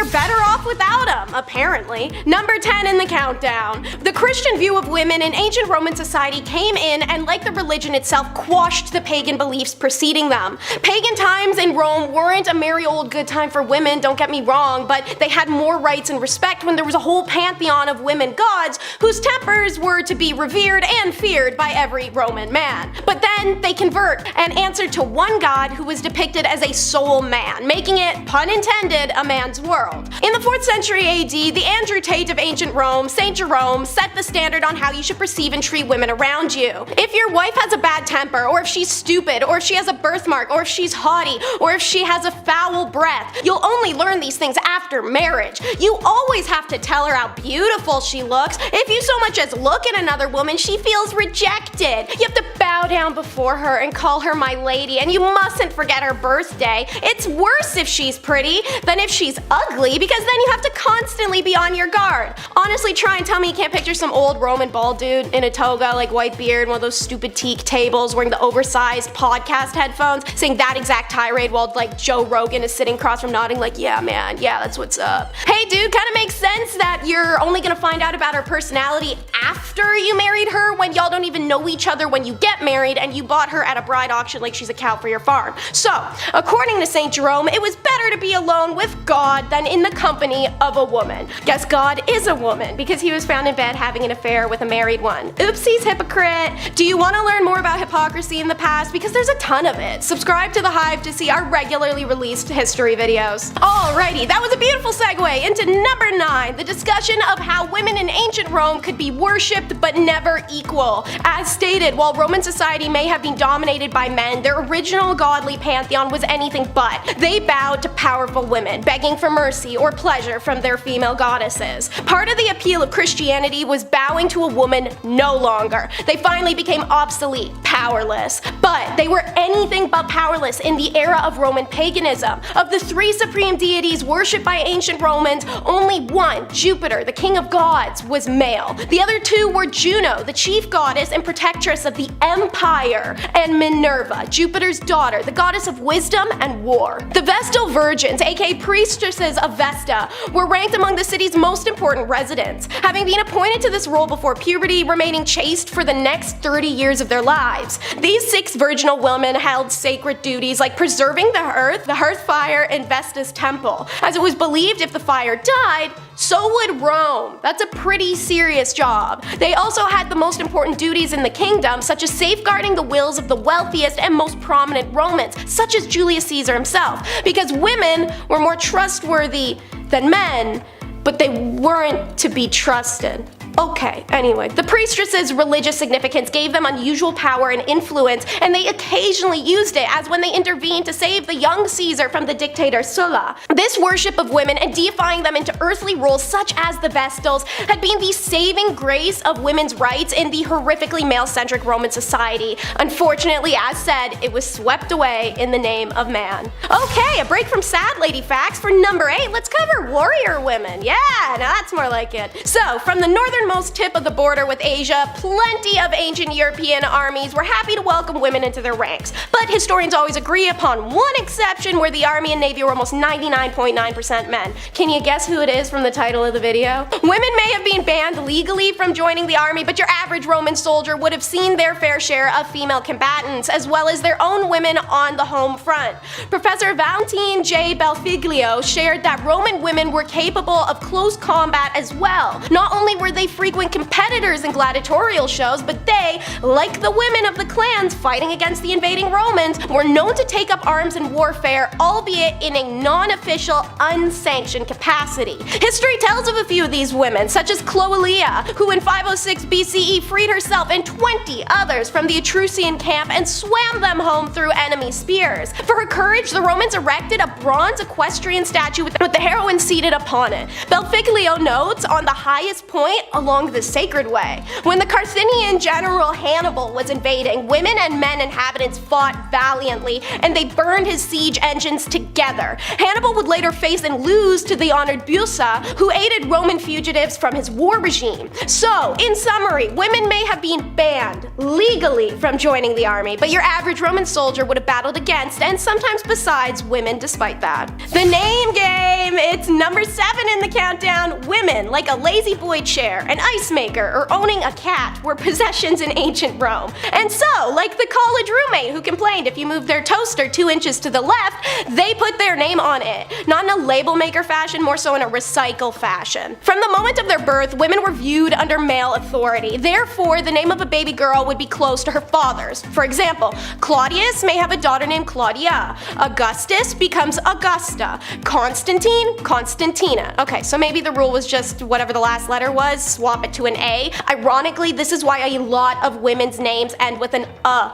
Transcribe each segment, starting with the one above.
they're better off without them, apparently. Number 10 in the countdown. The Christian view of women in ancient Roman society came in and, like the religion itself, quashed the pagan beliefs preceding them. Pagan times in Rome weren't a merry old good time for women, don't get me wrong, but they had more rights and respect when there was a whole pantheon of women gods whose tempers were to be revered and feared by every Roman man. But then they convert and answer to one god who was depicted as a soul man, making it, pun intended, a man's world. In the 4th century AD, the Andrew Tate of ancient Rome, St. Jerome, set the standard on how you should perceive and treat women around you. If your wife has a bad temper, or if she's stupid, or if she has a birthmark, or if she's haughty, or if she has a foul breath, you'll only learn these things after marriage. You always have to tell her how beautiful she looks. If you so much as look at another woman, she feels rejected. You have to bow down before her and call her my lady, and you mustn't forget her birthday. It's worse if she's pretty than if she's ugly, because then you have to constantly be on your guard. Honestly, try and tell me you can't picture some old Roman bald dude in a toga, like white beard, one of those stupid teak tables, wearing the oversized podcast headphones, saying that exact tirade while like Joe Rogan is sitting across from nodding like, yeah man, yeah, that's what's up. Hey dude, kinda makes sense that you're only gonna find out about her personality after you married her, when y'all don't even know each other when you get married and you bought her at a bride auction like she's a cow for your farm. So, according to St. Jerome, it was better to be alone with God than in the company of a woman. Guess God is a woman, because he was found in bed having an affair with a married one. Oopsies, hypocrite. Do you want to learn more about hypocrisy in the past? Because there's a ton of it. Subscribe to The Hive to see our regularly released history videos. Alrighty, that was a beautiful segue into number 9, the discussion of how women in ancient Rome could be worshipped but never equal. As stated, while Roman society may have been dominated by men, their original godly pantheon was anything but. They bowed to powerful women, begging for mercy or pleasure from their female goddesses. Part of the appeal of Christianity was bowing to a woman no longer. They finally became obsolete, powerless. But they were anything but powerless in the era of Roman paganism. Of the 3 supreme deities worshipped by ancient Romans, only one, Jupiter, the king of gods, was male. The other 2 were Juno, the chief goddess and protectress of the empire, and Minerva, Jupiter's daughter, the goddess of wisdom and war. The Vestal Virgins, aka priestesses of Vesta, were ranked among the city's most important residents, having been appointed to this role before puberty, remaining chaste for the next 30 years of their lives. These 6 virginal women held sacred duties like preserving the hearth fire, and Vesta's temple, as it was believed if the fire died, so would Rome. That's a pretty serious job. They also had the most important duties in the kingdom, such as safeguarding the wills of the wealthiest and most prominent Romans, such as Julius Caesar himself, because women were more trustworthy than men, but they weren't to be trusted. Okay, anyway, the priestesses' religious significance gave them unusual power and influence, and they occasionally used it, as when they intervened to save the young Caesar from the dictator Sulla. This worship of women and deifying them into earthly roles such as the Vestals had been the saving grace of women's rights in the horrifically male-centric Roman society. Unfortunately, as said, it was swept away in the name of man. Okay, a break from sad lady facts. For number 8, let's cover warrior women. Yeah, now that's more like it. So, from the northernmost tip of the border with Asia, plenty of ancient European armies were happy to welcome women into their ranks. But historians always agree upon one exception, where the army and navy were almost 99.9% men. Can you guess who it is from the title of the video? Women may have been banned legally from joining the army, but your average Roman soldier would have seen their fair share of female combatants, as well as their own women on the home front. Professor Valentine J. Belfiglio shared that Roman women were capable of close combat as well. Not only were they frequent competitors in gladiatorial shows, but they, like the women of the clans fighting against the invading Romans, were known to take up arms in warfare, albeit in a non-official, unsanctioned capacity. History tells of a few of these women, such as Cloelia, who in 506 BCE freed herself and 20 others from the Etruscan camp and swam them home through enemy spears. For her courage, the Romans erected a bronze equestrian statue with the heroine seated upon it. Belfiglio notes, on the highest point, a along the sacred way. When the Carthaginian general Hannibal was invading, women and men inhabitants fought valiantly, and they burned his siege engines together. Hannibal would later face and lose to the honored Busa, who aided Roman fugitives from his war regime. So, in summary, women may have been banned legally from joining the army, but your average Roman soldier would have battled against and sometimes besides women despite that. The name game! It's number 7 in the countdown. Women, like a lazy boy chair, an ice maker, or owning a cat, were possessions in ancient Rome. And so, like the college roommate who complained if you moved their toaster 2 inches to the left, they put their name on it. Not in a label maker fashion, more so in a recycle fashion. From the moment of their birth, women were viewed under male authority. Therefore, the name of a baby girl would be close to her father's. For example, Claudius may have a daughter named Claudia. Augustus becomes Augusta. Constantine, Constantina. Okay, so maybe the rule was just whatever the last letter was, swap it to an A. Ironically, this is why a lot of women's names end with an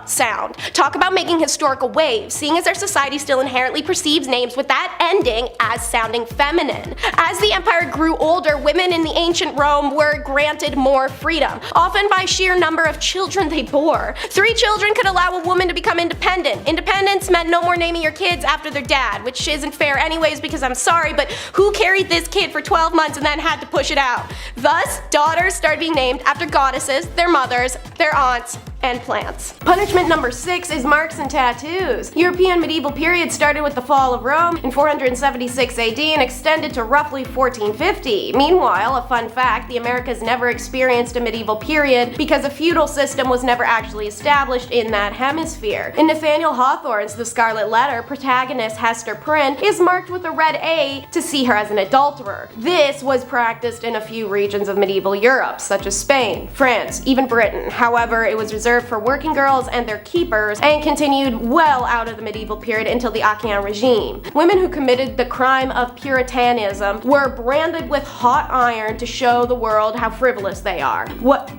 sound. Talk about making historical waves, seeing as our society still inherently perceives names with that ending as sounding feminine. As the empire grew older, women in the ancient Rome were granted more freedom, often by sheer number of children they bore. 3 children could allow a woman to become independent. Independence meant no more naming your kids after their dad, which isn't fair anyways because I'm sorry, but who carried this kid for 12 months and then had to push it out? Thus, daughters started being named after goddesses, their mothers, their aunts, and plants. Punishment number 6 is marks and tattoos. European medieval period started with the fall of Rome in 476 AD and extended to roughly 1450. Meanwhile, a fun fact, the Americas never experienced a medieval period because a feudal system was never actually established in that hemisphere. In Nathaniel Hawthorne's The Scarlet Letter, protagonist Hester Prynne is marked with a red A to see her as an adulterer. This was practiced in a few regions of medieval Europe, such as Spain, France, even Britain. However, it was reserved for working girls and their keepers, and continued well out of the medieval period until the Achaean regime. Women who committed the crime of Puritanism were branded with hot iron to show the world how frivolous they are.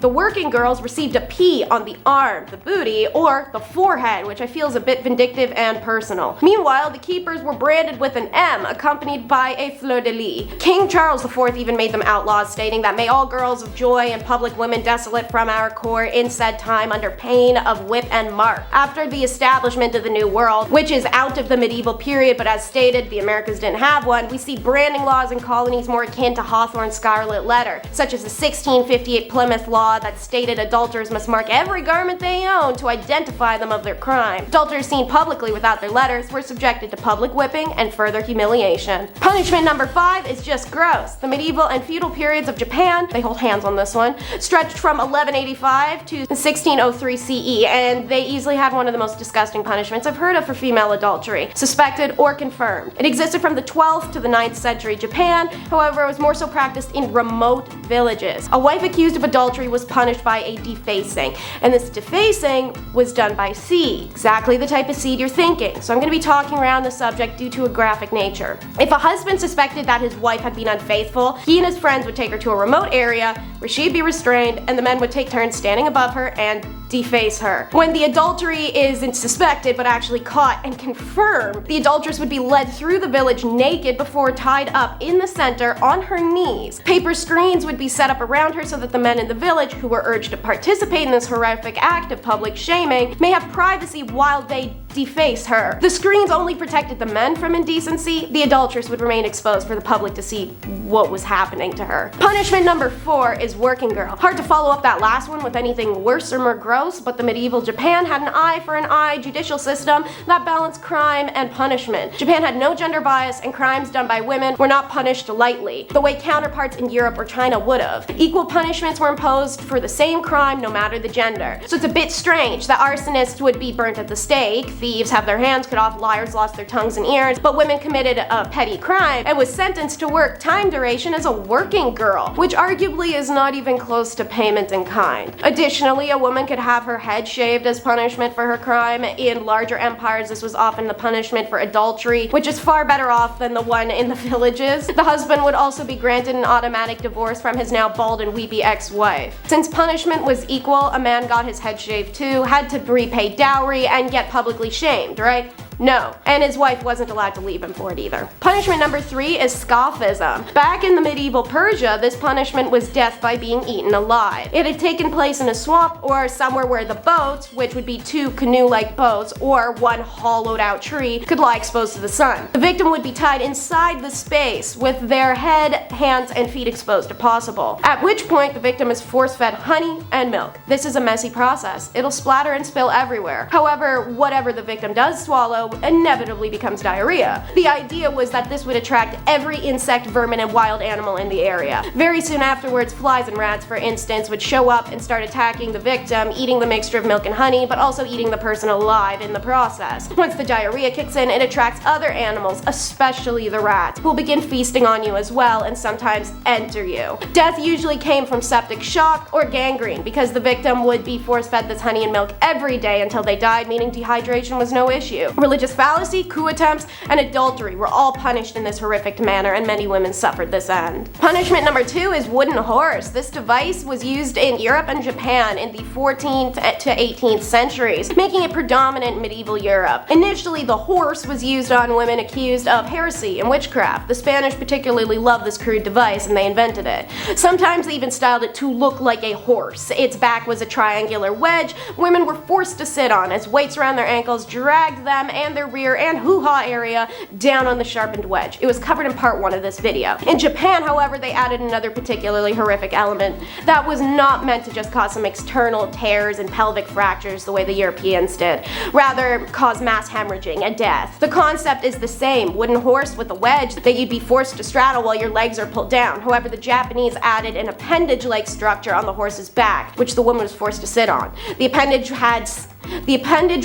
The working girls received a P on the arm, the booty, or the forehead, which I feel is a bit vindictive and personal. Meanwhile, the keepers were branded with an M, accompanied by a fleur-de-lis. King Charles IV even made them outlaws, stating that may all girls of joy and public women desolate from our court in said time under pain of whip and mark. After the establishment of the New World, which is out of the medieval period, but as stated, the Americas didn't have one, we see branding laws in colonies more akin to Hawthorne's Scarlet Letter, such as the 1658 Plymouth Law that stated adulterers must mark every garment they own to identify them of their crime. Adulterers seen publicly without their letters were subjected to public whipping and further humiliation. Punishment number 5 is just gross. The medieval and feudal periods of Japan, they hold hands on this one, stretched from 1185 to 1603 CE, and they easily had one of the most disgusting punishments I've heard of for female adultery, suspected or confirmed. It existed from the 12th to the 9th century Japan, however it was more so practiced in remote villages. A wife accused of adultery was punished by a defacing, and this defacing was done by seed, exactly the type of seed you're thinking, so I'm going to be talking around the subject due to a graphic nature. If a husband suspected that his wife had been unfaithful, he and his friends would take her to a remote area where she'd be restrained, and the men would take turns standing above her and deface her. When the adultery isn't suspected but actually caught and confirmed, the adulteress would be led through the village naked before tied up in the center on her knees. Paper screens would be set up around her so that the men in the village who were urged to participate in this horrific act of public shaming may have privacy while they deface her. The screens only protected the men from indecency. The adulteress would remain exposed for the public to see what was happening to her. Punishment number 4 is working girl. Hard to follow up that last one with anything worse or more gross, but the medieval Japan had an eye for an eye judicial system that balanced crime and punishment. Japan had no gender bias, and crimes done by women were not punished lightly, the way counterparts in Europe or China would have. Equal punishments were imposed for the same crime no matter the gender. So it's a bit strange that arsonists would be burnt at the stake, thieves have their hands cut off, liars lost their tongues and ears, but women committed a petty crime and was sentenced to work time duration as a working girl, which arguably is not even close to payment in kind. Additionally, a woman could have her head shaved as punishment for her crime. In larger empires, this was often the punishment for adultery, which is far better off than the one in the villages. The husband would also be granted an automatic divorce from his now bald and weepy ex-wife. Since punishment was equal, a man got his head shaved too, had to repay dowry, and get publicly shamed, right? No, and his wife wasn't allowed to leave him for it either. Punishment number 3 is scaphism. Back in the medieval Persia, this punishment was death by being eaten alive. It had taken place in a swamp or somewhere where the boats, which would be 2 canoe-like boats or 1 hollowed out tree, could lie exposed to the sun. The victim would be tied inside the space with their head, hands, and feet exposed if possible, at which point the victim is force-fed honey and milk. This is a messy process. It'll splatter and spill everywhere. However, whatever the victim does swallow inevitably becomes diarrhea. The idea was that this would attract every insect, vermin, and wild animal in the area. Very soon afterwards, flies and rats, for instance, would show up and start attacking the victim, eating the mixture of milk and honey, but also eating the person alive in the process. Once the diarrhea kicks in, it attracts other animals, especially the rats, who will begin feasting on you as well and sometimes enter you. Death usually came from septic shock or gangrene because the victim would be force-fed this honey and milk every day until they died, meaning dehydration was no issue. Religious fallacy, coup attempts, and adultery were all punished in this horrific manner, and many women suffered this end. Punishment number 2 is wooden horse. This device was used in Europe and Japan in the 14th to 18th centuries, making it predominant in medieval Europe. Initially, the horse was used on women accused of heresy and witchcraft. The Spanish particularly loved this crude device and they invented it. Sometimes they even styled it to look like a horse. Its back was a triangular wedge women were forced to sit on as weights around their ankles dragged them and their rear and hoo-ha area down on the sharpened wedge. It was covered in part 1 of this video. In Japan, however, they added another particularly horrific element that was not meant to just cause some external tears and pelvic fractures the way the Europeans did, rather cause mass hemorrhaging and death. The concept is the same, wooden horse with a wedge that you'd be forced to straddle while your legs are pulled down. However, the Japanese added an appendage-like structure on the horse's back, which the woman was forced to sit on. The appendage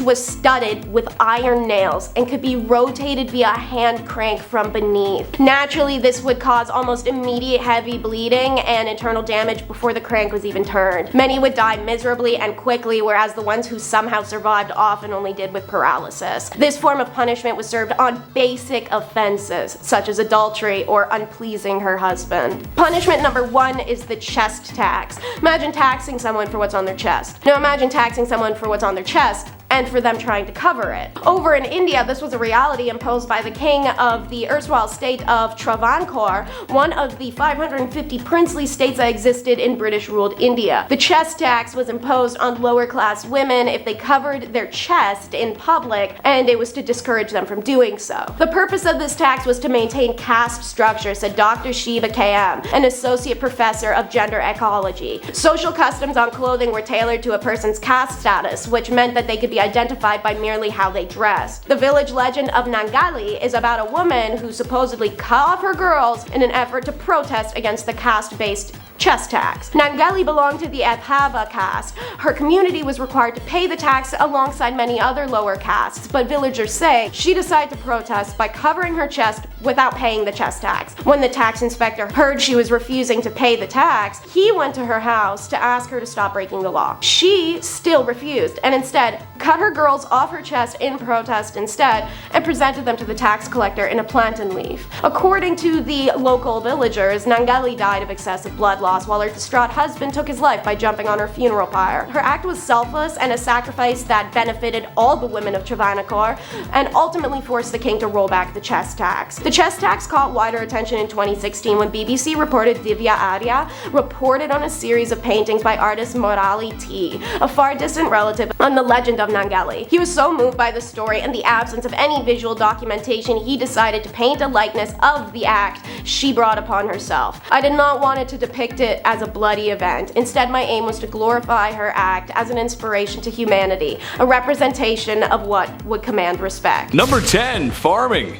was studded with iron nails and could be rotated via a hand crank from beneath. Naturally, this would cause almost immediate heavy bleeding and internal damage before the crank was even turned. Many would die miserably and quickly, whereas the ones who somehow survived often only did with paralysis. This form of punishment was served on basic offenses, such as adultery or unpleasing her husband. Punishment number 1 is the chest tax. Imagine taxing someone for what's on their chest. Now imagine taxing someone for what's on their chest and for them trying to cover it. Over in India, this was a reality imposed by the king of the erstwhile state of Travancore, one of the 550 princely states that existed in British-ruled India. The chest tax was imposed on lower-class women if they covered their chest in public, and it was to discourage them from doing so. The purpose of this tax was to maintain caste structure, said Dr. Shiva K.M., an associate professor of gender ecology. Social customs on clothing were tailored to a person's caste status, which meant that they could be identified by merely how they dressed. The village legend of Nangali is about a woman who supposedly cut off her girls in an effort to protest against the caste-based chest tax. Nangali belonged to the Abhava caste. Her community was required to pay the tax alongside many other lower castes, but villagers say she decided to protest by covering her chest without paying the chest tax. When the tax inspector heard she was refusing to pay the tax, he went to her house to ask her to stop breaking the law. She still refused and instead cut her girls off her chest in protest instead and presented them to the tax collector in a plantain leaf. According to the local villagers, Nangali died of excessive blood loss while her distraught husband took his life by jumping on her funeral pyre. Her act was selfless and a sacrifice that benefited all the women of Travancore and ultimately forced the king to roll back the chest tax. The chest tax caught wider attention in 2016 when BBC reported Divya Arya reported on a series of paintings by artist Murali T, a far distant relative on the legend of Nangali. He was so moved by the story and the absence of any visual documentation, he decided to paint a likeness of the act she brought upon herself. I did not want it to depict it as a bloody event. Instead, my aim was to glorify her act as an inspiration to humanity, a representation of what would command respect. Number 10. Farming.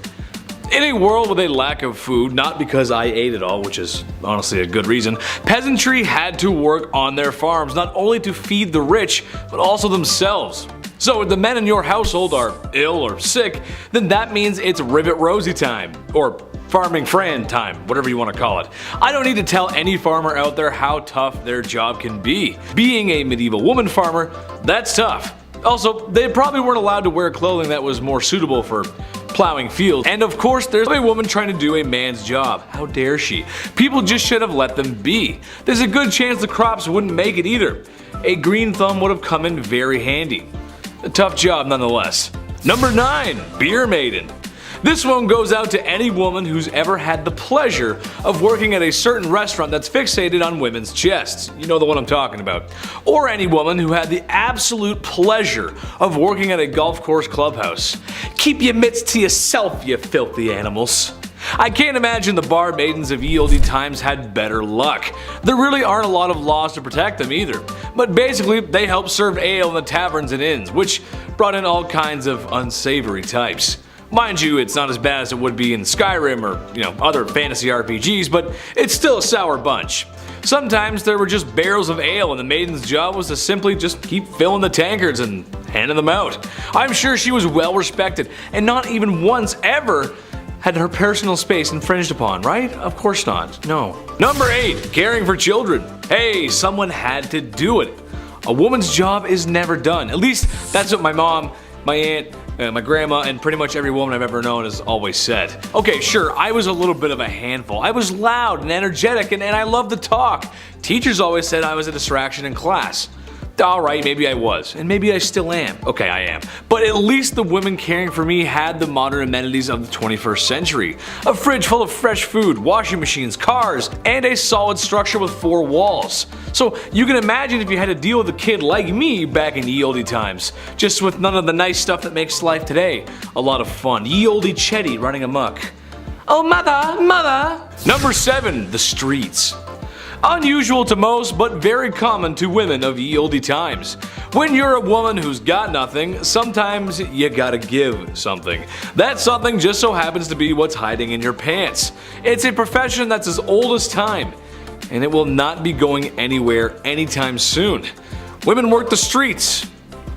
In a world with a lack of food, not because I ate it all, which is honestly a good reason, peasantry had to work on their farms, not only to feed the rich, but also themselves. So if the men in your household are ill or sick, then that means it's Rivet Rosie time, or Farming Fran time, whatever you want to call it. I don't need to tell any farmer out there how tough their job can be. Being a medieval woman farmer, that's tough. Also, they probably weren't allowed to wear clothing that was more suitable for plowing fields. And of course, there's a woman trying to do a man's job. How dare she? People just should have let them be. There's a good chance the crops wouldn't make it either. A green thumb would have come in very handy. A tough job nonetheless. Number 9. Beer Maiden. This one goes out to any woman who's ever had the pleasure of working at a certain restaurant that's fixated on women's chests. You know the one I'm talking about. Or any woman who had the absolute pleasure of working at a golf course clubhouse. Keep your mitts to yourself, you filthy animals. I can't imagine the bar maidens of ye olde times had better luck. There really aren't a lot of laws to protect them either. But basically, they helped serve ale in the taverns and inns, which brought in all kinds of unsavory types. Mind you, it's not as bad as it would be in Skyrim or, other fantasy RPGs, but it's still a sour bunch. Sometimes there were just barrels of ale and the maiden's job was to simply just keep filling the tankards and handing them out. I'm sure she was well respected and not even once ever had her personal space infringed upon, right? Of course not, no. Number 8. Caring for children. Hey, someone had to do it. A woman's job is never done. At least that's what my mom, my aunt, my grandma, and pretty much every woman I've ever known has always said. Okay, sure, I was a little bit of a handful. I was loud and energetic and I loved to talk. Teachers always said I was a distraction in class. Alright, maybe I was, and maybe I still am. Okay, I am. But at least the women caring for me had the modern amenities of the 21st century. A fridge full of fresh food, washing machines, cars, and a solid structure with 4 walls. So you can imagine if you had to deal with a kid like me back in ye olde times, just with none of the nice stuff that makes life today a lot of fun. Ye olde Chetty running amok. Oh mother, mother! Number 7. The streets. Unusual to most, but very common to women of ye olde times. When you're a woman who's got nothing, sometimes you gotta give something. That something just so happens to be what's hiding in your pants. It's a profession that's as old as time, and it will not be going anywhere anytime soon. Women work the streets.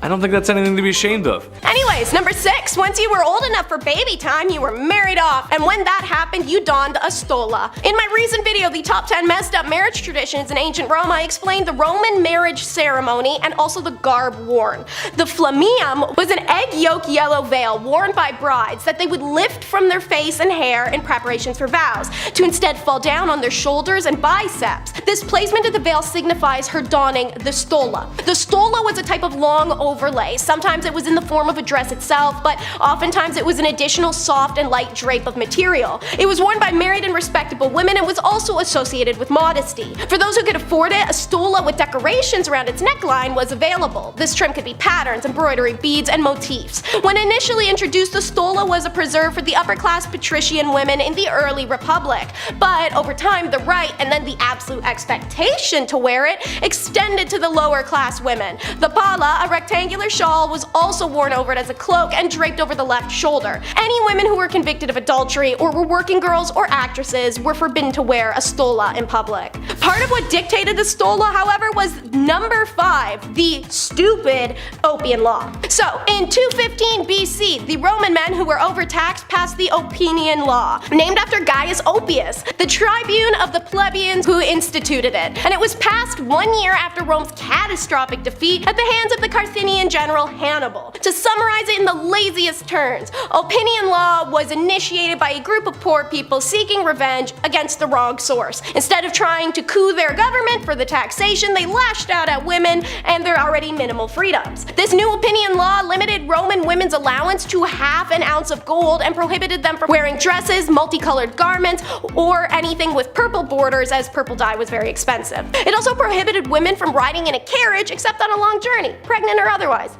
I don't think that's anything to be ashamed of. Anyways, number 6. Once you were old enough for baby time, you were married off. And when that happened, you donned a stola. In my recent video, the top 10 messed up marriage traditions in ancient Rome, I explained the Roman marriage ceremony and also the garb worn. The flamium was an egg yolk yellow veil worn by brides that they would lift from their face and hair in preparations for vows, to instead fall down on their shoulders and biceps. This placement of the veil signifies her donning the stola. The stola was a type of long overlay. Sometimes it was in the form of a dress itself, but oftentimes it was an additional soft and light drape of material. It was worn by married and respectable women and was also associated with modesty. For those who could afford it, a stola with decorations around its neckline was available. This trim could be patterns, embroidery, beads, and motifs. When initially introduced, the stola was a preserve for the upper-class patrician women in the early republic. But over time, the right and then the absolute expectation to wear it extended to the lower-class women. The pala, a rectangular shawl, was also worn over it as a cloak and draped over the left shoulder. Any women who were convicted of adultery or were working girls or actresses were forbidden to wear a stola in public. Part of what dictated the stola, however, was number 5, the stupid Oppian Law. So, in 215 BC, the Roman men who were overtaxed passed the Oppian Law, named after Gaius Oppius, the tribune of the plebeians who instituted it. And it was passed 1 year after Rome's catastrophic defeat at the hands of the Carthaginian general Hannibal. To summarize it in the laziest terms, Oppian Law was initiated by a group of poor people seeking revenge against the wrong source. Instead of trying to coup their government for the taxation, they lashed out at women and their already minimal freedoms. This new Oppian Law limited Roman women's allowance to ½ an ounce of gold and prohibited them from wearing dresses, multicolored garments, or anything with purple borders, as purple dye was very expensive. It also prohibited women from riding in a carriage except on a long journey, pregnant or otherwise.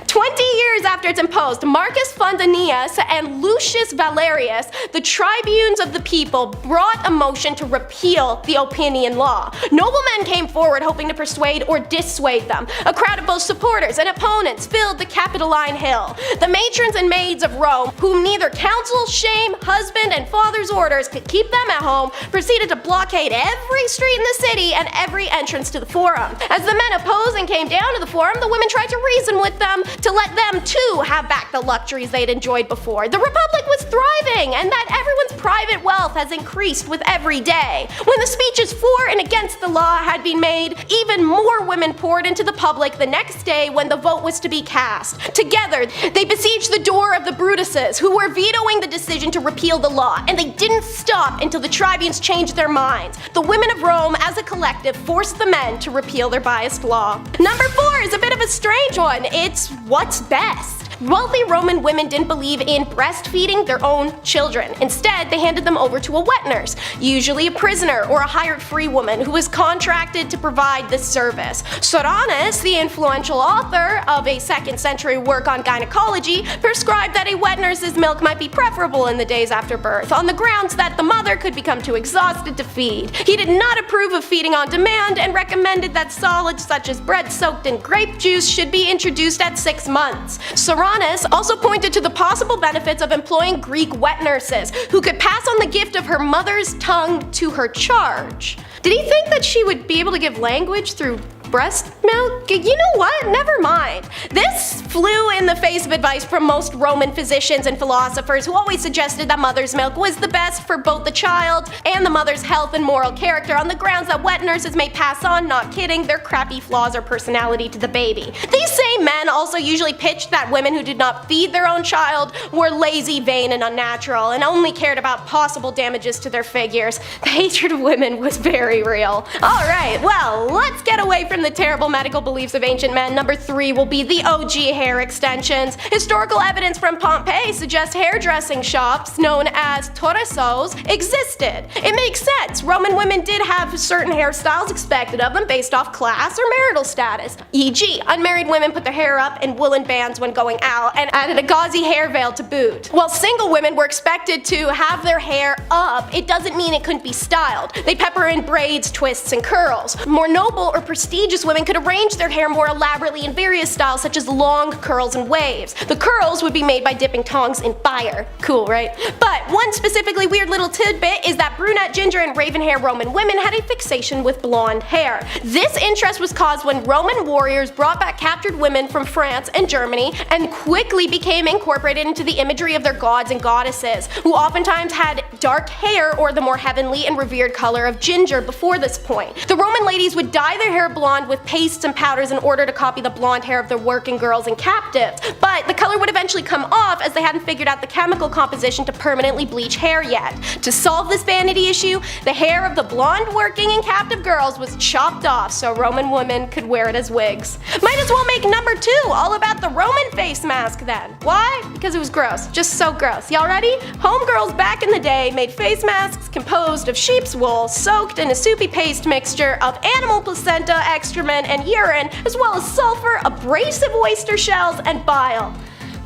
20 years after it's imposed, Marcus Fundanius and Lucius Valerius, the tribunes of the people, brought a motion to repeal the Oppian Law. Noblemen came forward hoping to persuade or dissuade them. A crowd of both supporters and opponents filled the Capitoline Hill. The matrons and maids of Rome, whom neither council, shame, husband, and father's orders could keep them at home, proceeded to blockade every street in the city and every entrance to the forum. As the men opposing came down to the forum, the women tried to reason with them to let them too have back the luxuries they'd enjoyed before. The Republic was thriving, and that everyone's private wealth has increased with every day. When the speeches for and against the law had been made, even more women poured into the public the next day when the vote was to be cast. Together, they besieged the door of the Brutuses, who were vetoing the decision to repeal the law, and they didn't stop until the tribunes changed their minds. The women of Rome, as a collective, forced the men to repeal their biased law. Number 4 is a bit of a strange one. It's what's best. Wealthy Roman women didn't believe in breastfeeding their own children. Instead, they handed them over to a wet nurse, usually a prisoner or a hired free woman who was contracted to provide this service. Soranus, the influential author of a 2nd century work on gynecology, prescribed that a wet nurse's milk might be preferable in the days after birth, on the grounds that the mother could become too exhausted to feed. He did not approve of feeding on demand and recommended that solids such as bread soaked in grape juice should be introduced at 6 months. Soranus also pointed to the possible benefits of employing Greek wet nurses, who could pass on the gift of her mother's tongue to her charge. Did he think that she would be able to give language through breast milk? You know what? Never mind. This flew in the face of advice from most Roman physicians and philosophers who always suggested that mother's milk was the best for both the child and the mother's health and moral character, on the grounds that wet nurses may pass on, not kidding, their crappy flaws or personality to the baby. These same men also usually pitched that women who did not feed their own child were lazy, vain, and unnatural, and only cared about possible damages to their figures. The hatred of women was very real. Alright, well, let's get away from the terrible medical beliefs of ancient men. Number 3 will be the OG hair extensions. Historical evidence from Pompeii suggests hairdressing shops known as torresos existed. It makes sense. Roman women did have certain hairstyles expected of them based off class or marital status. E.g., unmarried women put their hair up in woolen bands when going out and added a gauzy hair veil to boot. While single women were expected to have their hair up, it doesn't mean it couldn't be styled. They pepper in braids, twists, and curls. More noble or prestigious women could arrange their hair more elaborately in various styles such as long curls and waves. The curls would be made by dipping tongs in fire. Cool, right? But one specifically weird little tidbit is that brunette, ginger, and raven hair Roman women had a fixation with blonde hair. This interest was caused when Roman warriors brought back captured women from France and Germany and quickly became incorporated into the imagery of their gods and goddesses, who oftentimes had dark hair or the more heavenly and revered color of ginger before this point. The Roman ladies would dye their hair blonde with pastes and powders in order to copy the blonde hair of their working girls and captives, but the color would eventually come off as they hadn't figured out the chemical composition to permanently bleach hair yet. To solve this vanity issue, the hair of the blonde working and captive girls was chopped off so Roman women could wear it as wigs. Might as well make number 2 all about the Roman face mask then. Why? Because it was gross. Just so gross. Y'all ready? Homegirls back in the day made face masks composed of sheep's wool soaked in a soupy paste mixture of animal placenta, excrement, and urine, as well as sulfur, abrasive oyster shells, and bile.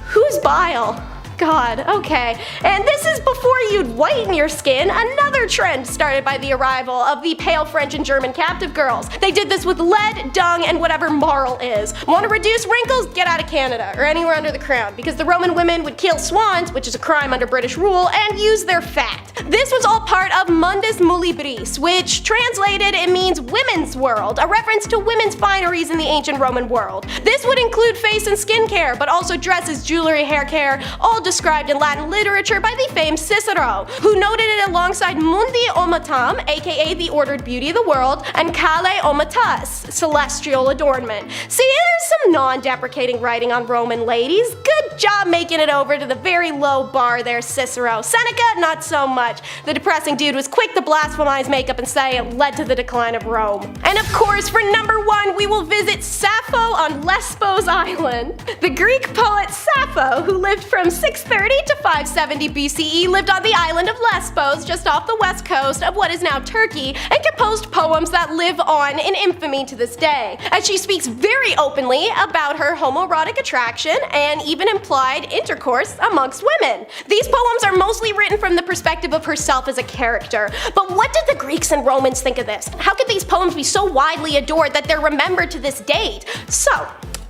Whose bile? God, okay. And this is before you'd whiten your skin, another trend started by the arrival of the pale French and German captive girls. They did this with lead, dung, and whatever marl is. Want to reduce wrinkles? Get out of Canada, or anywhere under the crown, because the Roman women would kill swans, which is a crime under British rule, and use their fat. This was all part of Mundus Muliebris, which translated it means women's world, a reference to women's fineries in the ancient Roman world. This would include face and skin care, but also dresses, jewelry, hair care, all described in Latin literature by the famed Cicero, who noted it alongside Mundi Omatam, aka the ordered beauty of the world, and Kale Omatas, celestial adornment. See, there's some non-deprecating writing on Roman ladies. Good job making it over to the very low bar there, Cicero. Seneca, not so much. The depressing dude was quick to blasphemize makeup and say it led to the decline of Rome. And of course, for number 1, we will visit Sappho on Lesbos Island. The Greek poet Sappho, who lived from 630 to 570 BCE, lived on the island of Lesbos, just off the west coast of what is now Turkey, and composed poems that live on in infamy to this day, as she speaks very openly about her homoerotic attraction and even implied intercourse amongst women. These poems are mostly written from the perspective of herself as a character. But what did the Greeks and Romans think of this? How could these poems be so widely adored that they're remembered to this date? So,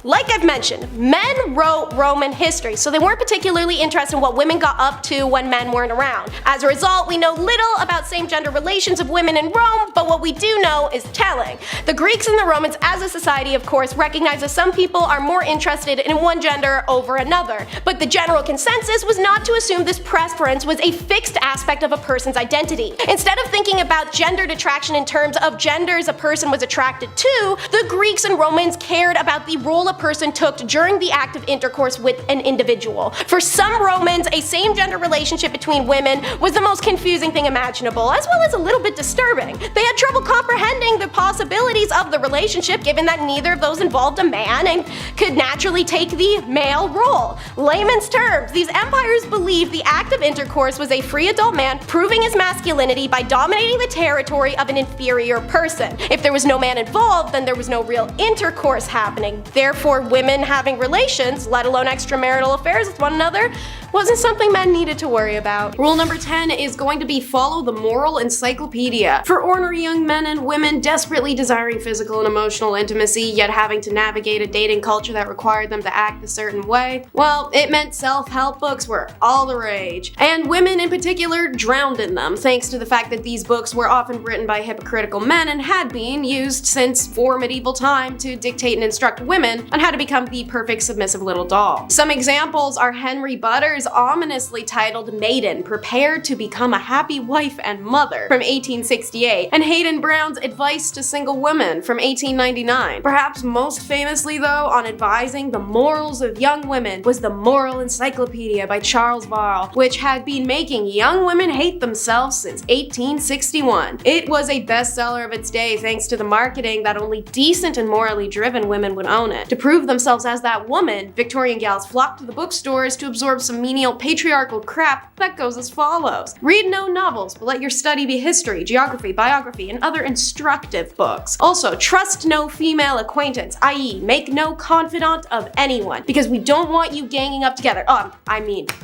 like I've mentioned, men wrote Roman history, so they weren't particularly interested in what women got up to when men weren't around. As a result, we know little about same-gender relations of women in Rome, but what we do know is telling. The Greeks and the Romans as a society, of course, recognize that some people are more interested in one gender over another, but the general consensus was not to assume this preference was a fixed aspect of a person's identity. Instead of thinking about gendered attraction in terms of genders a person was attracted to, the Greeks and Romans cared about the role a person took during the act of intercourse with an individual. For some Romans, a same-gender relationship between women was the most confusing thing imaginable, as well as a little bit disturbing. They had trouble comprehending the possibilities of the relationship given that neither of those involved a man and could naturally take the male role. Layman's terms, these empires believed the act of intercourse was a free adult man proving his masculinity by dominating the territory of an inferior person. If there was no man involved, then there was no real intercourse happening. Therefore, women having relations, let alone extramarital affairs with one another, wasn't something men needed to worry about. Rule number 10 is going to be follow the moral encyclopedia. For ornery young men and women desperately desiring physical and emotional intimacy, yet having to navigate a dating culture that required them to act a certain way, well, it meant self-help books were all the rage. And women in particular drowned in them, thanks to the fact that these books were often written by hypocritical men and had been used since before medieval time to dictate and instruct women on how to become the perfect submissive little doll. Some examples are Henry Butter's ominously titled Maiden, Prepare to Become a Happy Wife and Mother from 1868, and Hayden Brown's Advice to Single Women from 1899. Perhaps most famously though, on advising the morals of young women was the Moral Encyclopedia by Charles Varl, which had been making young women hate themselves since 1861. It was a bestseller of its day thanks to the marketing that only decent and morally driven women would own it. To prove themselves as that woman, Victorian gals flocked to the bookstores to absorb some menial patriarchal crap that goes as follows. Read no novels, but let your study be history, geography, biography, and other instructive books. Also, trust no female acquaintance, i.e. make no confidant of anyone, because we don't want you ganging up together.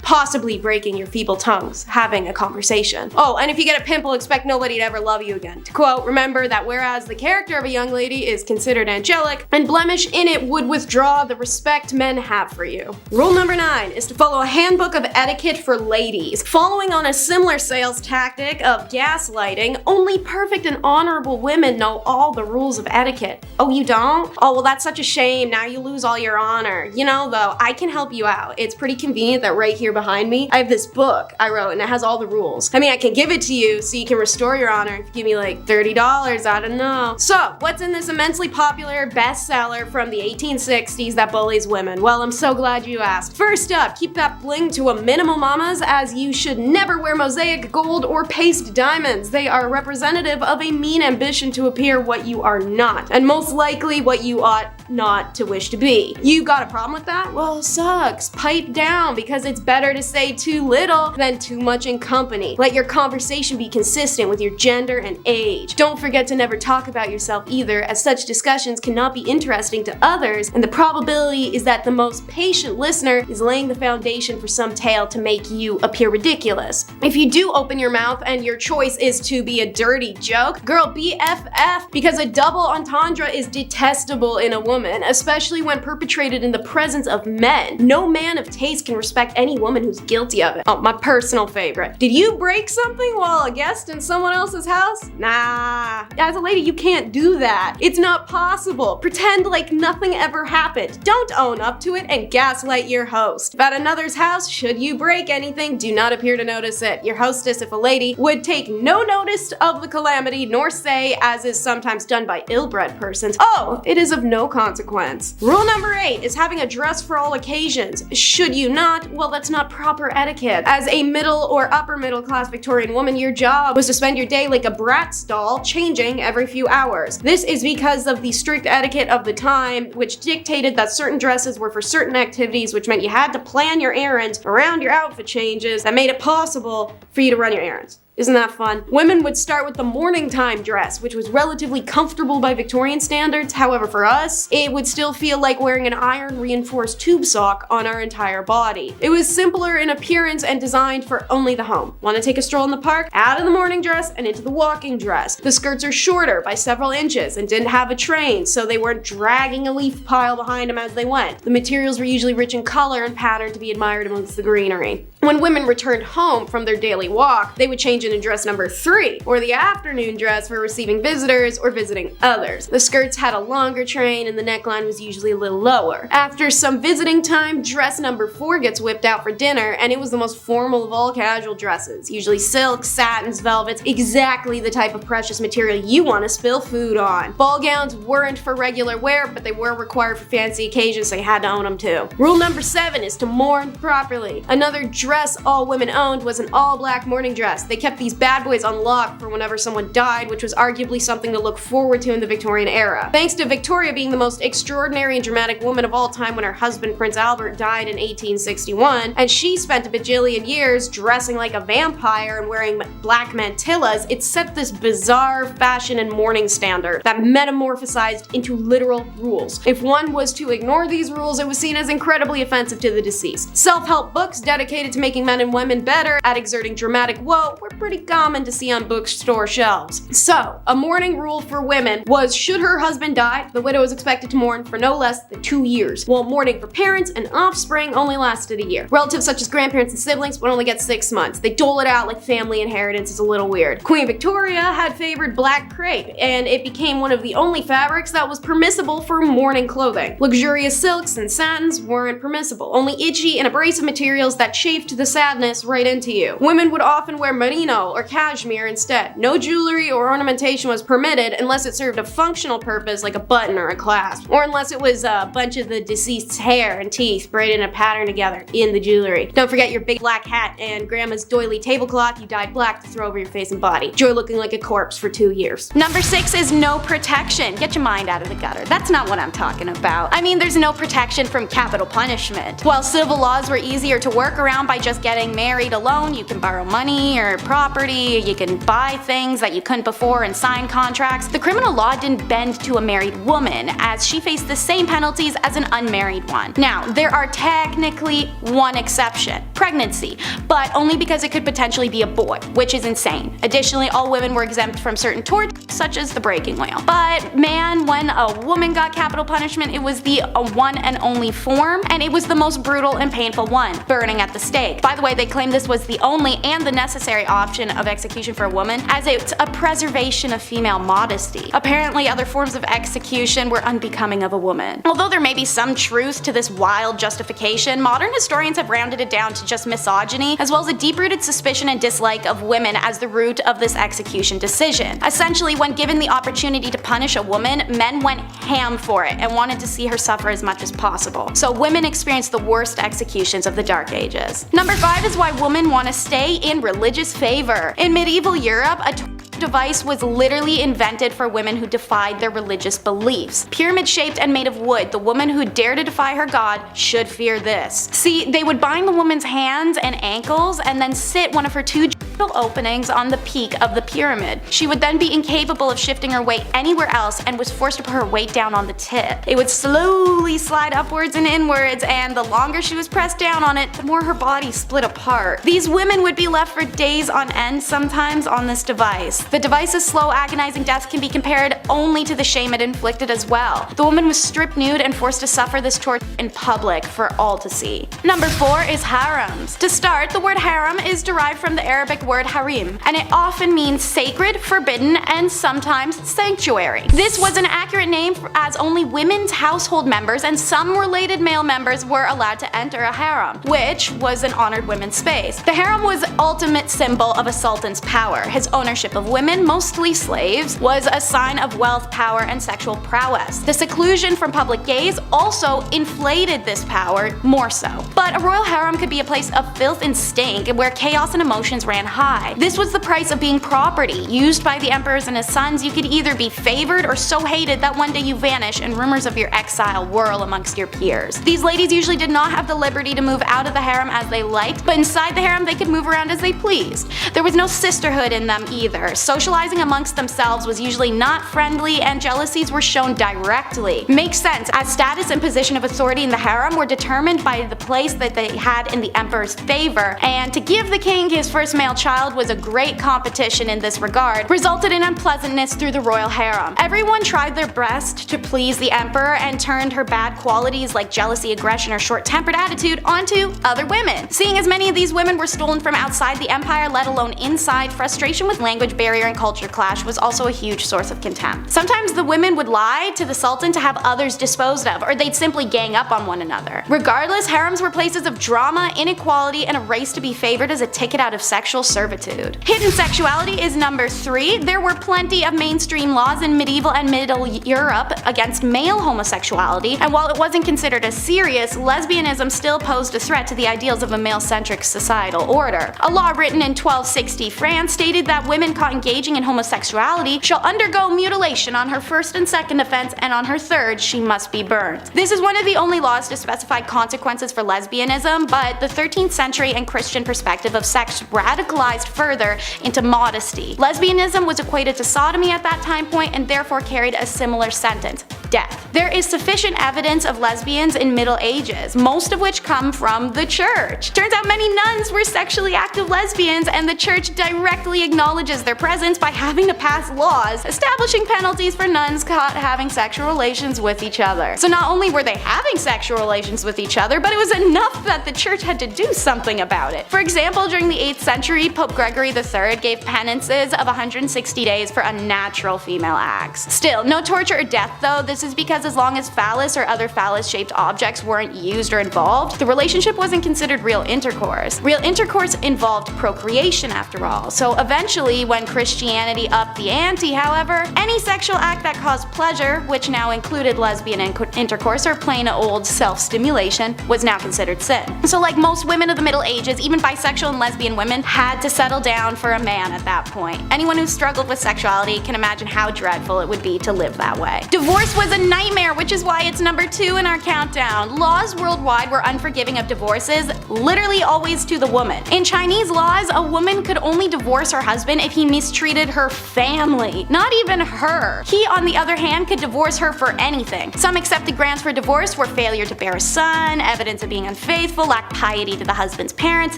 Possibly breaking your feeble tongues, having a conversation. Oh, and if you get a pimple, expect nobody to ever love you again. To quote, remember that whereas the character of a young lady is considered angelic, and blemish in it would withdraw the respect men have for you. Rule number 9 is to follow a handbook of etiquette for ladies. Following on a similar sales tactic of gaslighting, only perfect and honorable women know all the rules of etiquette. Oh, you don't? Oh, well, that's such a shame. Now you lose all your honor. You know, though, I can help you out. It's pretty convenient that right here behind me, I have this book I wrote and it has all the rules. I mean, I can give it to you so you can restore your honor if you give me like $30, I don't know. So, what's in this immensely popular bestseller from the 1860s that bullies women? Well, I'm so glad you asked. First up, keep that bling to a minimum, mamas, as you should never wear mosaic gold or paste diamonds. They are representative of a mean ambition to appear what you are not, and most likely what you ought not to wish to be. You got a problem with that? Well, sucks. Pipe down, because it's better to say too little than too much in company. Let your conversation be consistent with your gender and age. Don't forget to never talk about yourself either, as such discussions cannot be interesting to others, and the probability is that the most patient listener is laying the foundation for some tale to make you appear ridiculous. If you do open your mouth and your choice is to be a dirty joke, girl, BFF, because a double entendre is detestable in a woman, especially when perpetrated in the presence of men. No man of taste can respect any woman who's guilty of it. Oh, my personal favorite. Did you break something while a guest in someone else's house? Nah. As a lady, you can't do that. It's not possible. Pretend like nothing ever happened. Don't own up to it and gaslight your host. If at another's house, should you break anything, do not appear to notice it. Your hostess, if a lady, would take no notice of the calamity, nor say, as is sometimes done by ill-bred persons, oh, it is of no consequence. Rule number 8 is having a dress for all occasions. Should you not? Well, that's not proper etiquette. As a middle or upper middle class Victorian woman, your job was to spend your day like a Bratz doll, changing every few hours. This is because of the strict etiquette of the time, which dictated that certain dresses were for certain activities, which meant you had to plan your errands around your outfit changes that made it possible for you to run your errands. Isn't that fun? Women would start with the morning time dress, which was relatively comfortable by Victorian standards. However, for us, it would still feel like wearing an iron reinforced tube sock on our entire body. It was simpler in appearance and designed for only the home. Want to take a stroll in the park? Out of the morning dress and into the walking dress. The skirts are shorter by several inches and didn't have a train, so they weren't dragging a leaf pile behind them as they went. The materials were usually rich in color and pattern to be admired amongst the greenery. When women returned home from their daily walk, they would change inclusion in dress number 3, or the afternoon dress for receiving visitors or visiting others. The skirts had a longer train and the neckline was usually a little lower. After some visiting time, dress number 4 gets whipped out for dinner, and it was the most formal of all casual dresses. Usually silks, satins, velvets, exactly the type of precious material you want to spill food on. Ball gowns weren't for regular wear, but they were required for fancy occasions, so you had to own them too. Rule number 7 is to mourn properly. Another dress all women owned was an all-black mourning dress. They kept these bad boys on lock for whenever someone died, which was arguably something to look forward to in the Victorian era. Thanks to Victoria being the most extraordinary and dramatic woman of all time when her husband Prince Albert died in 1861, and she spent a bajillion years dressing like a vampire and wearing black mantillas, it set this bizarre fashion and mourning standard that metamorphosized into literal rules. If one was to ignore these rules, it was seen as incredibly offensive to the deceased. Self-help books dedicated to making men and women better at exerting dramatic woe were pretty common to see on bookstore shelves. So, a mourning rule for women was should her husband die, the widow was expected to mourn for no less than 2 years, while mourning for parents and offspring only lasted a year. Relatives such as grandparents and siblings would only get 6 months. They dole it out like family inheritance. Is a little weird. Queen Victoria had favored black crepe, and it became one of the only fabrics that was permissible for mourning clothing. Luxurious silks and satins weren't permissible, only itchy and abrasive materials that chafed the sadness right into you. Women would often wear merino or cashmere instead. No jewelry or ornamentation was permitted unless it served a functional purpose like a button or a clasp, or unless it was a bunch of the deceased's hair and teeth braided in a pattern together in the jewelry. Don't forget your big black hat and grandma's doily tablecloth you dyed black to throw over your face and body. Joy looking like a corpse for 2 years. Number 6 is no protection. Get your mind out of the gutter. That's not what I'm talking about. I mean, there's no protection from capital punishment. While civil laws were easier to work around by just getting married alone, you can borrow money or property, you can buy things that you couldn't before and sign contracts, the criminal law didn't bend to a married woman, as she faced the same penalties as an unmarried one. Now, there are technically one exception: pregnancy, but only because it could potentially be a boy, which is insane. Additionally, all women were exempt from certain torts, such as the breaking wheel. But man, when a woman got capital punishment, it was the one and only form, and it was the most brutal and painful one: burning at the stake. By the way, they claimed this was the only and the necessary option of execution for a woman, as it's a preservation of female modesty. Apparently, other forms of execution were unbecoming of a woman. Although there may be some truth to this wild justification, modern historians have rounded it down to just misogyny, as well as a deep-rooted suspicion and dislike of women as the root of this execution decision. Essentially, when given the opportunity to punish a woman, men went ham for it and wanted to see her suffer as much as possible. So women experienced the worst executions of the Dark Ages. Number 5 is why women want to stay in religious favor. In medieval Europe, a device was literally invented for women who defied their religious beliefs. Pyramid-shaped and made of wood, the woman who dared to defy her god should fear this. See, they would bind the woman's hands and ankles and then sit one of her 2 openings on the peak of the pyramid. She would then be incapable of shifting her weight anywhere else and was forced to put her weight down on the tip. It would slowly slide upwards and inwards, and the longer she was pressed down on it, the more her body split apart. These women would be left for days on end sometimes on this device. The device's slow, agonizing death can be compared only to the shame it inflicted as well. The woman was stripped nude and forced to suffer this torture in public for all to see. Number 4 is harems. To start, the word harem is derived from the Arabic word harim, and it often means sacred, forbidden, and sometimes sanctuary. This was an accurate name as only women's household members and some related male members were allowed to enter a harem, which was an honored women's space. The harem was the ultimate symbol of a sultan's power. His ownership of women, mostly slaves, was a sign of wealth, power, and sexual prowess. The seclusion from public gaze also inflated this power more so. But a royal harem could be a place of filth and stink where chaos and emotions ran high. This was the price of being property. Used by the emperors and his sons, you could either be favored or so hated that one day you vanish and rumors of your exile whirl amongst your peers. These ladies usually did not have the liberty to move out of the harem as they liked, but inside the harem they could move around as they pleased. There was no sisterhood in them either. Socializing amongst themselves was usually not friendly, and jealousies were shown directly. Makes sense, as status and position of authority in the harem were determined by the place that they had in the emperor's favor, and to give the king his first male child child was a great competition in this regard, resulted in unpleasantness through the royal harem. Everyone tried their best to please the emperor and turned her bad qualities like jealousy, aggression, or short-tempered attitude onto other women. Seeing as many of these women were stolen from outside the empire, let alone inside, frustration with language barrier and culture clash was also a huge source of contempt. Sometimes the women would lie to the sultan to have others disposed of, or they'd simply gang up on one another. Regardless, harems were places of drama, inequality, and a race to be favored as a ticket out of sexual servitude. Hidden sexuality is number 3. There were plenty of mainstream laws in medieval and Middle Europe against male homosexuality, and while it wasn't considered as serious, lesbianism still posed a threat to the ideals of a male-centric societal order. A law written in 1260 France stated that women caught engaging in homosexuality shall undergo mutilation on her first and second offense, and on her third she must be burned. This is one of the only laws to specify consequences for lesbianism, but the 13th century and Christian perspective of sex radicalized further into modesty. Lesbianism was equated to sodomy at that time point and therefore carried a similar sentence: death. There is sufficient evidence of lesbians in Middle Ages, most of which come from the church. Turns out many nuns were sexually active lesbians, and the church directly acknowledges their presence by having to pass laws establishing penalties for nuns caught having sexual relations with each other. So not only were they having sexual relations with each other, but it was enough that the church had to do something about it. For example, during the 8th century, Pope Gregory III gave penances of 160 days for unnatural female acts. Still, no torture or death though. This is because as long as phallus or other phallus-shaped objects weren't used or involved, the relationship wasn't considered real intercourse. Real intercourse involved procreation after all. So eventually, when Christianity upped the ante, however, any sexual act that caused pleasure, which now included lesbian intercourse or plain old self-stimulation, was now considered sin. So like most women of the Middle Ages, even bisexual and lesbian women had to settle down for a man at that point. Anyone who struggled with sexuality can imagine how dreadful it would be to live that way. Divorce was a nightmare, which is why it's number 2 in our countdown. Laws worldwide were unforgiving of divorces, literally always to the woman. In Chinese laws, a woman could only divorce her husband if he mistreated her family, not even her. He, on the other hand, could divorce her for anything. Some accepted grounds for divorce were failure to bear a son, evidence of being unfaithful, lack piety to the husband's parents,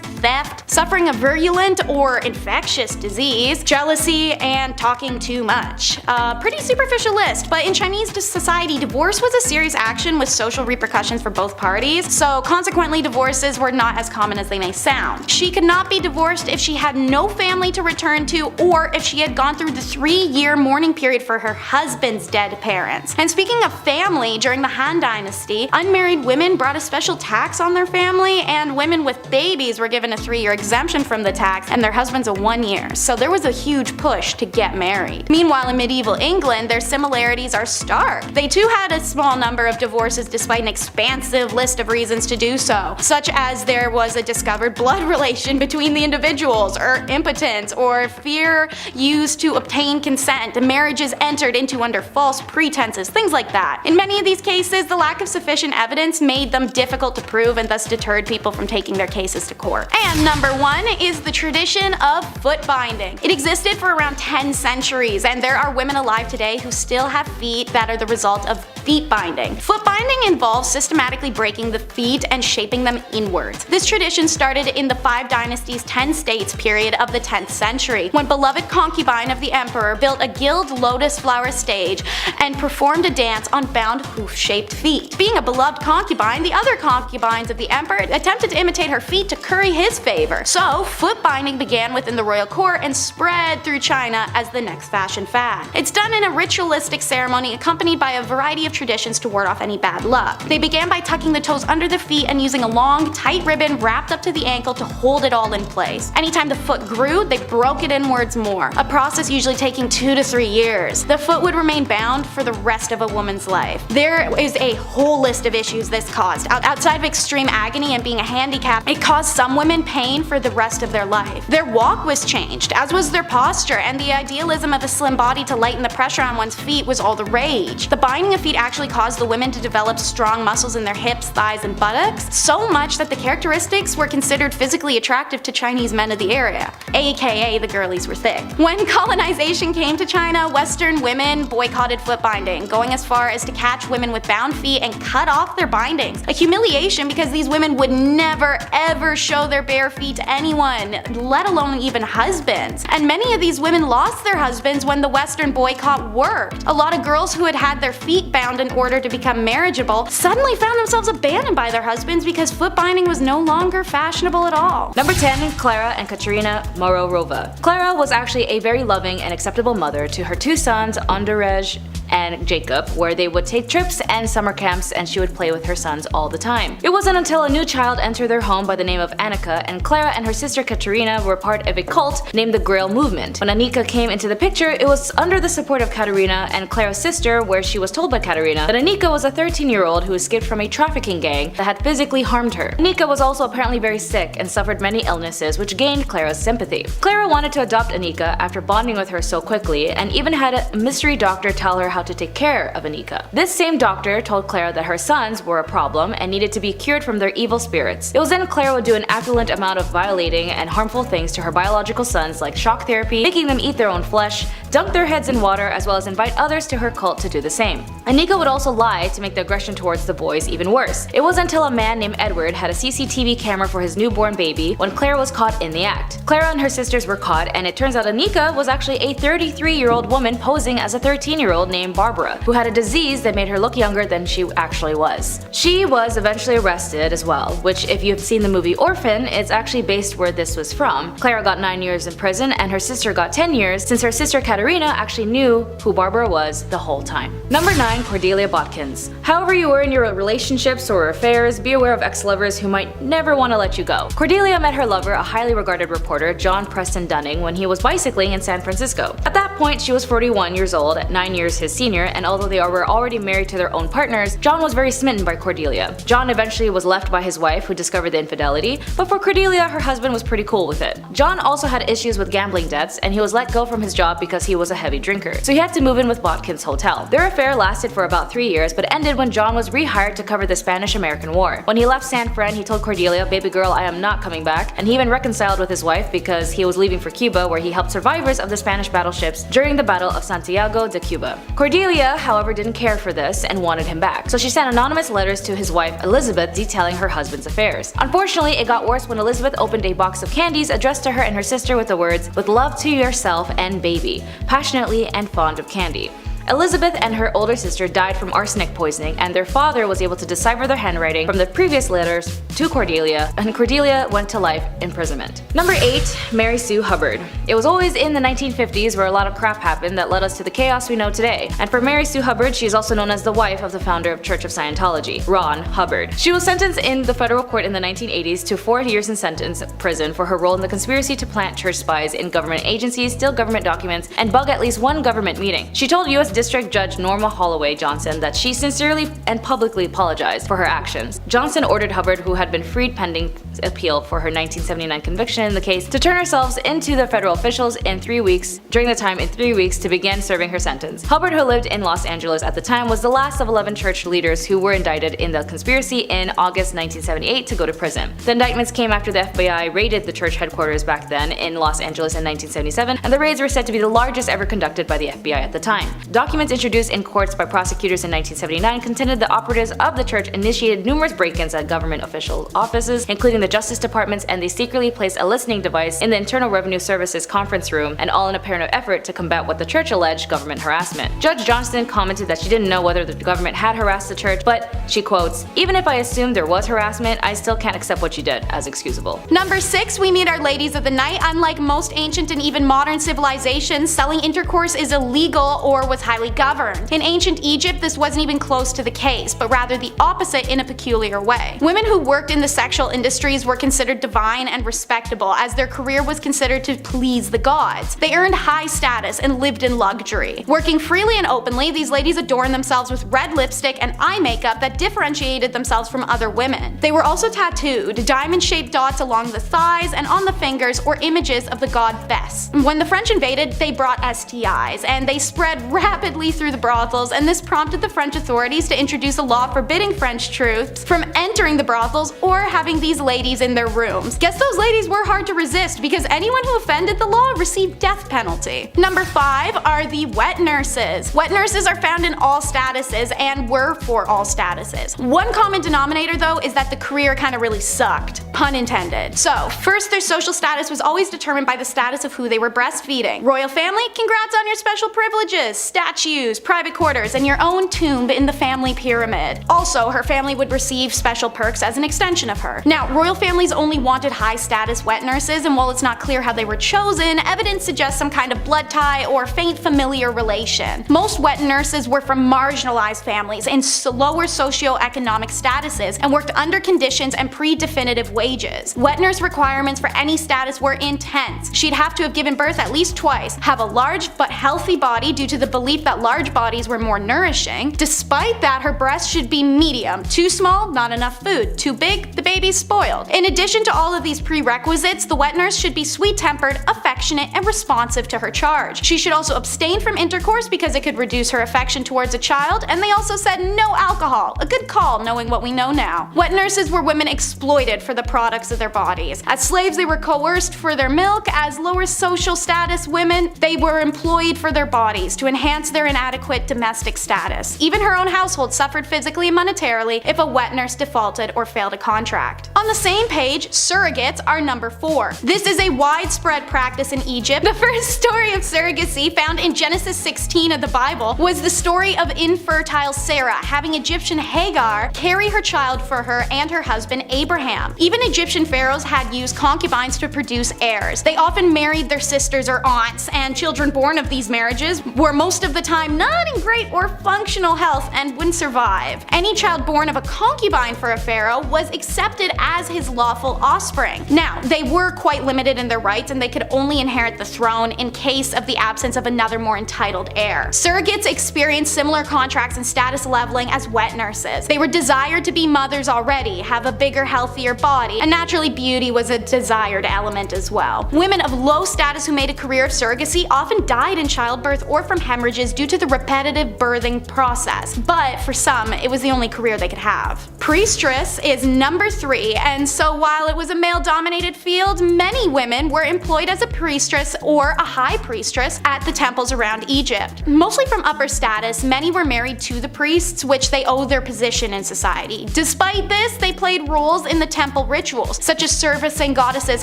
theft, suffering a virulent or infectious disease, jealousy, and talking too much. A pretty superficial list, but in Chinese society, divorce was a serious action with social repercussions for both parties, so consequently divorces were not as common as they may sound. She could not be divorced if she had no family to return to, or if she had gone through the 3-year mourning period for her husband's dead parents. And speaking of family, during the Han Dynasty, unmarried women brought a special tax on their family, and women with babies were given a 3-year exemption from the tax, and their husbands a 1 year. So there was a huge push to get married. Meanwhile, in medieval England, their similarities are stark. They too had a small number of divorces despite an expansive list of reasons to do so, such as there was a discovered blood relation between the individuals, or impotence, or fear used to obtain consent, marriages entered into under false pretenses, things like that. In many of these cases, the lack of sufficient evidence made them difficult to prove and thus deterred people from taking their cases to court. And number 1 is the tradition of foot binding. It existed for around 10 centuries, and there are women alive today who still have feet that are the result of feet binding. Foot binding involves systematically breaking the feet and shaping them inwards. This tradition started in the 5 Dynasties 10 states period of the 10th century, when beloved concubine of the emperor built a gilt lotus flower stage and performed a dance on bound hoof-shaped feet. Being a beloved concubine, the other concubines of the emperor attempted to imitate her feet to curry his favor. So foot binding began within the royal court and spread through China as the next fashion fad. It's done in a ritualistic ceremony accompanied by a variety of traditions to ward off any bad luck. They began by tucking the toes under the feet and using a long, tight ribbon wrapped up to the ankle to hold it all in place. Anytime the foot grew, they broke it inwards more, a process usually taking 2 to 3 years. The foot would remain bound for the rest of a woman's life. There is a whole list of issues this caused. Outside of extreme agony and being a handicap, it caused some women pain for the rest of their life. Their walk was changed, as was their posture, and the idealism of a slim body to lighten the pressure on one's feet was all the rage. The binding of feet actually caused the women to develop strong muscles in their hips, thighs, and buttocks, so much that the characteristics were considered physically attractive to Chinese men of the area, aka the girlies were thick. When colonization came to China, Western women boycotted foot binding, going as far as to catch women with bound feet and cut off their bindings. A humiliation because these women would never ever show their bare feet to anyone, let alone even husbands. And many of these women lost their husbands when the Western boycott worked. A lot of girls who had had their feet bound in order to become marriageable suddenly found themselves abandoned by their husbands because foot binding was no longer fashionable at all. Number 10. Clara and Katerina Mororova. Clara was actually a very loving and acceptable mother to her two sons, Andrzej and Jacob, where they would take trips and summer camps and she would play with her sons all the time. It wasn't until a new child entered their home by the name of Annika, and Clara and her sister Katerina were part of a cult named the Grail Movement. When Annika came into the picture, it was under the support of Katerina and Clara's sister, where she was told by Katerina that Annika was a 13-year-old who escaped from a trafficking gang that had physically harmed her. Annika was also apparently very sick and suffered many illnesses, which gained Clara's sympathy. Clara wanted to adopt Annika after bonding with her so quickly, and even had a mystery doctor tell her how to take care of Annika. This same doctor told Clara that her sons were a problem and needed to be cured from their evil spirits. It was then Clara would do an affluent amount of violating and harmful things to her biological sons, like shock therapy, making them eat their own flesh, dunk their heads in water, as well as invite others to her cult to do the same. Annika would also lie to make the aggression towards the boys even worse. It was until a man named Edward had a CCTV camera for his newborn baby when Clara was caught in the act. Clara and her sisters were caught, and it turns out Annika was actually a 33-year-old woman posing as a 13-year-old named Barbara, who had a disease that made her look younger than she actually was. She was eventually arrested as well, which if you've seen the movie Orphan, it's actually based where this was from. Clara got 9 years in prison and her sister got 10 years, since her sister Katerina actually knew who Barbara was the whole time. Number 9. Cordelia Botkins. However you were in your relationships or affairs, be aware of ex-lovers who might never want to let you go. Cordelia met her lover, a highly regarded reporter, John Preston Dunning, when he was bicycling in San Francisco. At that point, she was 41 years old, 9 years his senior, and although they were already married to their own partners, John was very smitten by Cordelia. John eventually was left by his wife, who discovered the infidelity, but for Cordelia, her husband was pretty cool with it. John also had issues with gambling debts, and he was let go from his job because he was a heavy drinker, so he had to move in with Botkins' hotel. Their affair lasted for about 3 years, but ended when John was rehired to cover the Spanish-American War. When he left San Fran, he told Cordelia, "Baby girl, I am not coming back," and he even reconciled with his wife because he was leaving for Cuba, where he helped survivors of the Spanish battleships during the Battle of Santiago de Cuba. Cordelia, however, didn't care for this and wanted him back, so she sent anonymous letters to his wife Elizabeth detailing her husband's affairs. Unfortunately, it got worse when Elizabeth opened a box of candies addressed to her and her sister with the words, "With love to yourself and baby, passionately and fond of candy." Elizabeth and her older sister died from arsenic poisoning, and their father was able to decipher their handwriting from the previous letters to Cordelia, and Cordelia went to life imprisonment. Number 8. Mary Sue Hubbard. It was always in the 1950s where a lot of crap happened that led us to the chaos we know today. And for Mary Sue Hubbard, she is also known as the wife of the founder of Church of Scientology, Ron Hubbard. She was sentenced in the federal court in the 1980s to 4 years in prison for her role in the conspiracy to plant church spies in government agencies, steal government documents, and bug at least one government meeting. She told U.S. District Judge Norma Holloway Johnson that she sincerely and publicly apologized for her actions. Johnson ordered Hubbard, who had been freed pending appeal for her 1979 conviction in the case, to turn herself into the federal officials in 3 weeks, to begin serving her sentence. Hubbard, who lived in Los Angeles at the time, was the last of 11 church leaders who were indicted in the conspiracy in August 1978 to go to prison. The indictments came after the FBI raided the church headquarters back then in Los Angeles in 1977, and the raids were said to be the largest ever conducted by the FBI at the time. Documents introduced in courts by prosecutors in 1979 contended the operatives of the church initiated numerous break-ins at government official offices, including the Justice Departments, and they secretly placed a listening device in the Internal Revenue Service's conference room, and all in a apparent effort to combat what the church alleged government harassment. Judge Johnston commented that she didn't know whether the government had harassed the church, but she quotes, "Even if I assumed there was harassment, I still can't accept what you did as excusable." Number 6, we meet our ladies of the night. Unlike most ancient and even modern civilizations, selling intercourse is illegal or was highly governed. In ancient Egypt, this wasn't even close to the case, but rather the opposite in a peculiar way. Women who worked in the sexual industries were considered divine and respectable, as their career was considered to please the gods. They earned high status and lived in luxury. Working freely and openly, these ladies adorned themselves with red lipstick and eye makeup that differentiated themselves from other women. They were also tattooed, diamond-shaped dots along the thighs and on the fingers, or images of the god Bes. When the French invaded, they brought STIs, and they spread rap rapidly through the brothels, and this prompted the French authorities to introduce a law forbidding French troops from entering the brothels or having these ladies in their rooms. Guess those ladies were hard to resist because anyone who offended the law received death penalty. Number 5 are the wet nurses. Wet nurses are found in all statuses and were for all statuses. One common denominator though is that the career kind of really sucked. Pun intended. So, first, their social status was always determined by the status of who they were breastfeeding. Royal family? Congrats on your special privileges, statues, private quarters, and your own tomb in the family pyramid. Also, her family would receive special perks as an extension of her. Now, royal families only wanted high-status wet nurses, and while it's not clear how they were chosen, evidence suggests some kind of blood tie or faint familiar relation. Most wet nurses were from marginalized families in lower socioeconomic statuses and worked under conditions and pre-definitive wages. Wet nurse requirements for any status were intense. She'd have to have given birth at least twice, have a large but healthy body due to the belief that large bodies were more nourishing. Despite that, her breasts should be medium. Too small, not enough food. Too big, the baby's spoiled. In addition to all of these prerequisites, the wet nurse should be sweet-tempered, affectionate, and responsive to her charge. She should also abstain from intercourse because it could reduce her affection towards a child, and they also said no alcohol. A good call, knowing what we know now. Wet nurses were women exploited for the products of their bodies. As slaves, they were coerced for their milk. As lower social status women, they were employed for their bodies to enhance their inadequate domestic status. Even her own household suffered physically and monetarily if a wet nurse defaulted or failed a contract. On the same page, surrogates are number 4. This is a widespread practice in Egypt. The first story of surrogacy found in Genesis 16 of the Bible was the story of infertile Sarah having Egyptian Hagar carry her child for her and her husband Abraham. Even Egyptian pharaohs had used concubines to produce heirs. They often married their sisters or aunts, and children born of these marriages were most of the time not in great or functional health and wouldn't survive. Any child born of a concubine for a pharaoh was accepted as his lawful offspring. Now, they were quite limited in their rights, and they could only inherit the throne in case of the absence of another more entitled heir. Surrogates experienced similar contracts and status leveling as wet nurses. They were desired to be mothers already, have a bigger, healthier body, and naturally beauty was a desired element as well. Women of low status who made a career of surrogacy often died in childbirth or from hemorrhages due to the repetitive birthing process, but for some, it was the only career they could have. Priestess is number 3, and so while it was a male-dominated field, many women were employed as a priestess or a high priestess at the temples around Egypt. Mostly from upper status, many were married to the priests, which they owed their position in society. Despite this, they played roles in the temple rituals, such as servicing goddesses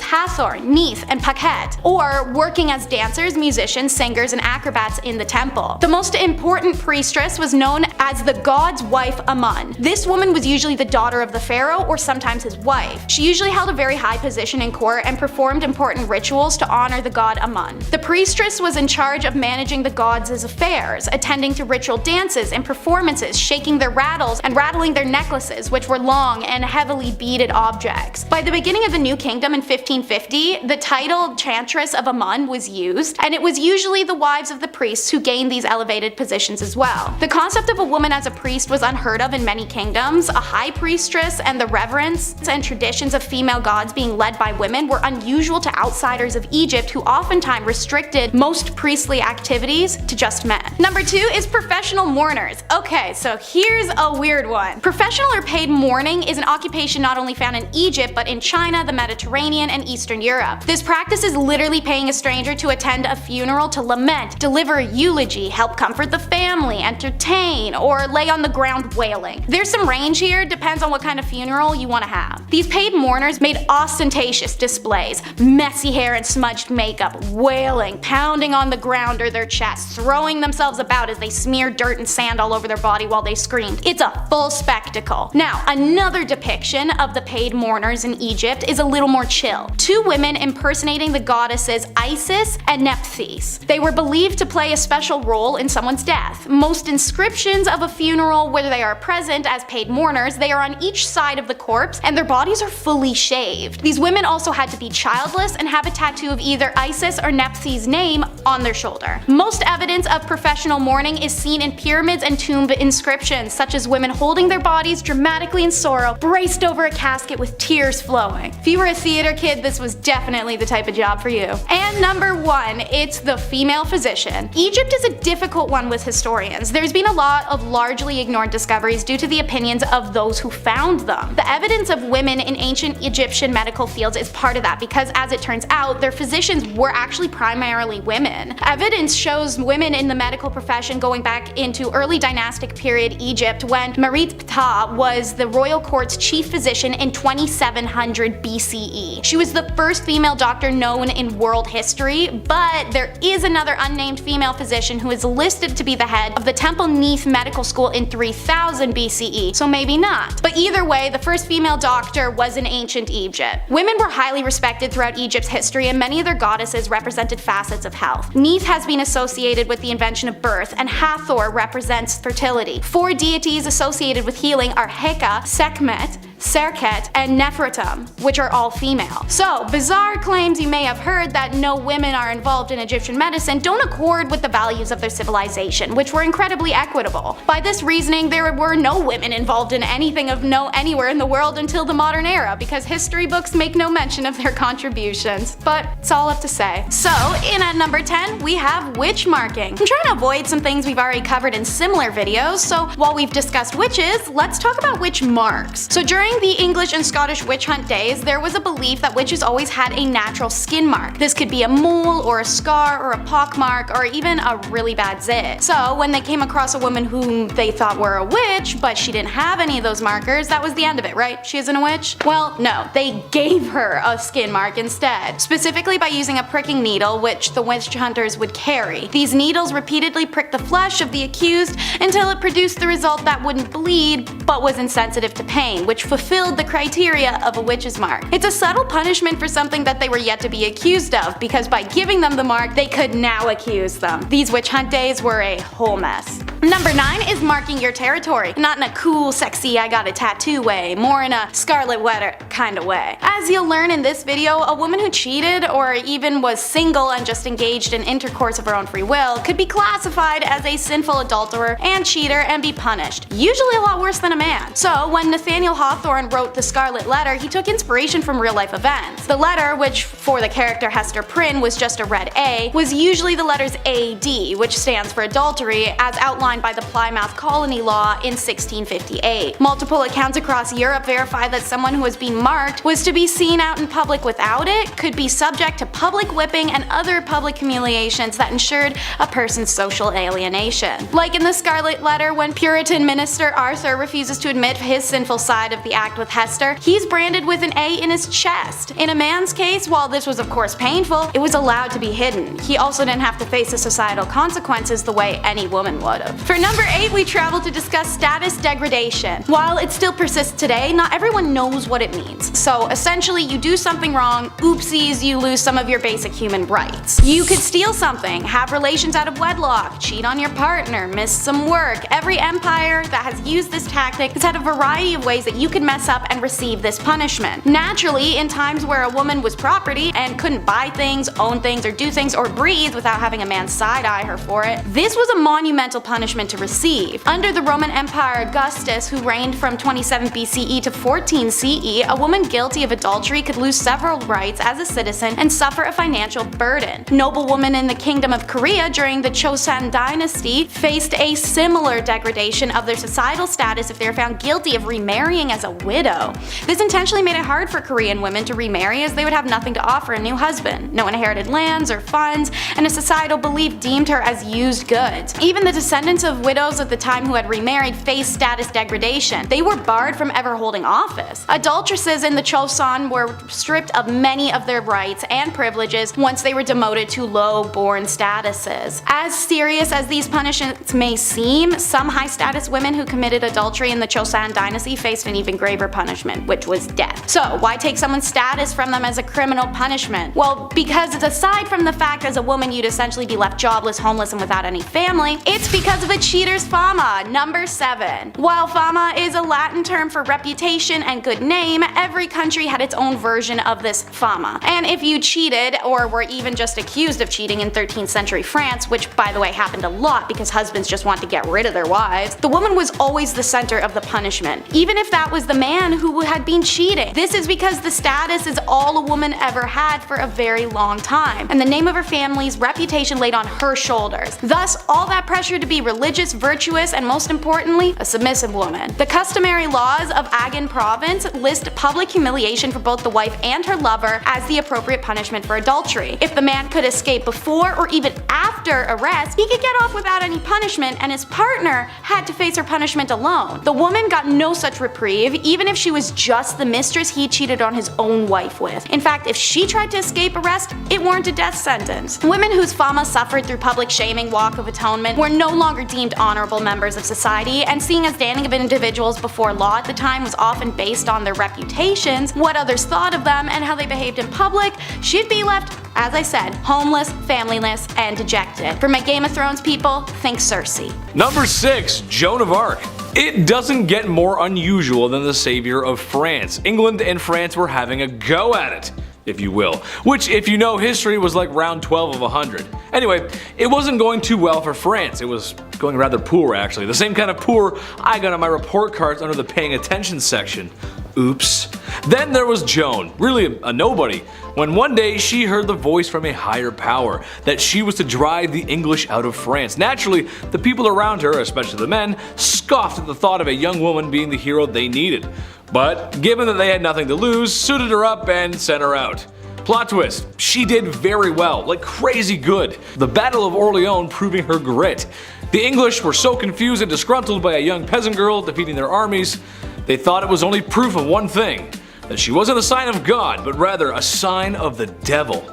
Hathor, Neith, and Pakhet, or working as dancers, musicians, singers, and acrobats in the temple. The most important priestess was known as the god's wife Amun. This woman was usually the daughter of the pharaoh or sometimes his wife. She usually held a very high position in court and performed important rituals to honor the god Amun. The priestess was in charge of managing the gods' affairs, attending to ritual dances and performances, shaking their rattles and rattling their necklaces, which were long and heavily beaded objects. By the beginning of the New Kingdom in 1550, the title Chantress of Amun was used, and it was usually the wives of the priests who gained these elevated positions as well. The concept of a woman as a priest was unheard of in many kingdoms. A high priestess and the reverence and traditions of female gods being led by women were unusual to outsiders of Egypt, who oftentimes restricted most priestly activities to just men. Number 2 is professional mourners. Okay, so here's a weird one. Professional or paid mourning is an occupation not only found in Egypt, but in China, the Mediterranean, and Eastern Europe. This practice is literally paying a stranger to attend a funeral to lament, deliver a eulogy, help comfort the family, entertain, or lay on the ground wailing. There's some range here, depends on what kind of funeral you want to have. These paid mourners made ostentatious displays, messy hair and smudged makeup, wailing, pounding on the ground or their chests, throwing themselves about as they smeared dirt and sand all over their body while they screamed. It's a full spectacle. Now, another depiction of the paid mourners in Egypt is a little more chill. 2 women impersonating the goddesses Isis and Nephthys. They were believed to play a special role in someone's death. Most inscriptions of a funeral where they are present as paid mourners, they are on each side of the corpse and their bodies are fully shaved. These women also had to be childless and have a tattoo of either Isis or Nephthys' name on their shoulder. Most evidence of professional mourning is seen in pyramids and tomb inscriptions, such as women holding their bodies dramatically in sorrow, braced over a casket with tears flowing. If you were a theater kid, this was definitely the type of job for you. And number 1, it's the female physician. Egypt is a difficult one with historians. There's been a lot of largely ignored discoveries due to the opinions of those who found them. The evidence of women in ancient Egyptian medical fields is part of that because, as it turns out, their physicians were actually primarily women. Evidence shows women in the medical profession going back into early dynastic period Egypt when Merit Ptah was the royal court's chief physician in 2700 BCE. She was the first female doctor known in world history, but there is another unnamed female physician who is listed to be the head of the Temple Neith Medical School in 3000 BCE, so maybe not. But either way, the first female doctor was in ancient Egypt. Women were highly respected throughout Egypt's history, and many of their goddesses represented facets of health. Neith has been associated with the invention of birth, and Hathor represents fertility. 4 deities associated with healing are Heka, Sekhmet, Serket, and Nefertum, which are all female. So, bizarre claims you may have heard that no women are involved in Egyptian medicine don't accord with the values of their civilization, which were incredibly equitable. By this reasoning, there were no women involved in anything of note anywhere in the world until the modern era, because history books make no mention of their contributions. But it's all up to say. So, in at number 10, we have witch marking. I'm trying to avoid some things we've already covered in similar videos, so while we've discussed witches, let's talk about witch marks. So during the English and Scottish witch hunt days, there was a belief that witches always had a natural skin mark. This could be a mole, or a scar, or a pock mark, or even a really bad zit. So when they came across a woman whom they thought were a witch, but she didn't have any of those markers, that was the end of it, right? She isn't a witch? Well, no, they gave her a skin mark instead, specifically by using a pricking needle, which the witch hunters would carry. These needles repeatedly pricked the flesh of the accused until it produced the result that wouldn't bleed, but was insensitive to pain, which fulfilled the criteria of a witch's mark. It's a subtle punishment for something that they were yet to be accused of, because by giving them the mark, they could now accuse them. These witch hunt days were a whole mess. Number 9 is marking your territory. Not in a cool, sexy, I got a tattoo way, more in a Scarlet Letter kind of way. As you'll learn in this video, a woman who cheated or even was single and just engaged in intercourse of her own free will could be classified as a sinful adulterer and cheater and be punished, usually a lot worse than a man. So when Nathaniel Hawthorne wrote The Scarlet Letter, he took inspiration from real life events. The letter, which for the character Hester Prynne was just a red A, was usually the letters AD, which stands for adultery, as outlined by the Plymouth Colony Law in 1658. Multiple accounts across Europe verify that someone who was being marked was to be seen out in public without it, could be subject to public whipping and other public humiliations that ensured a person's social alienation. Like in the Scarlet Letter, when Puritan minister Arthur refuses to admit his sinful side of the act with Hester, he's branded with an A in his chest. In a man's case, while this was of course painful, it was allowed to be hidden. He also didn't have to face the societal consequences the way any woman would have. For number 8, we travel to discuss status degradation. While it still persists today, not everyone knows what it means. So essentially, you do something wrong, oopsies, you lose some of your basic human rights. You could steal something, have relations out of wedlock, cheat on your partner, miss some work. Every empire that has used this tactic has had a variety of ways that you could mess up and receive this punishment. Naturally, in times where a woman was property and couldn't buy things, own things, or do things, or breathe without having a man side-eye her for it, this was a monumental punishment to receive. Under the Roman Empire Augustus, who reigned from 27 BCE to 14 CE, a woman guilty of adultery could lose several rights as a citizen and suffer a financial burden. Noblewomen in the Kingdom of Korea during the Chosun dynasty faced a similar degradation of their societal status if they were found guilty of remarrying as a widow. This intentionally made it hard for Korean women to remarry, as they would have nothing to offer a new husband, no inherited lands or funds, and a societal belief deemed her as used goods. Even the descendants of widows of the time who had remarried faced status degradation. They were barred from ever holding office. Adulteresses in the Chosun were stripped of many of their rights and privileges once they were demoted to low-born statuses. As serious as these punishments may seem, some high-status women who committed adultery in the Chosun dynasty faced an even graver punishment, which was death. So why take someone's status from them as a criminal punishment? Well, because aside from the fact as a woman you'd essentially be left jobless, homeless, and without any family, it's because of the cheater's fama, number 7. While fama is a Latin term for reputation and good name, every country had its own version of this fama. And if you cheated, or were even just accused of cheating in 13th century France, which by the way happened a lot because husbands just want to get rid of their wives, the woman was always the center of the punishment, even if that was the man who had been cheating. This is because the status is all a woman ever had for a very long time, and the name of her family's reputation laid on her shoulders. Thus, all that pressure to be religious, virtuous, and most importantly, a submissive woman. The customary laws of Agen province list public humiliation for both the wife and her lover as the appropriate punishment for adultery. If the man could escape before or even after arrest, he could get off without any punishment, and his partner had to face her punishment alone. The woman got no such reprieve, even if she was just the mistress he cheated on his own wife with. In fact, if she tried to escape arrest, it warranted a death sentence. Women whose fama suffered through public shaming, walk of atonement, were no longer deemed honorable members of society, and seeing as standing of individuals before law at the time was often based on their reputations, what others thought of them, and how they behaved in public, she'd be left, as I said, homeless, familyless, and dejected. For my Game of Thrones people, think Cersei. Number 6. Joan of Arc. It doesn't get more unusual than the savior of France. England and France were having a go at it, if you will, which, if you know history, was like round 12 of 100. Anyway, it wasn't going too well for France. It was going rather poor, actually. The same kind of poor I got on my report cards under the paying attention section. Oops. Then there was Joan, really a nobody, when one day she heard the voice from a higher power that she was to drive the English out of France. Naturally, the people around her, especially the men, scoffed at the thought of a young woman being the hero they needed. But given that they had nothing to lose, suited her up and sent her out. Plot twist, she did very well, like crazy good. The Battle of Orleans proving her grit. The English were so confused and disgruntled by a young peasant girl defeating their armies, they thought it was only proof of one thing, that she wasn't a sign of God, but rather a sign of the devil.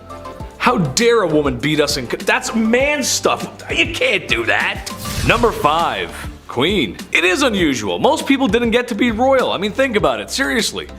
How dare a woman beat us in that's man stuff, you can't do that. Number 5. Queen. It is unusual. Most people didn't get to be royal. I mean, think about it, seriously.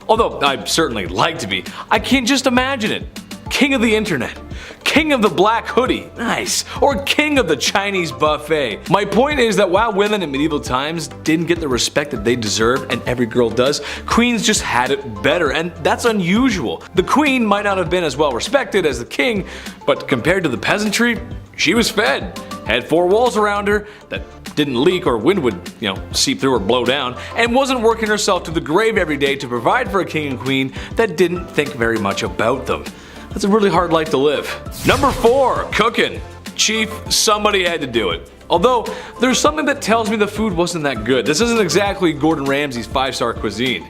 Although I'd certainly like to be, I can't just imagine it. King of the internet. King of the black hoodie, nice, or king of the Chinese buffet. My point is that while women in medieval times didn't get the respect that they deserved, and every girl does, queens just had it better, and that's unusual. The queen might not have been as well respected as the king, but compared to the peasantry, she was fed, had 4 walls around her that didn't leak or wind would, seep through or blow down, and wasn't working herself to the grave every day to provide for a king and queen that didn't think very much about them. That's a really hard life to live. Number 4, cooking. Chief, somebody had to do it. Although, there's something that tells me the food wasn't that good. This isn't exactly Gordon Ramsay's 5-star cuisine.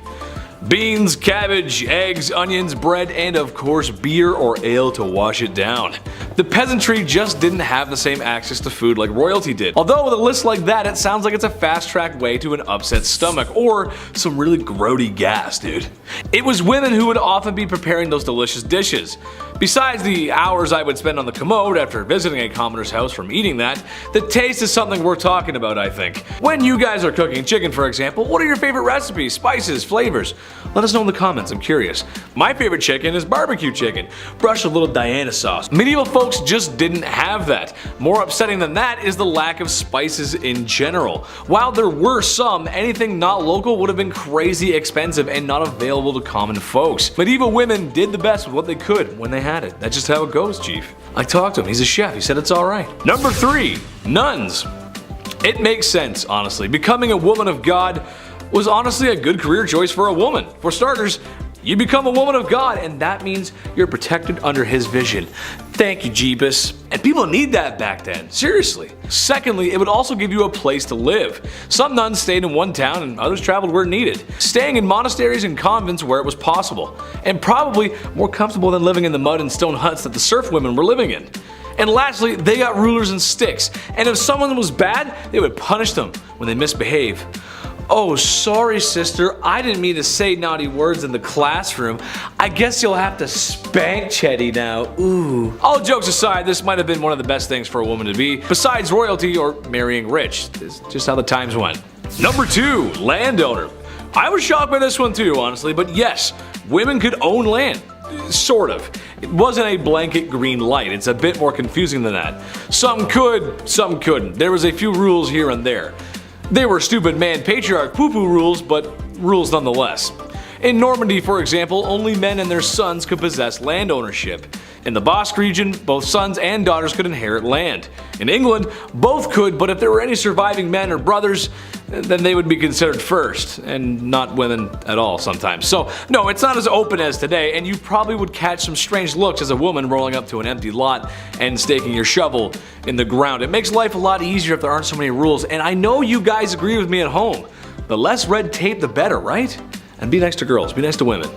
Beans, cabbage, eggs, onions, bread, and of course beer or ale to wash it down. The peasantry just didn't have the same access to food like royalty did. Although with a list like that, it sounds like it's a fast-track way to an upset stomach or some really grody gas, dude. It was women who would often be preparing those delicious dishes. Besides the hours I would spend on the commode after visiting a commoner's house from eating that, the taste is something worth talking about, I think. When you guys are cooking chicken, for example, what are your favorite recipes, spices, flavors? Let us know in the comments, I'm curious. My favorite chicken is barbecue chicken, brushed with a little Diana sauce. Medieval folks just didn't have that. More upsetting than that is the lack of spices in general. While there were some, anything not local would have been crazy expensive and not available to common folks. Medieval women did the best with what they could when they had it. That's just how it goes, Chief. I talked to him, he's a chef, he said it's alright. Number 3, nuns. It makes sense, honestly. Becoming a woman of God was honestly a good career choice for a woman. For starters, you become a woman of God, and that means you're protected under his vision. Thank you, Jeebus. And people need that back then, seriously. Secondly, it would also give you a place to live. Some nuns stayed in one town and others traveled where needed, staying in monasteries and convents where it was possible, and probably more comfortable than living in the mud and stone huts that the serf women were living in. And lastly, they got rulers and sticks, and if someone was bad, they would punish them when they misbehave. Oh, sorry sister, I didn't mean to say naughty words in the classroom. I guess you'll have to spank Chetty now, ooh. All jokes aside, this might have been one of the best things for a woman to be, besides royalty or marrying rich. It's just how the times went. Number 2, landowner. I was shocked by this one too, honestly, but yes, women could own land. Sort of. It wasn't a blanket green light. It's a bit more confusing than that. Some could, some couldn't. There was a few rules here and there. They were stupid man patriarch poo-poo rules, but rules nonetheless. In Normandy, for example, only men and their sons could possess land ownership. In the Basque region, both sons and daughters could inherit land. In England, both could, but if there were any surviving men or brothers, then they would be considered first, and not women at all sometimes. So, no, it's not as open as today, and you probably would catch some strange looks as a woman rolling up to an empty lot and staking your shovel in the ground. It makes life a lot easier if there aren't so many rules, and I know you guys agree with me at home. The less red tape, the better, right? And be nice to girls, be nice to women.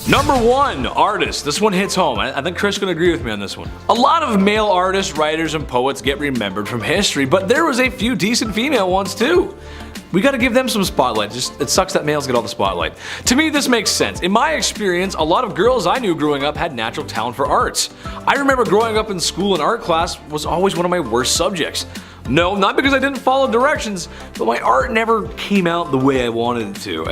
Number 1, artists. This one hits home. I think Chris can agree with me on this one. A lot of male artists, writers, and poets get remembered from history, but there was a few decent female ones too. We gotta give them some spotlight. It sucks that males get all the spotlight. To me, this makes sense. In my experience, a lot of girls I knew growing up had natural talent for arts. I remember growing up in school, and art class was always one of my worst subjects. No, not because I didn't follow directions, but my art never came out the way I wanted it to.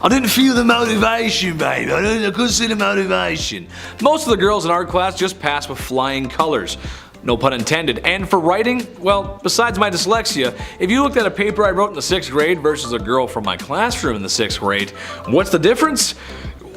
I didn't feel the motivation, babe. I couldn't see the motivation. Most of the girls in art class just passed with flying colors. No pun intended. And for writing, well, besides my dyslexia, if you looked at a paper I wrote in the 6th grade versus a girl from my classroom in the 6th grade, what's the difference?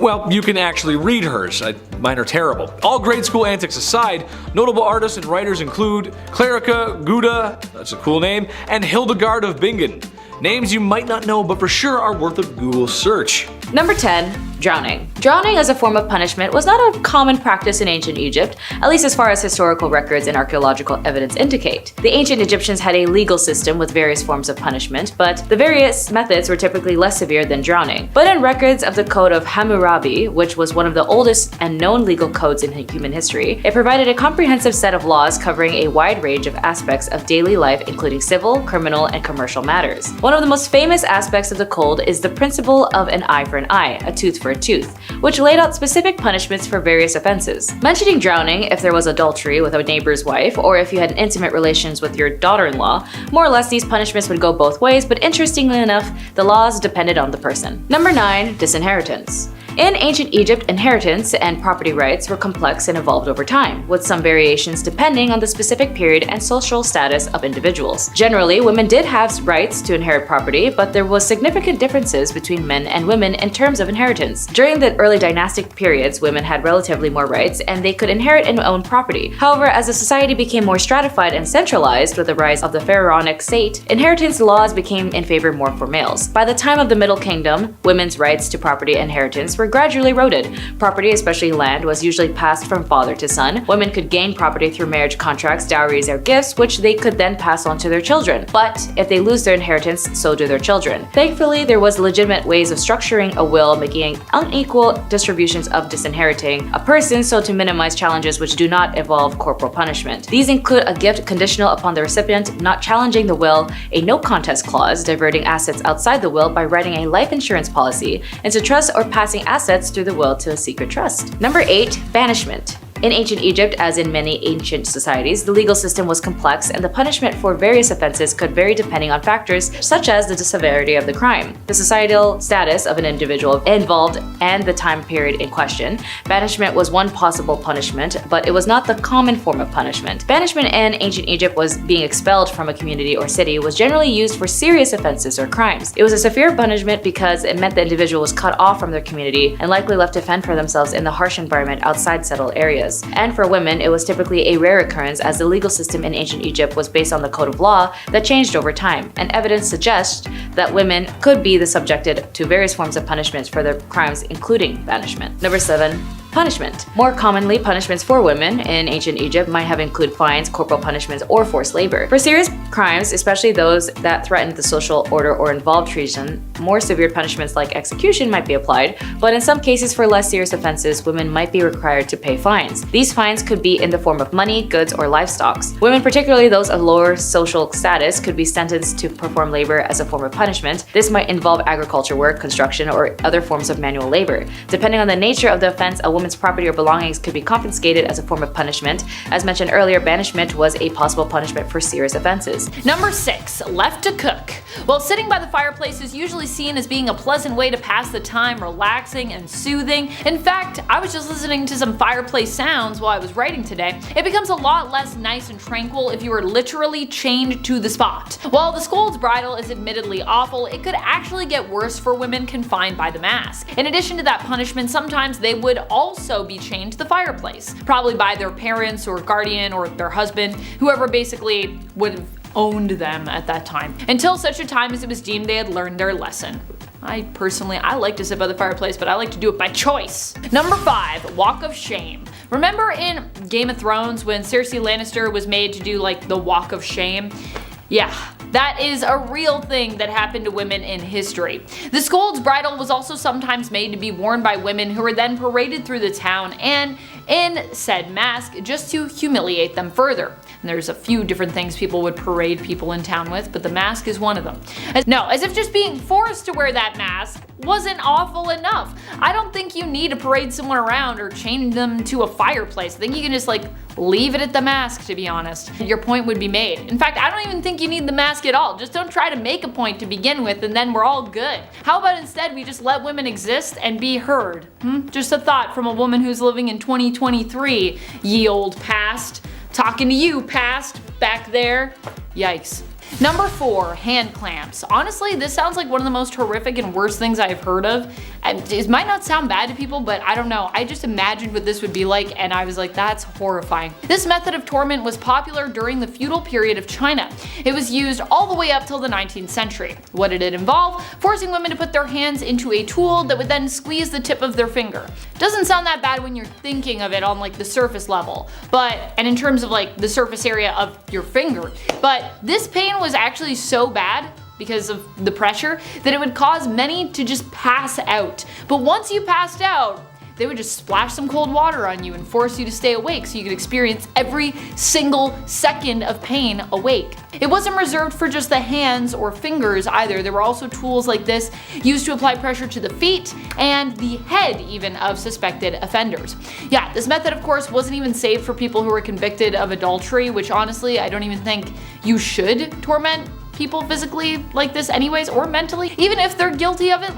Well, you can actually read hers. Mine are terrible. All grade school antics aside, notable artists and writers include Clarica Gouda, that's a cool name, and Hildegard of Bingen. Names you might not know, but for sure are worth a Google search. Number 10. Drowning. Drowning as a form of punishment was not a common practice in ancient Egypt, at least as far as historical records and archaeological evidence indicate. The ancient Egyptians had a legal system with various forms of punishment, but the various methods were typically less severe than drowning. But in records of the Code of Hammurabi, which was one of the oldest and known legal codes in human history, it provided a comprehensive set of laws covering a wide range of aspects of daily life, including civil, criminal, and commercial matters. One of the most famous aspects of the code is the principle of an eye for an eye, a tooth for a tooth, which laid out specific punishments for various offenses. Mentioning drowning if there was adultery with a neighbor's wife, or if you had intimate relations with your daughter-in-law, more or less these punishments would go both ways, but interestingly enough, the laws depended on the person. Number 9. Disinheritance. In ancient Egypt, inheritance and property rights were complex and evolved over time, with some variations depending on the specific period and social status of individuals. Generally, women did have rights to inherit property, but there was significant differences between men and women in terms of inheritance. During the early dynastic periods, women had relatively more rights and they could inherit and own property. However, as the society became more stratified and centralized with the rise of the pharaonic state, inheritance laws became in favor more for males. By the time of the Middle Kingdom, women's rights to property and inheritance were gradually eroded. Property, especially land, was usually passed from father to son. Women could gain property through marriage contracts, dowries, or gifts, which they could then pass on to their children. But if they lose their inheritance, so do their children. Thankfully, there was legitimate ways of structuring a will, making unequal distributions of disinheriting a person so to minimize challenges which do not involve corporal punishment. These include a gift conditional upon the recipient not challenging the will, a no contest clause, diverting assets outside the will by writing a life insurance policy into trust, or passing assets through the will to a secret trust. Number 8. Banishment. In ancient Egypt, as in many ancient societies, the legal system was complex and the punishment for various offenses could vary depending on factors such as the severity of the crime, the societal status of an individual involved, and the time period in question. Banishment was one possible punishment, but it was not the common form of punishment. Banishment in ancient Egypt was being expelled from a community or city was generally used for serious offenses or crimes. It was a severe punishment because it meant the individual was cut off from their community and likely left to fend for themselves in the harsh environment outside settled areas. And for women, it was typically a rare occurrence as the legal system in ancient Egypt was based on the code of law that changed over time, and evidence suggests that women could be subjected to various forms of punishments for their crimes, including banishment. Number 7. Punishment. More commonly, punishments for women in ancient Egypt might have included fines, corporal punishments, or forced labor. For serious crimes, especially those that threatened the social order or involved treason, more severe punishments like execution might be applied, but in some cases for less serious offenses, women might be required to pay fines. These fines could be in the form of money, goods, or livestock. Women, particularly those of lower social status, could be sentenced to perform labor as a form of punishment. This might involve agriculture work, construction, or other forms of manual labor. Depending on the nature of the offense, a woman woman's property or belongings could be confiscated as a form of punishment. As mentioned earlier, banishment was a possible punishment for serious offenses. Number 6. Left to cook. Well, sitting by the fireplace is usually seen as being a pleasant way to pass the time, relaxing and soothing. In fact, I was just listening to some fireplace sounds while I was writing today. It becomes a lot less nice and tranquil if you are literally chained to the spot. While the scold's bridle is admittedly awful, it could actually get worse for women confined by the mask. In addition to that punishment, sometimes they would also be chained to the fireplace, probably by their parents or guardian or their husband, whoever basically would have owned them at that time, until such a time as it was deemed they had learned their lesson. I like to sit by the fireplace, but I like to do it by choice. Number 5. Walk of shame. Remember in Game of Thrones when Cersei Lannister was made to do like the walk of shame? Yeah, that is a real thing that happened to women in history. The scold's bridle was also sometimes made to be worn by women who were then paraded through the town and in said mask just to humiliate them further. And there's a few different things people would parade people in town with, but the mask is one of them. As if just being forced to wear that mask wasn't awful enough. I don't think you need to parade someone around or chain them to a fireplace. I think you can just leave it at the mask, to be honest. Your point would be made. In fact, I don't even think you need the mask at all. Just don't try to make a point to begin with and then we're all good. How about instead we just let women exist and be heard? Just a thought from a woman who's living in 2023, ye old past. Talking to you, past, back there. Yikes. Number 4, hand clamps. Honestly, this sounds like one of the most horrific and worst things I've heard of. It might not sound bad to people, but I don't know. I just imagined what this would be like and I was like, that's horrifying. This method of torment was popular during the feudal period of China. It was used all the way up till the 19th century. What did it involve? Forcing women to put their hands into a tool that would then squeeze the tip of their finger. Doesn't sound that bad when you're thinking of it on the surface level, and in terms of the surface area of your finger. But this pain was actually so bad because of the pressure that it would cause many to just pass out. But once you passed out, they would just splash some cold water on you and force you to stay awake so you could experience every single second of pain awake. It wasn't reserved for just the hands or fingers either. There were also tools like this used to apply pressure to the feet and the head even of suspected offenders. Yeah, this method of course wasn't even safe for people who were convicted of adultery, which honestly I don't even think you should torment people physically like this anyways, or mentally, even if they're guilty of it.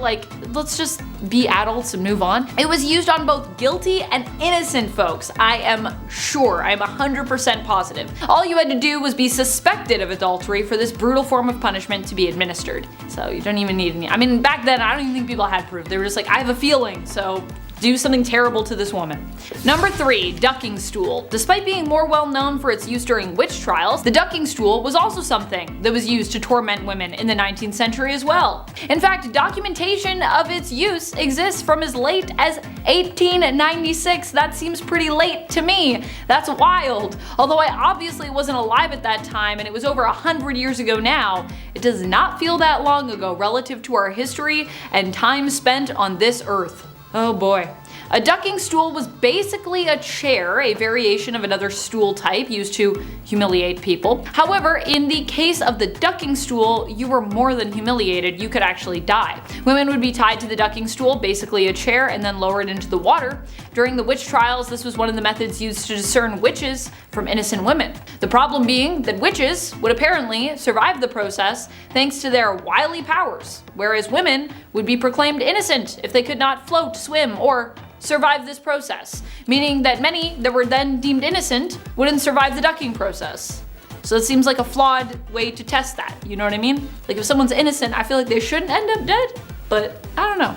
Let's just be adults and move on. It was used on both guilty and innocent folks. I am sure, I'm 100% positive. All you had to do was be suspected of adultery for this brutal form of punishment to be administered. So you don't even need any, back then I don't even think people had proof. They were just like, I have a feeling, so do something terrible to this woman. Number 3, ducking stool. Despite being more well known for its use during witch trials, the ducking stool was also something that was used to torment women in the 19th century as well. In fact, documentation of its use exists from as late as 1896. That seems pretty late to me. That's wild. Although I obviously wasn't alive at that time and it was over 100 years ago now, it does not feel that long ago relative to our history and time spent on this earth. Oh boy. A ducking stool was basically a chair, a variation of another stool type used to humiliate people. However, in the case of the ducking stool, you were more than humiliated, you could actually die. Women would be tied to the ducking stool, basically a chair, and then lowered into the water. During the witch trials, this was one of the methods used to discern witches from innocent women. The problem being that witches would apparently survive the process thanks to their wily powers, whereas women would be proclaimed innocent if they could not float, swim, or survive this process, meaning that many that were then deemed innocent wouldn't survive the ducking process. So it seems like a flawed way to test that, you know what I mean? If someone's innocent, I feel like they shouldn't end up dead, but I don't know.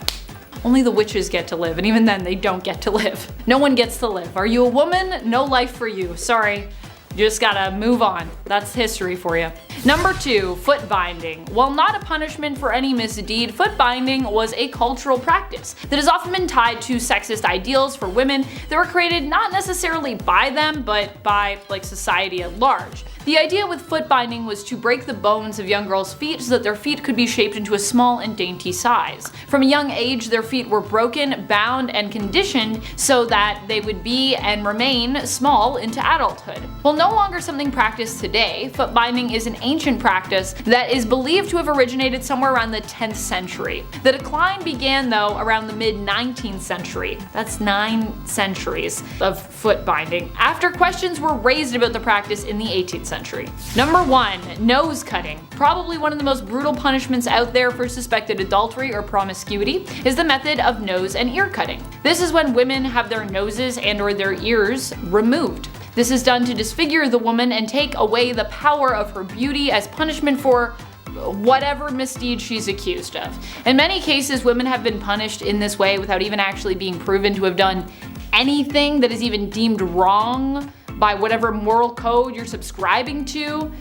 Only the witches get to live, and even then they don't get to live. No one gets to live. Are you a woman? No life for you. Sorry. You just gotta move on. That's history for you. Number 2, foot binding. While not a punishment for any misdeed, foot binding was a cultural practice that has often been tied to sexist ideals for women that were created not necessarily by them, but by society at large. The idea with foot binding was to break the bones of young girls' feet so that their feet could be shaped into a small and dainty size. From a young age, their feet were broken, bound, and conditioned so that they would be and remain small into adulthood. While no longer something practiced today, foot binding is an ancient practice that is believed to have originated somewhere around the 10th century. The decline began though around the mid-19th century. That's 9 centuries of foot binding, after questions were raised about the practice in the 18th century. Number 1. Nose cutting. Probably one of the most brutal punishments out there for suspected adultery or promiscuity is the method of nose and ear cutting. This is when women have their noses and or their ears removed. This is done to disfigure the woman and take away the power of her beauty as punishment for whatever misdeed she's accused of. In many cases, women have been punished in this way without even actually being proven to have done anything that is even deemed wrong by whatever moral code you're subscribing to,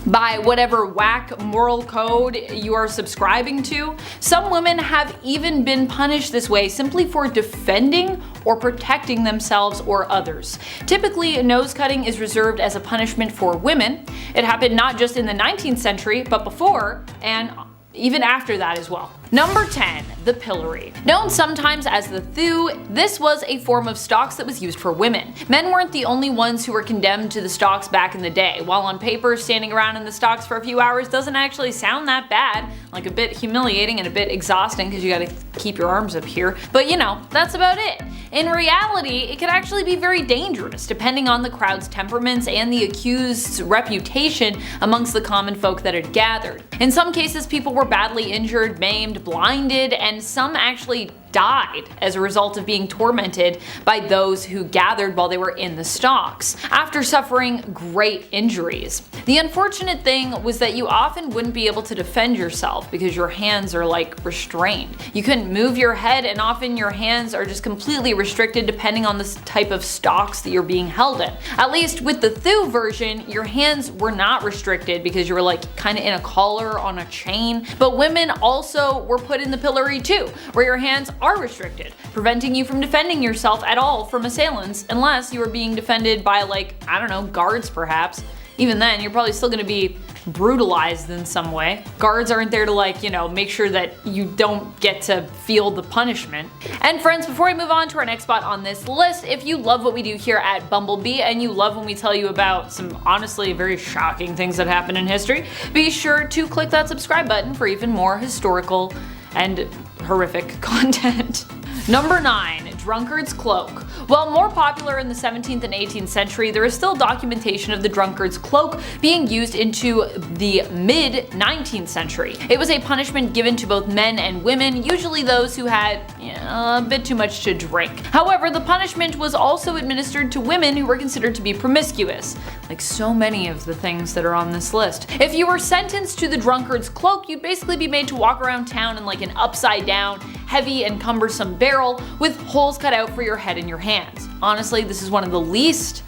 by whatever whack moral code you are subscribing to. Some women have even been punished this way simply for defending or protecting themselves or others. Typically, nose cutting is reserved as a punishment for women. It happened not just in the 19th century, but before and even after that as well. Number 10. The pillory. Known sometimes as the thew, this was a form of stocks that was used for women. Men weren't the only ones who were condemned to the stocks back in the day. While on paper, standing around in the stocks for a few hours doesn't actually sound that bad, like a bit humiliating and a bit exhausting because you gotta keep your arms up here, but you know, that's about it. In reality, it could actually be very dangerous depending on the crowd's temperaments and the accused's reputation amongst the common folk that had gathered. In some cases, people were badly injured, maimed, blinded, and some actually died as a result of being tormented by those who gathered while they were in the stocks, after suffering great injuries. The unfortunate thing was that you often wouldn't be able to defend yourself because your hands are like restrained. You couldn't move your head, and often your hands are just completely restricted depending on the type of stocks that you're being held in. At least with the thew version, your hands were not restricted because you were like kind of in a collar on a chain, but women also were put in the pillory too, where your hands are restricted, preventing you from defending yourself at all from assailants unless you were being defended by, like, I don't know, guards perhaps. Even then, you're probably still gonna be brutalized in some way. Guards aren't there to, like, you know, make sure that you don't get to feel the punishment. And friends, before I move on to our next spot on this list, if you love what we do here at Bumblebee and you love when we tell you about some honestly very shocking things that happen in history, be sure to click that subscribe button for even more historical and horrific content. Number 9. Drunkard's cloak. While more popular in the 17th and 18th century, there is still documentation of the drunkard's cloak being used into the mid-19th century. It was a punishment given to both men and women, usually those who had a bit too much to drink. However, the punishment was also administered to women who were considered to be promiscuous, like so many of the things that are on this list. If you were sentenced to the drunkard's cloak, you'd basically be made to walk around town in like an upside down, heavy and cumbersome barrel with holes cut out for your head and your hands. Honestly, this is one of the least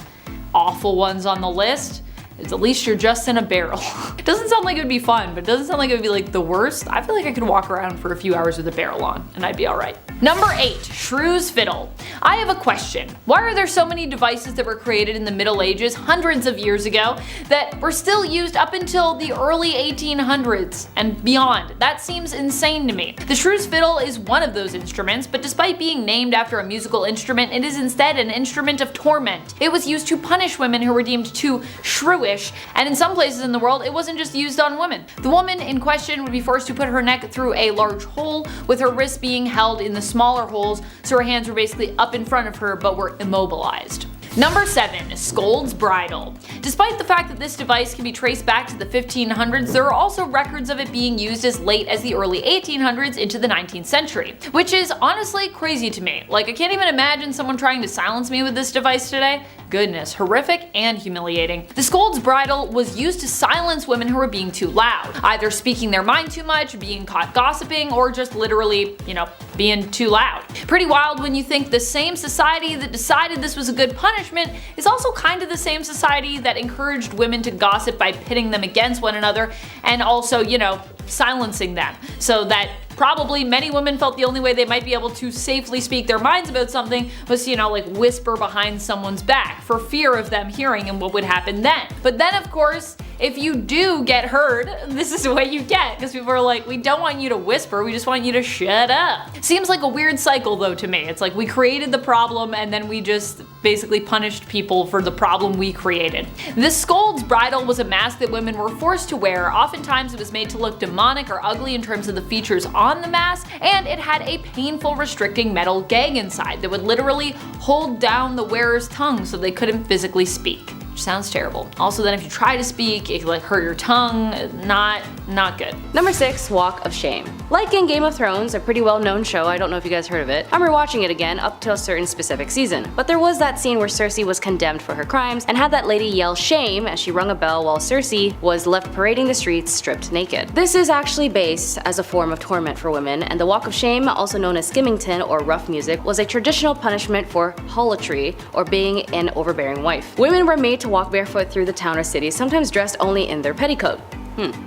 awful ones on the list. At least you're just in a barrel. It doesn't sound like it would be fun, but it doesn't sound like it would be like the worst. I feel like I could walk around for a few hours with a barrel on and I'd be alright. Number 8. Shrew's fiddle. I have a question. Why are there so many devices that were created in the Middle Ages hundreds of years ago that were still used up until the early 1800s and beyond? That seems insane to me. The shrew's fiddle is one of those instruments, but despite being named after a musical instrument, it is instead an instrument of torment. It was used to punish women who were deemed too shrewish, and in some places in the world, it wasn't just used on women. The woman in question would be forced to put her neck through a large hole, with her wrists being held in the smaller holes, so her hands were basically up in front of her but were immobilized. Number 7. Scold's bridle. Despite the fact that this device can be traced back to the 1500s, there are also records of it being used as late as the early 1800s into the 19th century, which is honestly crazy to me. Like, I can't even imagine someone trying to silence me with this device today. Goodness, horrific and humiliating. The scold's bridle was used to silence women who were being too loud, either speaking their mind too much, being caught gossiping, or just literally, being too loud. Pretty wild when you think the same society that decided this was a good punishment is also kind of the same society that encouraged women to gossip by pitting them against one another and also, silencing them so that Probably many women felt the only way they might be able to safely speak their minds about something was to, like whisper behind someone's back for fear of them hearing and what would happen then. But then of course, if you do get heard, this is what you get, because people are like, we don't want you to whisper, we just want you to shut up. Seems like a weird cycle though to me. It's like we created the problem and then we just basically punished people for the problem we created. The scold's bridle was a mask that women were forced to wear. Oftentimes it was made to look demonic or ugly in terms of the features on the mask, and it had a painful restricting metal gag inside that would literally hold down the wearer's tongue so they couldn't physically speak. Which sounds terrible. Also then if you try to speak, it could like hurt your tongue. Not good. Number 6, Walk of Shame. Like in Game of Thrones, a pretty well known show, I don't know if you guys heard of it, I'm rewatching it again up to a certain specific season. But there was that scene where Cersei was condemned for her crimes and had that lady yell shame as she rung a bell while Cersei was left parading the streets stripped naked. This is actually based as a form of torment for women, and the Walk of Shame, also known as skimmington or rough music, was a traditional punishment for harlotry or being an overbearing wife. Women were made to walk barefoot through the town or city, sometimes dressed only in their petticoat.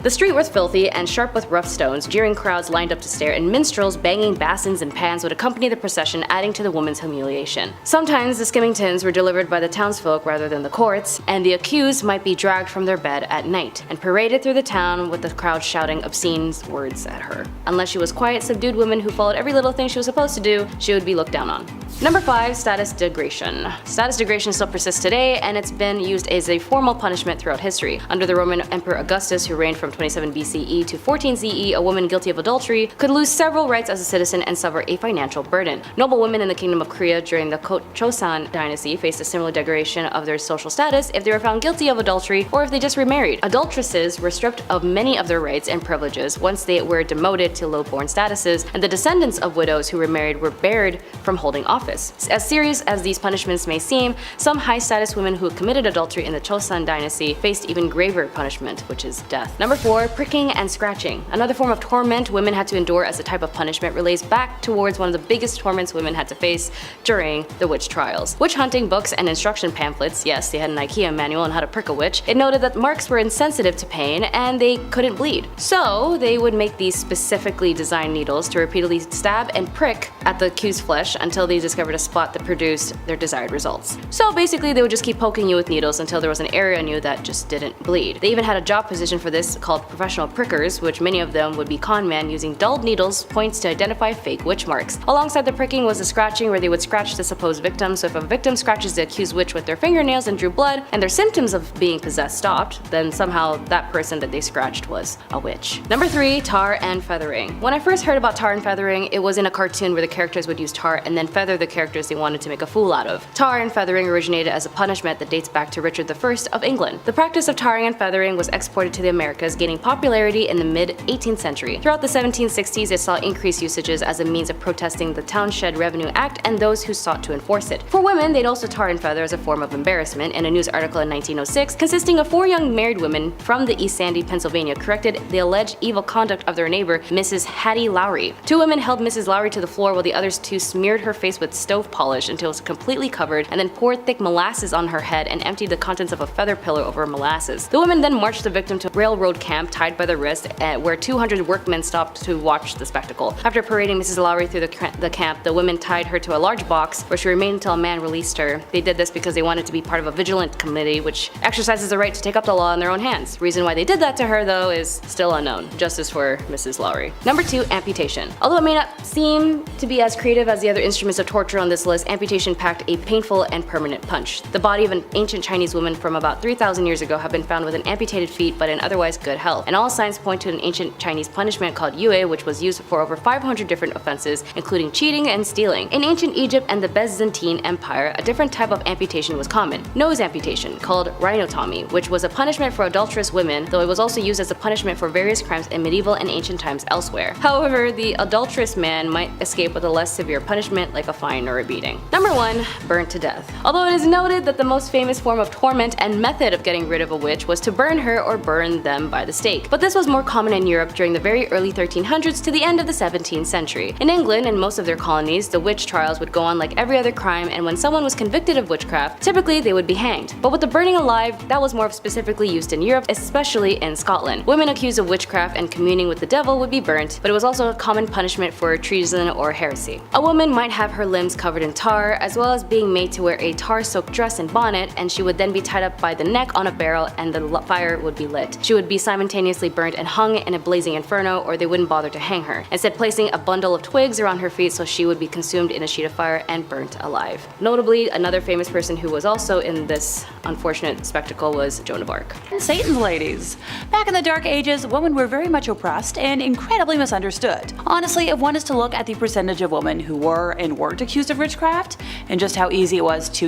The street was filthy and sharp with rough stones, jeering crowds lined up to stare, and minstrels banging basins and pans would accompany the procession, adding to the woman's humiliation. Sometimes the skimmingtons were delivered by the townsfolk rather than the courts, and the accused might be dragged from their bed at night and paraded through the town with the crowd shouting obscene words at her. Unless she was quiet, subdued woman who followed every little thing she was supposed to do, she would be looked down on. Number 5, status degradation. Status degradation still persists today, and it's been used as a formal punishment throughout history. Under the Roman Emperor Augustus, who reigned from 27 BCE to 14 CE, a woman guilty of adultery could lose several rights as a citizen and suffer a financial burden. Noble women in the Kingdom of Korea during the Joseon dynasty faced a similar degradation of their social status if they were found guilty of adultery or if they just remarried. Adulteresses were stripped of many of their rights and privileges once they were demoted to low-born statuses, and the descendants of widows who remarried were barred from holding office. As serious as these punishments may seem, some high-status women who committed adultery in the Joseon dynasty faced even graver punishment, which is death. Number 4, pricking and scratching. Another form of torment women had to endure as a type of punishment relates back towards one of the biggest torments women had to face during the witch trials. Witch hunting books and instruction pamphlets, yes, they had an IKEA manual on how to prick a witch. It noted that marks were insensitive to pain and they couldn't bleed. So they would make these specifically designed needles to repeatedly stab and prick at the accused's flesh until they discovered a spot that produced their desired results. So basically they would just keep poking you with needles until there was an area on you that just didn't bleed. They even had a job position for this called professional prickers, which many of them would be con men using dulled needles points to identify fake witch marks. Alongside the pricking was the scratching, where they would scratch the supposed victim. So if a victim scratches the accused witch with their fingernails and drew blood and their symptoms of being possessed stopped, then somehow that person that they scratched was a witch. Number 3, tar and feathering. When I first heard about tar and feathering, it was in a cartoon where the characters would use tar and then feather the characters they wanted to make a fool out of. Tar and feathering originated as a punishment that dates back to Richard I of England. The practice of tarring and feathering was exported to the Americas, gaining popularity in the mid-18th century. Throughout the 1760s, it saw increased usages as a means of protesting the Townshend Revenue Act and those who sought to enforce it. For women, they'd also tar and feather as a form of embarrassment. In a news article in 1906, consisting of 4 young married women from the East Sandy, Pennsylvania, corrected the alleged evil conduct of their neighbor, Mrs. Hattie Lowry. 2 women held Mrs. Lowry to the floor while the others 2 smeared her face with stove polish until it was completely covered, and then poured thick molasses on her head and emptied the contents of a feather pillow over molasses. The women then marched the victim to a railroad camp tied by the wrist, where 200 workmen stopped to watch the spectacle. After parading Mrs. Lowry through the camp, the women tied her to a large box where she remained until a man released her. They did this because they wanted to be part of a vigilant committee which exercises the right to take up the law in their own hands. Reason why they did that to her, though, is still unknown. Justice for Mrs. Lowry. Number 2, amputation. Although it may not seem to be as creative as the other instruments of torture on this list, amputation packed a painful and permanent punch. The body of an ancient Chinese woman from about 3,000 years ago have been found with an amputated feet but in otherwise good health, and all signs point to an ancient Chinese punishment called yue, which was used for over 500 different offenses, including cheating and stealing. In ancient Egypt and the Byzantine Empire, a different type of amputation was common: nose amputation, called rhinotomy, which was a punishment for adulterous women, though it was also used as a punishment for various crimes in medieval and ancient times elsewhere. However, the adulterous man might escape with a less severe punishment like a fine or a beating. Number 1, burnt to death. Although it is noted that the most famous form of torment and method of getting rid of a witch was to burn her or burn them them by the stake. But this was more common in Europe during the very early 1300s to the end of the 17th century. In England and most of their colonies, the witch trials would go on like every other crime, and when someone was convicted of witchcraft, typically they would be hanged. But with the burning alive, that was more specifically used in Europe, especially in Scotland. Women accused of witchcraft and communing with the devil would be burnt, but it was also a common punishment for treason or heresy. A woman might have her limbs covered in tar, as well as being made to wear a tar-soaked dress and bonnet, and she would then be tied up by the neck on a barrel and the fire would be lit. She would be simultaneously burnt and hung in a blazing inferno, or they wouldn't bother to hang her, instead placing a bundle of twigs around her feet so she would be consumed in a sheet of fire and burnt alive. Notably, another famous person who was also in this unfortunate spectacle was Joan of Arc. Satan's ladies. Back in the Dark Ages, women were very much oppressed and incredibly misunderstood. Honestly, if one is to look at the percentage of women who were and weren't accused of witchcraft, and just how easy it was to,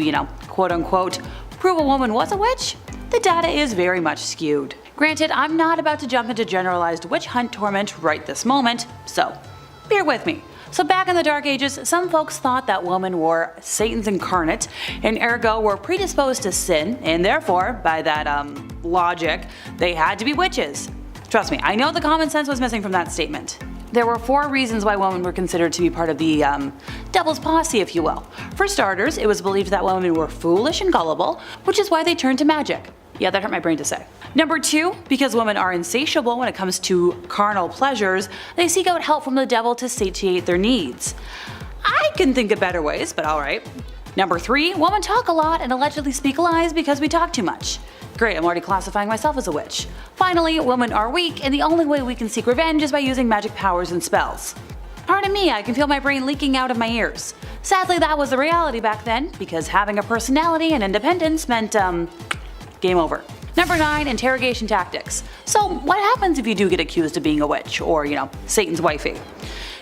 quote unquote, prove a woman was a witch, the data is very much skewed. Granted, I'm not about to jump into generalized witch hunt torment right this moment, so bear with me. So back in the Dark Ages, some folks thought that women were Satan's incarnate, and ergo were predisposed to sin, and therefore, by that logic, they had to be witches. Trust me, I know the common sense was missing from that statement. There were 4 reasons why women were considered to be part of the devil's posse, if you will. For starters, it was believed that women were foolish and gullible, which is why they turned to magic. Yeah, that hurt my brain to say. Number 2, because women are insatiable when it comes to carnal pleasures, they seek out help from the devil to satiate their needs. I can think of better ways, but alright. Number 3, women talk a lot and allegedly speak lies because we talk too much. Great, I'm already classifying myself as a witch. Finally, women are weak, and the only way we can seek revenge is by using magic powers and spells. Pardon me, I can feel my brain leaking out of my ears. Sadly, that was the reality back then, because having a personality and independence meant, game over. Number 9, interrogation tactics. So what happens if you do get accused of being a witch, or, Satan's wifey?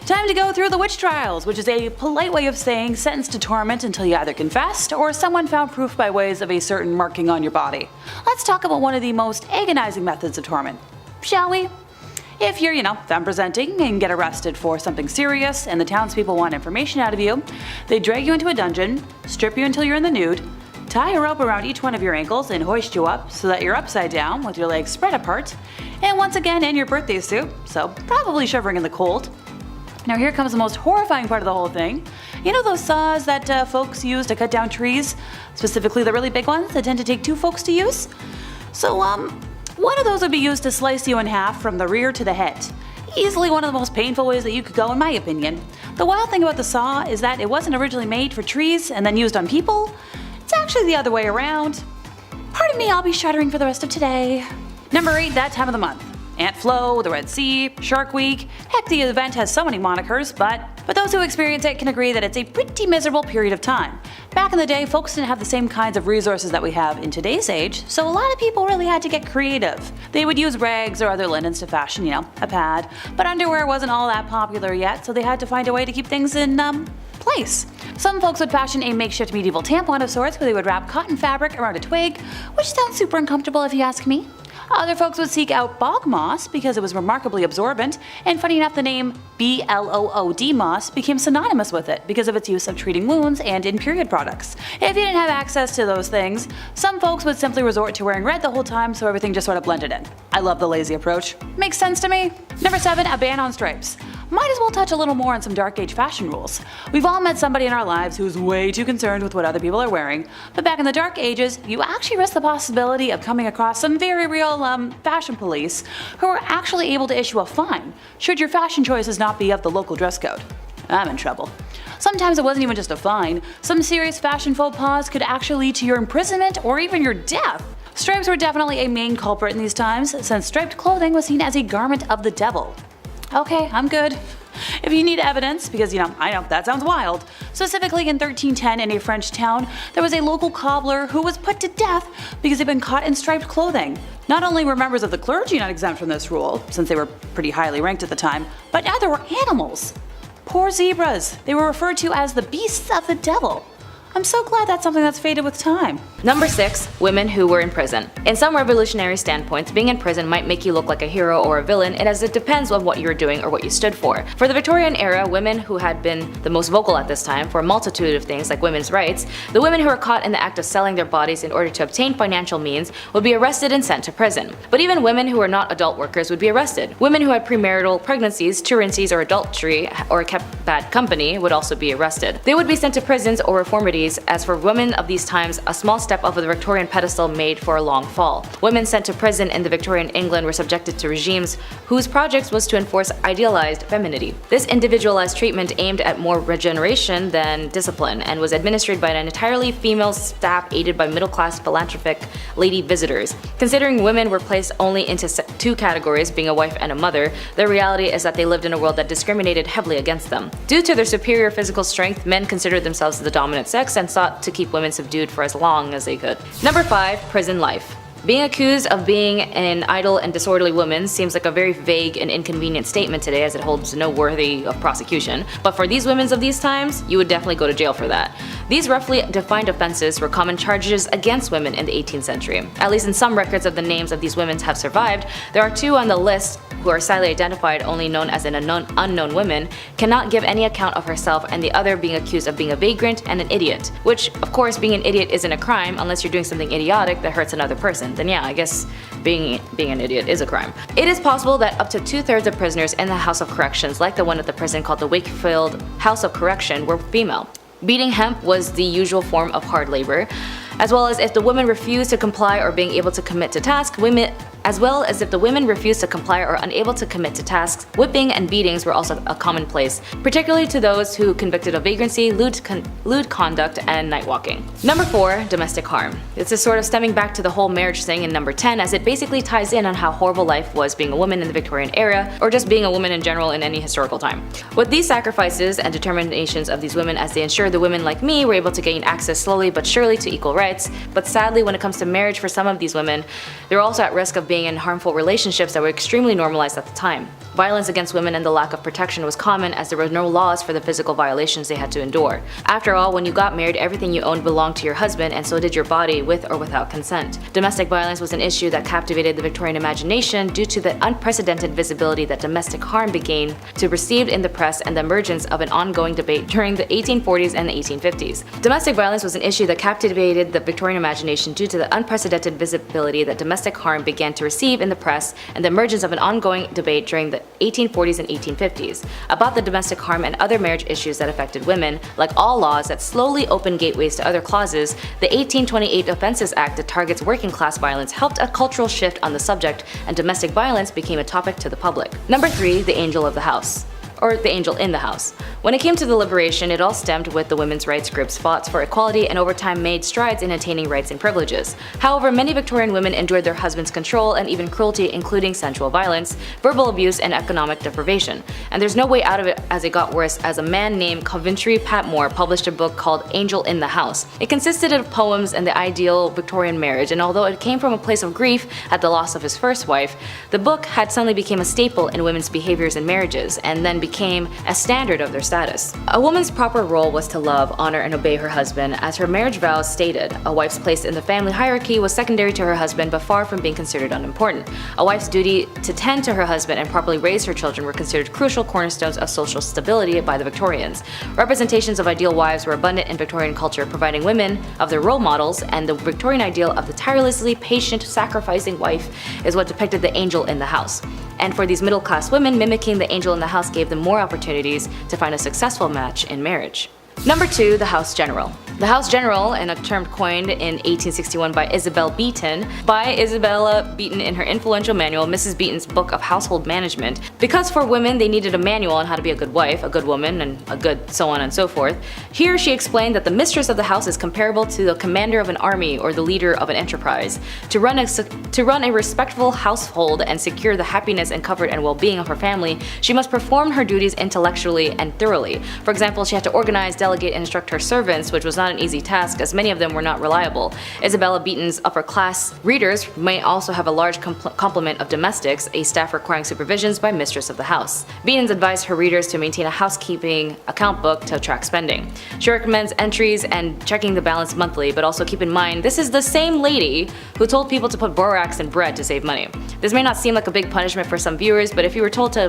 Time to go through the witch trials, which is a polite way of saying sentenced to torment until you either confessed or someone found proof by ways of a certain marking on your body. Let's talk about one of the most agonizing methods of torment, shall we? If you're, femme presenting and get arrested for something serious and the townspeople want information out of you, they drag you into a dungeon, strip you until you're in the nude, tie a rope around each one of your ankles and hoist you up so that you're upside down with your legs spread apart, and once again in your birthday suit, so probably shivering in the cold. Now here comes the most horrifying part of the whole thing. You know those saws that folks use to cut down trees? Specifically the really big ones that tend to take 2 folks to use? So one of those would be used to slice you in half from the rear to the head. Easily one of the most painful ways that you could go in my opinion. The wild thing about the saw is that it wasn't originally made for trees and then used on people. It's actually the other way around. Pardon me, I'll be shuddering for the rest of today. Number 8, that time of the month. Ant Flow, the Red Sea, Shark Week. Heck, the event has so many monikers, but those who experience it can agree that it's a pretty miserable period of time. Back in the day, folks didn't have the same kinds of resources that we have in today's age, so a lot of people really had to get creative. They would use rags or other linens to fashion, a pad, but underwear wasn't all that popular yet, so they had to find a way to keep things in, place. Some folks would fashion a makeshift medieval tampon of sorts where they would wrap cotton fabric around a twig, which sounds super uncomfortable if you ask me. Other folks would seek out bog moss because it was remarkably absorbent, and funny enough the name BLOOD moss became synonymous with it because of its use of treating wounds and in period products. If you didn't have access to those things, some folks would simply resort to wearing red the whole time so everything just sort of blended in. I love the lazy approach. Makes sense to me. Number 7, a ban on stripes. Might as well touch a little more on some dark age fashion rules. We've all met somebody in our lives who's way too concerned with what other people are wearing, but back in the dark ages, you actually risk the possibility of coming across some very real fashion police who are actually able to issue a fine should your fashion choices not be of the local dress code. I'm in trouble. Sometimes it wasn't even just a fine. Some serious fashion faux pas could actually lead to your imprisonment or even your death. Stripes were definitely a main culprit in these times, since striped clothing was seen as a garment of the devil. Okay, I'm good. If you need evidence, because I know, that sounds wild. Specifically in 1310 in a French town, there was a local cobbler who was put to death because he'd been caught in striped clothing. Not only were members of the clergy not exempt from this rule, since they were pretty highly ranked at the time, but neither were animals. Poor zebras. They were referred to as the beasts of the devil. I'm so glad that's something that's faded with time. Number 6. Women who were in prison. In some revolutionary standpoints, being in prison might make you look like a hero or a villain, as it depends on what you were doing or what you stood for. For the Victorian era, women who had been the most vocal at this time for a multitude of things like women's rights, the women who were caught in the act of selling their bodies in order to obtain financial means would be arrested and sent to prison. But even women who were not adult workers would be arrested. Women who had premarital pregnancies, truancies, or adultery, or kept bad company would also be arrested. They would be sent to prisons or reformatories, as for women of these times, a small step off of the Victorian pedestal made for a long fall. Women sent to prison in the Victorian England were subjected to regimes whose project was to enforce idealized femininity. This individualized treatment aimed at more regeneration than discipline and was administered by an entirely female staff aided by middle-class philanthropic lady visitors. Considering women were placed only into two categories, being a wife and a mother, the reality is that they lived in a world that discriminated heavily against them. Due to their superior physical strength, men considered themselves the dominant sex and sought to keep women subdued for as long as they could. Number 5. Prison life. Being accused of being an idle and disorderly woman seems like a very vague and inconvenient statement today, as it holds no worthy of prosecution, but for these women of these times, you would definitely go to jail for that. These roughly defined offenses were common charges against women in the 18th century. At least in some records of the names of these women have survived, there are 2 on the list who are sadly identified only known as an unknown woman, cannot give any account of herself, and the other being accused of being a vagrant and an idiot. Which, of course, being an idiot isn't a crime unless you're doing something idiotic that hurts another person. Then yeah, I guess being an idiot is a crime. It is possible that up to 2/3 of prisoners in the House of Corrections, like the one at the prison called the Wakefield House of Correction, were female. Beating hemp was the usual form of hard labor, as well as if the women refused to comply or being able to commit to tasks, or unable to commit to tasks, whipping and beatings were also a commonplace, particularly to those who convicted of vagrancy, lewd conduct, and night walking. Number 4. Domestic harm. This is sort of stemming back to the whole marriage thing in number 10, as it basically ties in on how horrible life was being a woman in the Victorian era, or just being a woman in general in any historical time. With these sacrifices and determinations of these women, as they ensured the women like me were able to gain access slowly but surely to equal rights, but sadly when it comes to marriage for some of these women, they're also at risk of being in harmful relationships that were extremely normalized at the time. Violence against women and the lack of protection was common, as there were no laws for the physical violations they had to endure. After all, when you got married, everything you owned belonged to your husband, and so did your body, with or without consent. Domestic violence was an issue that captivated the Victorian imagination due to the unprecedented visibility that domestic harm began to receive in the press and the emergence of an ongoing debate during the 1840s and the 1850s. Domestic violence was an issue that captivated the Victorian imagination due to the unprecedented visibility that domestic harm began to receive in the press and the emergence of an ongoing debate during the 1840s and 1850s about the domestic harm and other marriage issues that affected women. Like all laws that slowly opened gateways to other clauses, the 1828 Offences Act that targets working class violence helped a cultural shift on the subject, and domestic violence became a topic to the public. Number 3. The angel of the house. Or the angel in the house. When it came to the liberation, it all stemmed with the women's rights groups' fought for equality and over time made strides in attaining rights and privileges. However, many Victorian women endured their husbands' control and even cruelty, including sensual violence, verbal abuse, and economic deprivation. And there's no way out of it, as it got worse, as a man named Coventry Patmore published a book called Angel in the House. It consisted of poems and the ideal Victorian marriage, and although it came from a place of grief at the loss of his first wife, the book had suddenly become a staple in women's behaviors in marriages, and then became a standard of their status. A woman's proper role was to love, honor, and obey her husband, as her marriage vows stated. A wife's place in the family hierarchy was secondary to her husband, but far from being considered unimportant. A wife's duty to tend to her husband and properly raise her children were considered crucial cornerstones of social stability by the Victorians. Representations of ideal wives were abundant in Victorian culture, providing women of their role models, and the Victorian ideal of the tirelessly patient, sacrificing wife is what depicted the angel in the house. And for these middle-class women, mimicking the angel in the house gave them more opportunities to find a successful match in marriage. Number 2. The House General. The House General, in a term coined in 1861 by Isabella Beeton in her influential manual, Mrs. Beeton's Book of Household Management, because for women they needed a manual on how to be a good wife, a good woman, and a good so on and so forth. Here she explained that the mistress of the house is comparable to the commander of an army or the leader of an enterprise. To run a respectful household and secure the happiness and comfort and well-being of her family, she must perform her duties intellectually and thoroughly. For example, she had to organize, delegate and instruct her servants, which was not an easy task as many of them were not reliable. Isabella Beeton's upper-class readers may also have a large complement of domestics, a staff requiring supervisions by mistress of the house. Beeton's advised her readers to maintain a housekeeping account book to track spending. She recommends entries and checking the balance monthly, but also keep in mind this is the same lady who told people to put borax in bread to save money. This may not seem like a big punishment for some viewers, but if you were told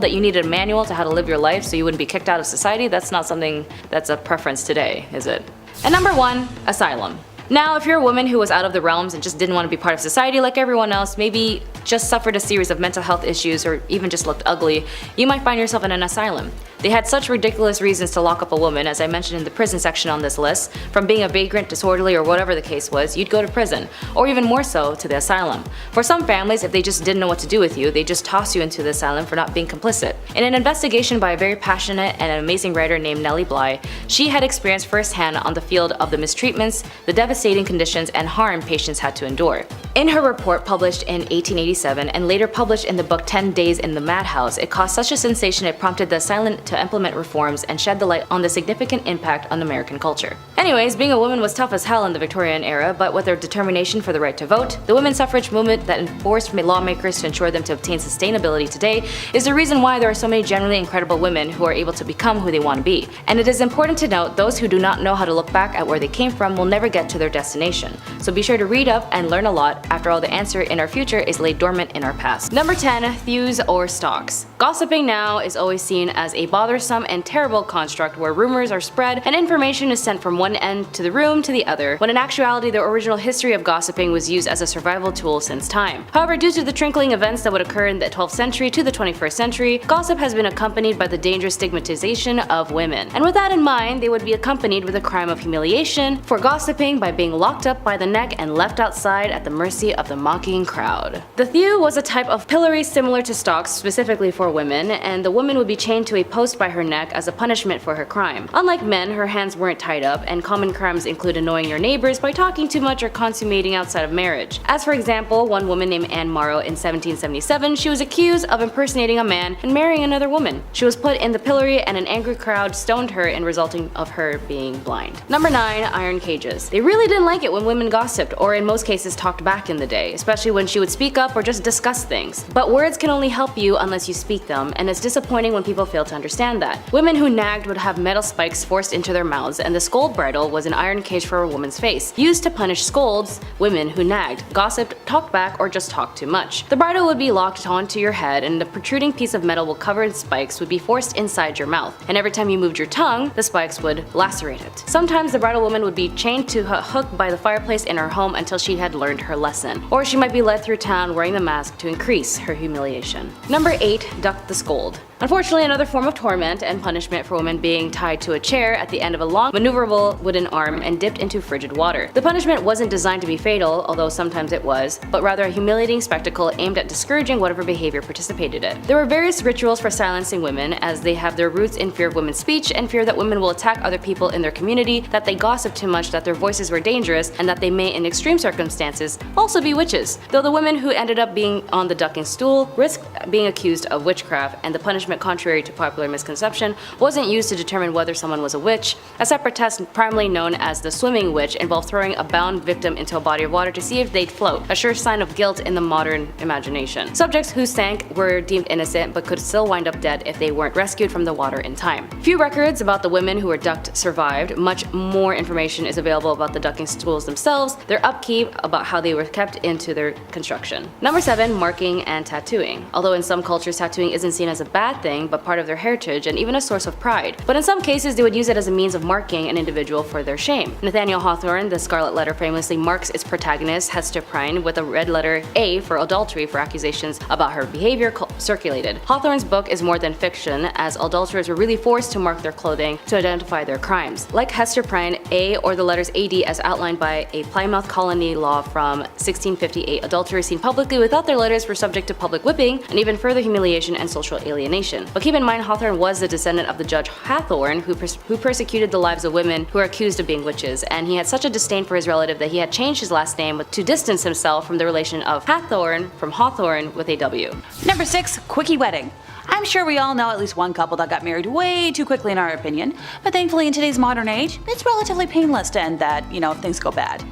that you needed a manual to how to live your life so you wouldn't be kicked out of society, that's not something that's a preference today, is it? And number 1, asylum. Now, if you're a woman who was out of the realms and just didn't want to be part of society like everyone else, maybe just suffered a series of mental health issues or even just looked ugly, you might find yourself in an asylum. They had such ridiculous reasons to lock up a woman, as I mentioned in the prison section on this list. From being a vagrant, disorderly, or whatever the case was, you'd go to prison, or even more so, to the asylum. For some families, if they just didn't know what to do with you, they just toss you into the asylum for not being complicit. In an investigation by a very passionate and amazing writer named Nellie Bly, she had experienced firsthand on the field of the mistreatments, the devastating conditions, and harm patients had to endure. In her report published in 1887 and later published in the book 10 Days in the Madhouse, it caused such a sensation it prompted the asylum to implement reforms and shed the light on the significant impact on American culture. Anyways, being a woman was tough as hell in the Victorian era, but with their determination for the right to vote, the women's suffrage movement that enforced lawmakers to ensure them to obtain sustainability today is the reason why there are so many genuinely incredible women who are able to become who they want to be. And it is important to note those who do not know how to look back at where they came from will never get to their destination. So be sure to read up and learn a lot. After all, the answer in our future is laid dormant in our past. Number 10, thews or stalks. Gossiping now is always seen as a bothersome and terrible construct where rumors are spread and information is sent from one end to the room to the other, when in actuality the original history of gossiping was used as a survival tool since time. However, due to the trickling events that would occur in the 12th century to the 21st century, gossip has been accompanied by the dangerous stigmatization of women. And with that in mind, they would be accompanied with a crime of humiliation for gossiping by being locked up by the neck and left outside at the mercy of the mocking crowd. The thew was a type of pillory similar to stocks specifically for women, and the woman would be chained to a post by her neck as a punishment for her crime. Unlike men, her hands weren't tied up, and common crimes include annoying your neighbors by talking too much or consummating outside of marriage. As for example, one woman named Anne Morrow in 1777, she was accused of impersonating a man and marrying another woman. She was put in the pillory and an angry crowd stoned her in resulting of her being blind. Number 9, iron cages. They really didn't like it when women gossiped, or in most cases talked back in the day, especially when she would speak up or just discuss things. But words can only help you unless you speak them, and it's disappointing when people fail to understand that. Women who nagged would have metal spikes forced into their mouths, and the scold bridle was an iron cage for a woman's face, used to punish scolds, women who nagged, gossiped, talked back, or just talked too much. The bridle would be locked onto your head, and the protruding piece of metal covered in spikes would be forced inside your mouth, and every time you moved your tongue, the spikes would lacerate it. Sometimes the bridal woman would be chained to a hook by the fireplace in her home until she had learned her lesson, or she might be led through town wearing the mask to increase her humiliation. Number 8, duck the scold. Unfortunately, another form of torment and punishment for women being tied to a chair at the end of a long, maneuverable wooden arm and dipped into frigid water. The punishment wasn't designed to be fatal, although sometimes it was, but rather a humiliating spectacle aimed at discouraging whatever behavior participated in it. There were various rituals for silencing women, as they have their roots in fear of women's speech and fear that women will attack other people in their community, that they gossip too much, that their voices were dangerous, and that they may, in extreme circumstances, also be witches. Though the women who ended up being on the ducking stool risked being accused of witchcraft, and the punishment, contrary to popular misconception, wasn't used to determine whether someone was a witch. A separate test, primarily known as the swimming witch, involved throwing a bound victim into a body of water to see if they'd float, a sure sign of guilt in the modern imagination. Subjects who sank were deemed innocent but could still wind up dead if they weren't rescued from the water in time. Few records about the women who were ducked survived. Much more information is available about the ducking stools themselves, their upkeep, about how they were kept into their construction. Number 7, marking and tattooing. Although in some cultures tattooing isn't seen as a bad thing, but part of their heritage and even a source of pride. But in some cases, they would use it as a means of marking an individual for their shame. Nathaniel Hawthorne, The Scarlet Letter, famously marks its protagonist, Hester Prynne, with a red letter A for adultery for accusations about her behavior circulated. Hawthorne's book is more than fiction, as adulterers were really forced to mark their clothing to identify their crimes. Like Hester Prynne, A or the letters AD as outlined by a Plymouth colony law from 1658, adultery seen publicly without their letters were subject to public whipping and even further humiliation and social alienation. But keep in mind, Hawthorne was the descendant of the Judge Hathorne, who persecuted the lives of women who were accused of being witches, and he had such a disdain for his relative that he had changed his last name to distance himself from the relation of Hathorne from Hawthorne with a W. Number 6, quickie wedding. I'm sure we all know at least one couple that got married way too quickly in our opinion, but thankfully in today's modern age, it's relatively painless to end that, if things go bad.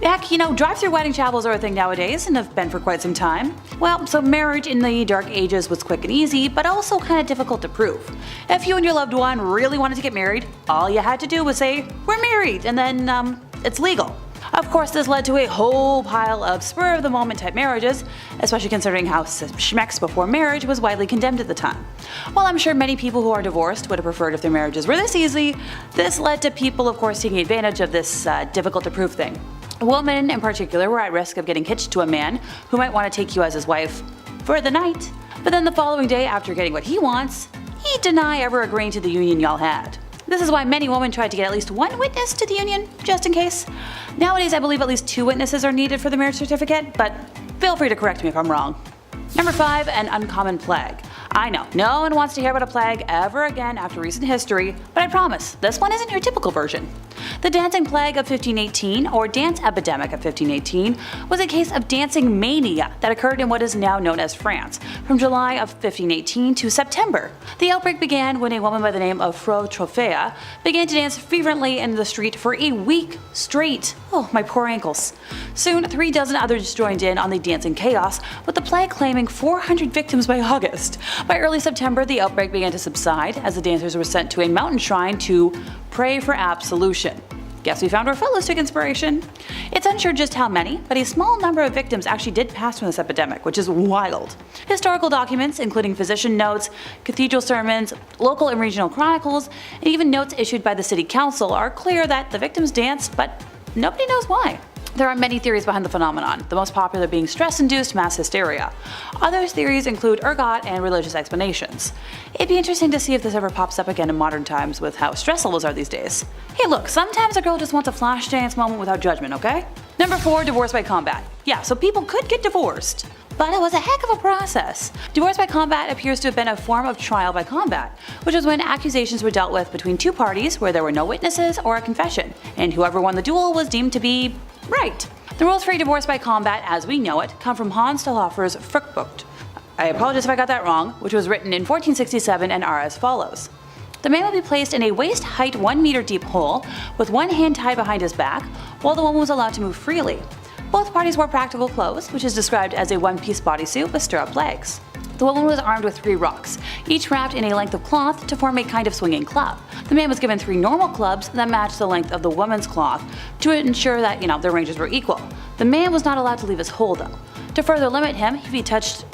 Heck, drive-through wedding chapels are a thing nowadays and have been for quite some time. Well, so marriage in the Dark Ages was quick and easy, but also kind of difficult to prove. If you and your loved one really wanted to get married, all you had to do was say, "We're married," and then, it's legal. Of course, this led to a whole pile of spur-of-the-moment type marriages, especially considering how schmex before marriage was widely condemned at the time. While I'm sure many people who are divorced would have preferred if their marriages were this easy, this led to people, of course, taking advantage of this difficult-to-prove thing. Women, in particular, were at risk of getting hitched to a man who might want to take you as his wife for the night, but then the following day, after getting what he wants, he'd deny ever agreeing to the union y'all had. This is why many women tried to get at least one witness to the union, just in case. Nowadays, I believe at least 2 witnesses are needed for the marriage certificate, but feel free to correct me if I'm wrong. Number 5, an uncommon plague. I know, no one wants to hear about a plague ever again after recent history, but I promise, this one isn't your typical version. The Dancing Plague of 1518, or Dance Epidemic of 1518, was a case of dancing mania that occurred in what is now known as France, from July of 1518 to September. The outbreak began when a woman by the name of Fro Trophea began to dance fervently in the street for a week straight. Oh, my poor ankles. Soon, 3 dozen others joined in on the dancing chaos, with the plague claiming 400 victims by August. By early September, the outbreak began to subside as the dancers were sent to a mountain shrine to pray for absolution. Guess we found where Phyllis took inspiration. It's unsure just how many, but a small number of victims actually did pass from this epidemic, which is wild. Historical documents, including physician notes, cathedral sermons, local and regional chronicles, and even notes issued by the city council are clear that the victims danced, but nobody knows why. There are many theories behind the phenomenon, the most popular being stress-induced mass hysteria. Other theories include ergot and religious explanations. It'd be interesting to see if this ever pops up again in modern times with how stress levels are these days. Hey look, sometimes a girl just wants a flash dance moment without judgment, okay? Number 4, divorce by combat. Yeah, so people could get divorced, but it was a heck of a process. Divorce by combat appears to have been a form of trial by combat, which was when accusations were dealt with between 2 parties where there were no witnesses or a confession, and whoever won the duel was deemed to be right. The rules for divorce by combat, as we know it, come from Hans Stauffer's Fruchtbuch. I apologize if I got that wrong, which was written in 1467 and are as follows. The man would be placed in a waist-height 1 meter deep hole with one hand tied behind his back, while the woman was allowed to move freely. Both parties wore practical clothes, which is described as a one-piece bodysuit with stirrup legs. The woman was armed with 3 rocks, each wrapped in a length of cloth to form a kind of swinging club. The man was given 3 normal clubs that matched the length of the woman's cloth to ensure that, their ranges were equal. The man was not allowed to leave his hole though. To further limit him, if he touched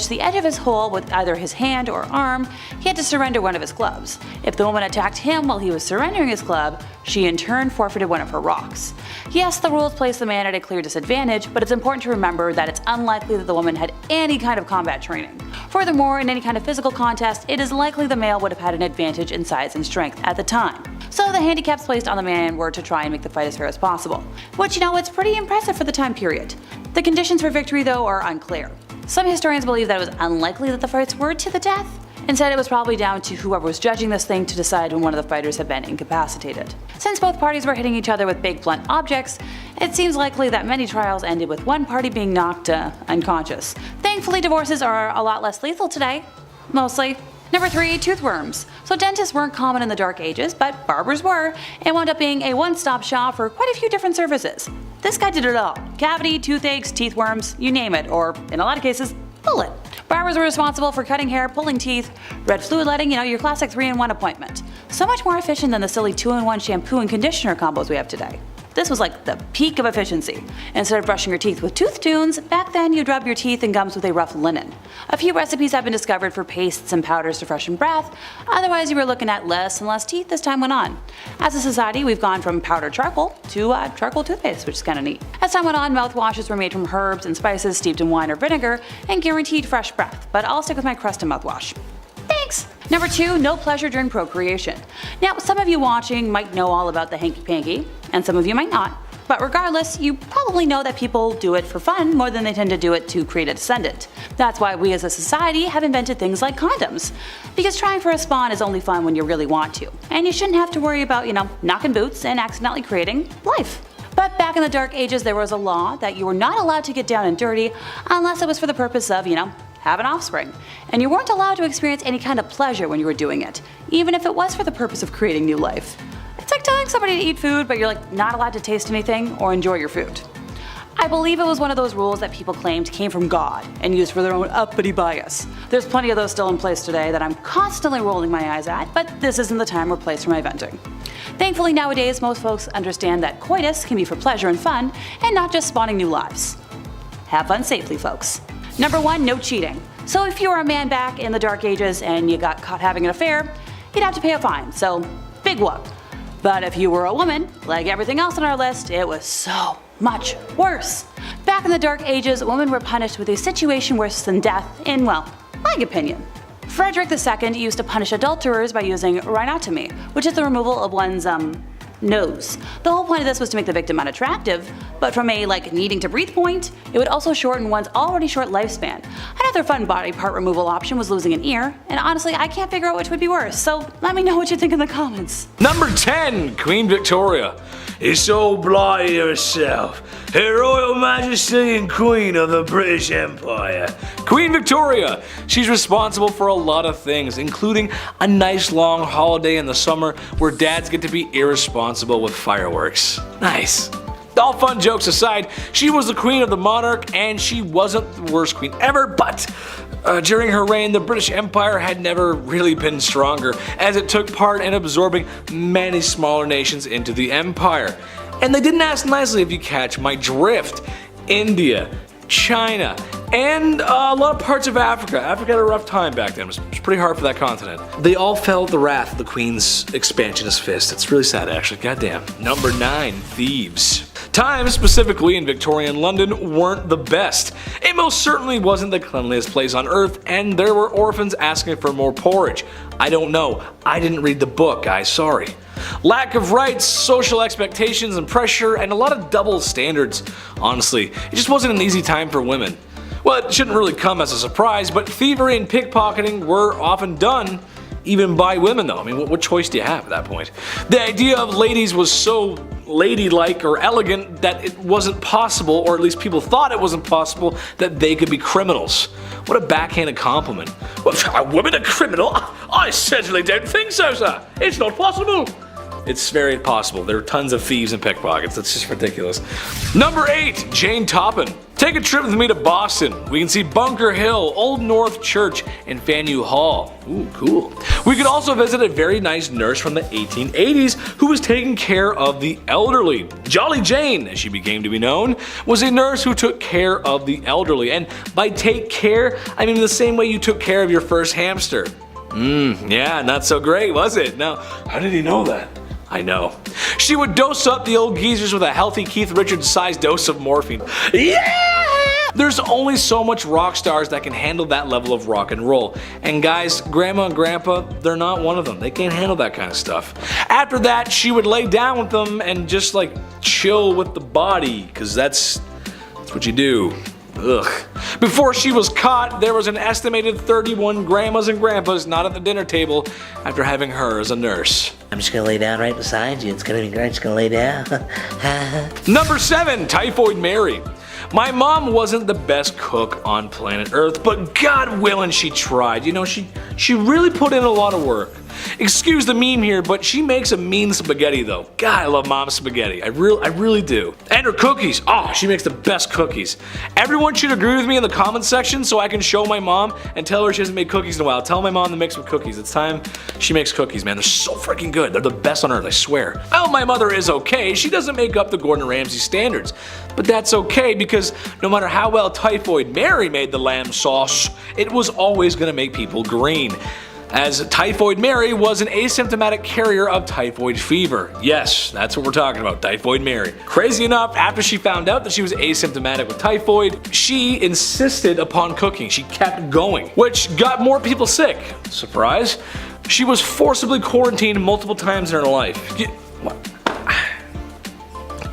the edge of his hole with either his hand or arm, he had to surrender one of his clubs. If the woman attacked him while he was surrendering his club, she in turn forfeited one of her rocks. Yes, the rules place the man at a clear disadvantage, but it's important to remember that it's unlikely that the woman had any kind of combat training. Furthermore, in any kind of physical contest, it is likely the male would have had an advantage in size and strength at the time. So the handicaps placed on the man were to try and make the fight as fair as possible. Which, it's pretty impressive for the time period. The conditions for victory, though, are unclear. Some historians believe that it was unlikely that the fights were to the death. Instead, it was probably down to whoever was judging this thing to decide when one of the fighters had been incapacitated. Since both parties were hitting each other with big blunt objects, it seems likely that many trials ended with one party being knocked unconscious. Thankfully, divorces are a lot less lethal today. Mostly. Number 3, toothworms. So dentists weren't common in the Dark Ages, but barbers were, and wound up being a one-stop shop for quite a few different services. This guy did it all. Cavity, toothaches, teethworms, you name it, or in a lot of cases, pull it. Barbers were responsible for cutting hair, pulling teeth, red fluid letting, your classic 3-in-1 appointment. So much more efficient than the silly 2-in-1 shampoo and conditioner combos we have today. This was like the peak of efficiency. Instead of brushing your teeth with tooth tunes, back then you'd rub your teeth and gums with a rough linen. A few recipes have been discovered for pastes and powders to freshen breath, otherwise you were looking at less and less teeth as time went on. As a society, we've gone from powdered charcoal to charcoal toothpaste, which is kinda neat. As time went on, mouthwashes were made from herbs and spices steeped in wine or vinegar and guaranteed fresh breath, but I'll stick with my Crest mouthwash. Thanks! Number 2, no pleasure during procreation. Now, some of you watching might know all about the hanky-panky, and some of you might not. But regardless, you probably know that people do it for fun more than they tend to do it to create a descendant. That's why we as a society have invented things like condoms. Because trying for a spawn is only fun when you really want to. And you shouldn't have to worry about, knocking boots and accidentally creating life. But back in the Dark Ages there was a law that you were not allowed to get down and dirty unless it was for the purpose of, have an offspring. And you weren't allowed to experience any kind of pleasure when you were doing it, even if it was for the purpose of creating new life. It's like telling somebody to eat food, but you're not allowed to taste anything or enjoy your food. I believe it was one of those rules that people claimed came from God and used for their own uppity bias. There's plenty of those still in place today that I'm constantly rolling my eyes at, but this isn't the time or place for my venting. Thankfully nowadays most folks understand that coitus can be for pleasure and fun and not just spawning new lives. Have fun safely, folks. Number 1, no cheating. So if you were a man back in the Dark Ages and you got caught having an affair, you'd have to pay a fine, so big whoop. But if you were a woman, like everything else on our list, it was so much worse. Back in the Dark Ages, women were punished with a situation worse than death in, my opinion. Frederick II used to punish adulterers by using rhinotomy, which is the removal of one's, nose. The whole point of this was to make the victim unattractive, but from a needing to breathe point, it would also shorten one's already short lifespan. Another fun body part removal option was losing an ear, and honestly I can't figure out which would be worse, so let me know what you think in the comments. Number 10, Queen Victoria. It's all blighty herself, Her Royal Majesty and Queen of the British Empire. Queen Victoria. She's responsible for a lot of things, including a nice long holiday in the summer where dads get to be irresponsible with fireworks. Nice. All fun jokes aside, she was the queen of the monarch and she wasn't the worst queen ever, but during her reign the British Empire had never really been stronger as it took part in absorbing many smaller nations into the empire. And they didn't ask nicely, if you catch my drift. India, China, and a lot of parts of Africa. Africa had a rough time back then. It was pretty hard for that continent. They all felt the wrath of the Queen's expansionist fist. It's really sad actually, goddamn. Number 9, thieves. Times, specifically in Victorian London, weren't the best. It most certainly wasn't the cleanliest place on earth, and there were orphans asking for more porridge. I don't know. I didn't read the book, guys, sorry. Lack of rights, social expectations and pressure, and a lot of double standards. Honestly, it just wasn't an easy time for women. Well, it shouldn't really come as a surprise, but thievery and pickpocketing were often done even by women though. I mean, what choice do you have at that point? The idea of ladies was so ladylike or elegant that it wasn't possible, or at least people thought it wasn't possible, that they could be criminals. What a backhanded compliment. What, a woman a criminal? I certainly don't think so, sir. It's not possible. It's very possible. There are tons of thieves and pickpockets. That's just ridiculous. Number 8, Jane Toppin. Take a trip with me to Boston. We can see Bunker Hill, Old North Church, and Faneuil Hall. Ooh, cool. We could also visit a very nice nurse from the 1880s who was taking care of the elderly. Jolly Jane, as she became to be known, was a nurse who took care of the elderly. And by take care, I mean the same way you took care of your first hamster. Yeah, not so great, was it? Now, how did he know that? I know. She would dose up the old geezers with a healthy Keith Richards-sized dose of morphine. Yeah! There's only so much rock stars that can handle that level of rock and roll. And guys, Grandma and Grandpa, they're not one of them. They can't handle that kind of stuff. After that, she would lay down with them and just chill with the body, because that's what you do. Ugh. Before she was caught, there was an estimated 31 grandmas and grandpas not at the dinner table after having her as a nurse. I'm just gonna lay down right beside you. It's gonna be great. Just gonna lay down. Number 7, Typhoid Mary. My mom wasn't the best cook on planet Earth, but God willing she tried. You know, she really put in a lot of work. Excuse the meme here, but she makes a mean spaghetti though. God, I love mom's spaghetti. I really do. And her cookies. Oh, she makes the best cookies. Everyone should agree with me in the comments section so I can show my mom and tell her she hasn't made cookies in a while. Tell my mom to make some cookies. It's time she makes cookies, man. They're so freaking good. They're the best on earth, I swear. Oh, my mother is okay. She doesn't make up the Gordon Ramsay standards. But that's okay because no matter how well Typhoid Mary made the lamb sauce, it was always gonna make people green. As Typhoid Mary was an asymptomatic carrier of typhoid fever. Yes, that's what we're talking about, Typhoid Mary. Crazy enough, after she found out that she was asymptomatic with typhoid, she insisted upon cooking. She kept going, which got more people sick. Surprise. She was forcibly quarantined multiple times in her life.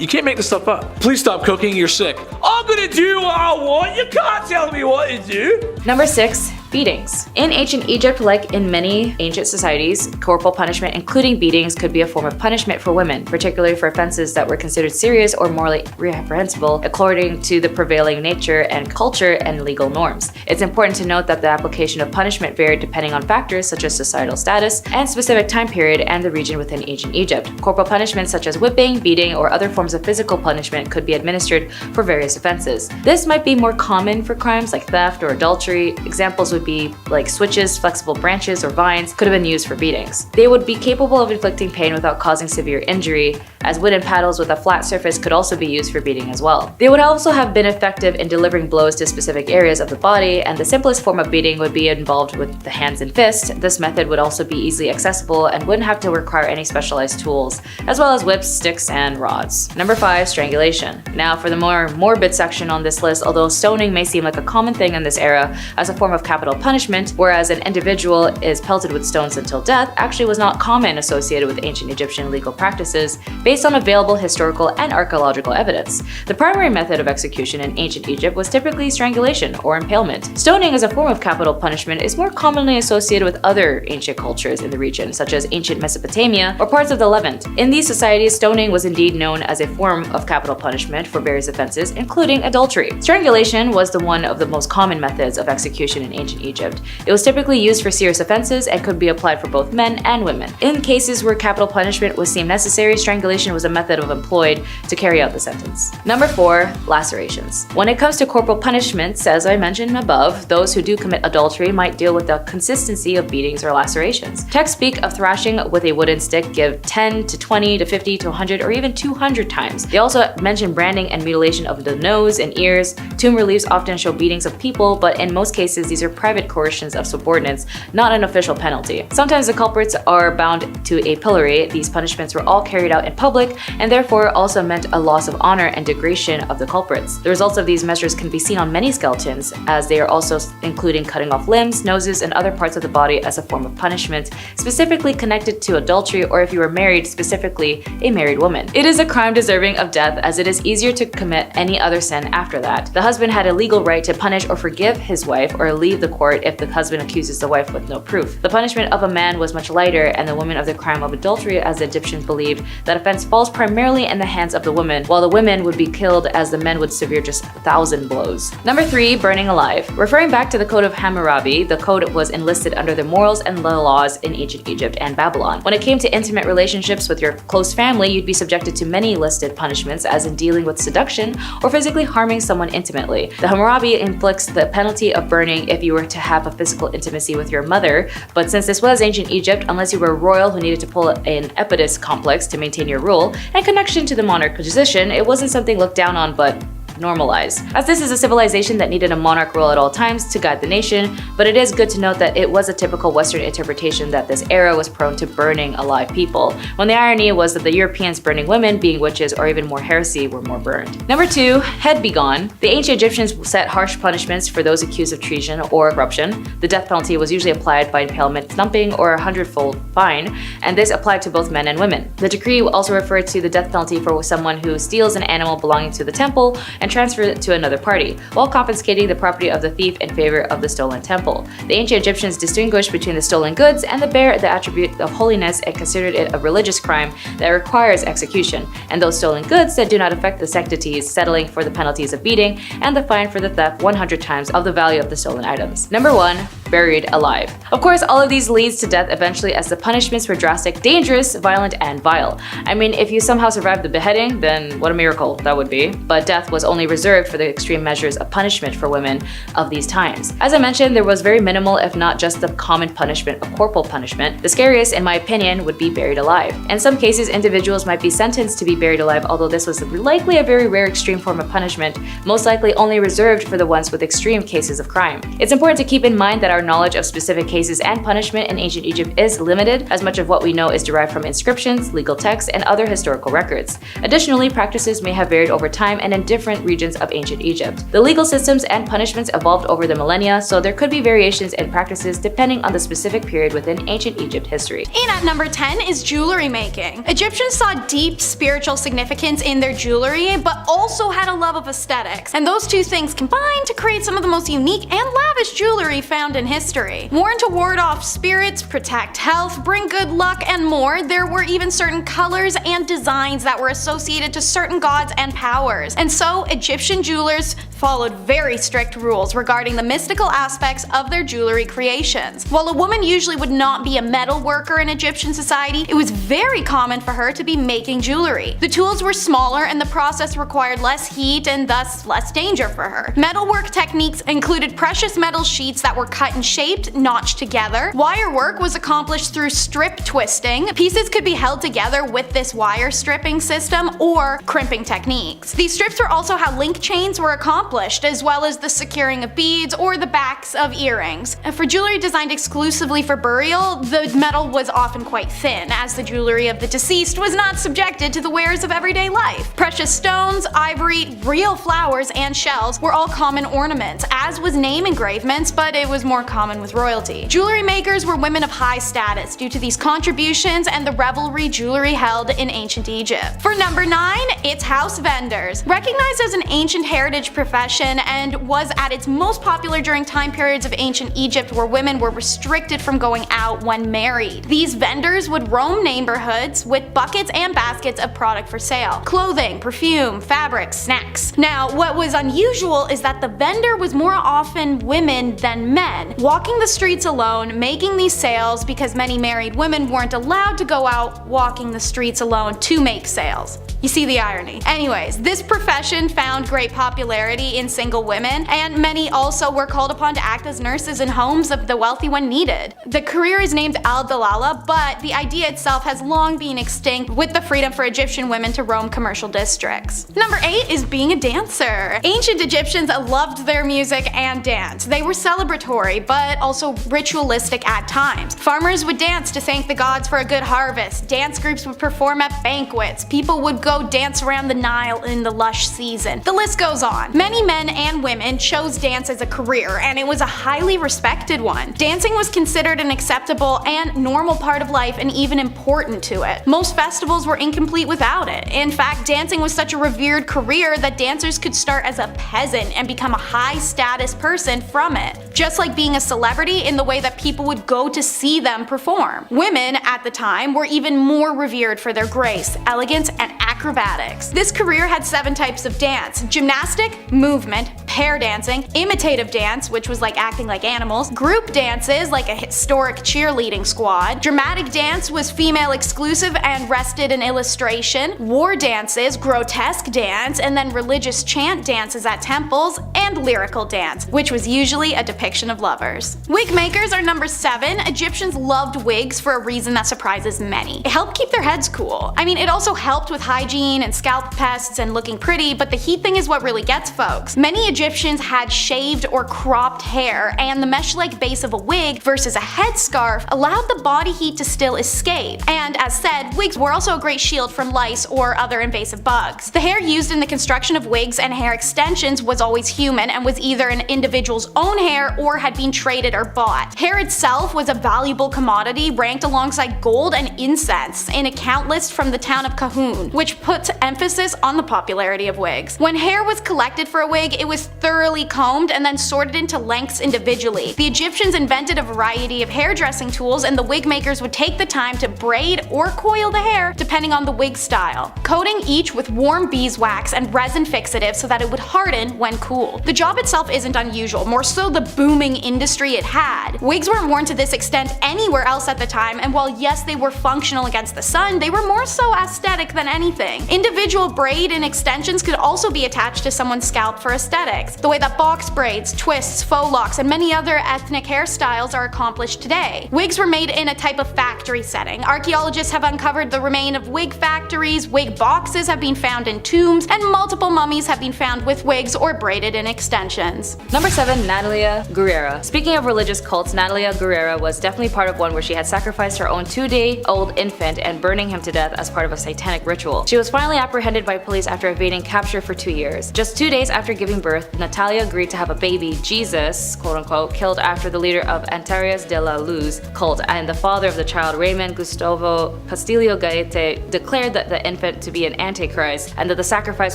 You can't make this stuff up. Please stop cooking, you're sick. I'm gonna do what I want, you can't tell me what to do. Number 6. Beatings. In ancient Egypt, like in many ancient societies, corporal punishment, including beatings, could be a form of punishment for women, particularly for offenses that were considered serious or morally reprehensible according to the prevailing nature and culture and legal norms. It's important to note that the application of punishment varied depending on factors such as societal status and specific time period and the region within ancient Egypt. Corporal punishments such as whipping, beating, or other forms of physical punishment could be administered for various offenses. This might be more common for crimes like theft or adultery. Examples would be like switches, flexible branches, or vines could have been used for beatings. They would be capable of inflicting pain without causing severe injury, as wooden paddles with a flat surface could also be used for beating as well. They would also have been effective in delivering blows to specific areas of the body, and the simplest form of beating would be involved with the hands and fists. This method would also be easily accessible and wouldn't have to require any specialized tools, as well as whips, sticks, and rods. Number 5. Strangulation. Now for the more morbid section on this list, although stoning may seem like a common thing in this era as a form of capital punishment, whereas an individual is pelted with stones until death actually was not common associated with ancient Egyptian legal practices based on available historical and archaeological evidence. The primary method of execution in ancient Egypt was typically strangulation or impalement. Stoning as a form of capital punishment is more commonly associated with other ancient cultures in the region, such as ancient Mesopotamia or parts of the Levant. In these societies, stoning was indeed known as a form of capital punishment for various offenses, including adultery. Strangulation was one of the most common methods of execution in ancient Egypt. It was typically used for serious offenses and could be applied for both men and women. In cases where capital punishment was deemed necessary, strangulation was a method employed to carry out the sentence. Number 4. Lacerations. When it comes to corporal punishments, as I mentioned above, those who do commit adultery might deal with the consistency of beatings or lacerations. Texts speak of thrashing with a wooden stick give 10 to 20 to 50 to 100 or even 200 times. They also mention branding and mutilation of the nose and ears. Tomb reliefs often show beatings of people, but in most cases these are private coercions of subordinates, not an official penalty. Sometimes the culprits are bound to a pillory. These punishments were all carried out in public and therefore also meant a loss of honor and degradation of the culprits. The results of these measures can be seen on many skeletons, as they are also including cutting off limbs, noses, and other parts of the body as a form of punishment, specifically connected to adultery or if you were married, specifically a married woman. It is a crime deserving of death, as it is easier to commit any other sin after that. The husband had a legal right to punish or forgive his wife or leave the court if the husband accuses the wife with no proof. The punishment of a man was much lighter and the woman of the crime of adultery, as the Egyptians believed that offense falls primarily in the hands of the woman, while the women would be killed as the men would severe just 1,000 blows. Number 3. Burning alive. Referring back to the Code of Hammurabi, the code was enlisted under the morals and the laws in ancient Egypt and Babylon. When it came to intimate relationships with your close family, you'd be subjected to many listed punishments, as in dealing with seduction or physically harming someone intimately. The Hammurabi inflicts the penalty of burning if you were to have a physical intimacy with your mother, but since this was ancient Egypt, unless you were a royal who needed to pull an Oedipus complex to maintain your rule and connection to the monarch position, it wasn't something looked down on but normalized, as this is a civilization that needed a monarch rule at all times to guide the nation. But it is good to note that it was a typical Western interpretation that this era was prone to burning alive people, when the irony was that the Europeans burning women, being witches or even more heresy, were more burned. Number 2. Head be gone. The ancient Egyptians set harsh punishments for those accused of treason or corruption. The death penalty was usually applied by impalement, thumping, or a 100-fold fine, and this applied to both men and women. The decree also referred to the death penalty for someone who steals an animal belonging to the temple and transfers it to another party, while confiscating the property of the thief in favor of the stolen temple. The ancient Egyptians distinguished between the stolen goods and bear the attribute of holiness and considered it a religious crime that requires execution, and those stolen goods that do not affect the sanctities, settling for the penalties of beating and the fine for the theft 100 times of the value of the stolen items. Number 1. Buried alive. Of course, all of these leads to death eventually, as the punishments were drastic, dangerous, violent, and vile. I mean, if you somehow survived the beheading, then what a miracle that would be. But death was only reserved for the extreme measures of punishment for women of these times. As I mentioned, there was very minimal, if not just the common punishment of corporal punishment. The scariest, in my opinion, would be buried alive. In some cases, individuals might be sentenced to be buried alive, although this was likely a very rare extreme form of punishment, most likely only reserved for the ones with extreme cases of crime. It's important to keep in mind that our knowledge of specific cases and punishment in ancient Egypt is limited, as much of what we know is derived from inscriptions, legal texts, and other historical records. Additionally, practices may have varied over time and in different regions of ancient Egypt. The legal systems and punishments evolved over the millennia, so there could be variations in practices depending on the specific period within ancient Egypt history. And at number 10 is jewelry making. Egyptians saw deep spiritual significance in their jewelry, but also had a love of aesthetics. And those two things combined to create some of the most unique and lavish jewelry found in history. Worn to ward off spirits, protect health, bring good luck, and more, there were even certain colors and designs that were associated to certain gods and powers. And so, Egyptian jewelers followed very strict rules regarding the mystical aspects of their jewelry creations. While a woman usually would not be a metal worker in Egyptian society, it was very common for her to be making jewelry. The tools were smaller and the process required less heat and thus less danger for her. Metalwork techniques included precious metal sheets that were cut and shaped, notched together. Wire work was accomplished through strip twisting. Pieces could be held together with this wire stripping system or crimping techniques. These strips were also how link chains were accomplished, as well as the securing of beads or the backs of earrings. For jewelry designed exclusively for burial, the metal was often quite thin, as the jewelry of the deceased was not subjected to the wares of everyday life. Precious stones, ivory, real flowers, and shells were all common ornaments, as was name engravements, but it was more common with royalty. Jewelry makers were women of high status due to these contributions and the revelry jewelry held in ancient Egypt. For number 9, it's house vendors. Recognized as an ancient heritage profession and was at its most popular during time periods of ancient Egypt where women were restricted from going out when married. These vendors would roam neighborhoods with buckets and baskets of product for sale. Clothing, perfume, fabrics, snacks. Now, what was unusual is that the vendor was more often women than men, walking the streets alone, making these sales because many married women weren't allowed to go out walking the streets alone to make sales. You see the irony. Anyways, this profession found great popularity in single women, and many also were called upon to act as nurses in homes of the wealthy when needed. The career is named al-Dalala, but the idea itself has long been extinct with the freedom for Egyptian women to roam commercial districts. Number 8 is being a dancer. Ancient Egyptians loved their music and dance. They were celebratory, but also ritualistic at times. Farmers would dance to thank the gods for a good harvest. Dance groups would perform at banquets. People would go dance around the Nile in the lush season. The list goes on. Many men and women chose dance as a career, and it was a highly respected one. Dancing was considered an acceptable and normal part of life and even important to it. Most festivals were incomplete without it. In fact, dancing was such a revered career that dancers could start as a peasant and become a high status person from it, just like being a celebrity in the way that people would go to see them perform. Women at the time were even more revered for their grace, elegance, and acrobatics. This career had 7 types of dance: gymnastic, movement, pair dancing, imitative dance, which was like acting like animals, group dances like a historic cheerleading squad, dramatic dance was female exclusive and rested in illustration, war dances, grotesque dance, and then religious chant dances at temples, and lyrical dance, which was usually a depiction of lovers. Wig makers are number 7. Egyptians loved wigs for a reason that surprises many. It helped keep their heads cool. I mean, it also helped with hygiene and scalp pests and looking pretty, but the heat thing is what really gets folks. Many Egyptians had shaved or cropped hair, and the mesh-like base of a wig versus a headscarf allowed the body heat to still escape. And as said, wigs were also a great shield from lice or other invasive bugs. The hair used in the construction of wigs and hair extensions was always human and was either an individual's own hair or had been traded or bought. Hair itself was a valuable commodity ranked alongside gold and incense in a count list from the town of Kahun, which puts emphasis on the popularity of wigs. When hair was collected for a wig, it was thoroughly combed and then sorted into lengths individually. The Egyptians invented a variety of hairdressing tools, and the wig makers would take the time to braid or coil the hair depending on the wig style, coating each with warm beeswax and resin fixative so that it would harden when cooled. The job itself isn't unusual, more so the booming industry it had. Wigs weren't worn to this extent anywhere else at the time, and while yes, they were functional against the sun, they were more so aesthetic than anything. Individual braid and extensions could also be attached to someone's scalp for aesthetics. wigs, the way that box braids, twists, faux locks, and many other ethnic hairstyles are accomplished today. Wigs were made in a type of factory setting. Archaeologists have uncovered the remains of wig factories, wig boxes have been found in tombs, and multiple mummies have been found with wigs or braided in extensions. Number 7. Natalia Guerrera. Speaking of religious cults, Natalia Guerrera was definitely part of one where she had sacrificed her own 2-day-old infant and burning him to death as part of a satanic ritual. She was finally apprehended by police after evading capture for 2 years. Just 2 days after giving birth, Natalia agreed to have a baby, Jesus, quote-unquote, killed after the leader of Antares de la Luz cult and the father of the child, Raymond Gustavo Castillo Gaete, declared that the infant to be an antichrist and that the sacrifice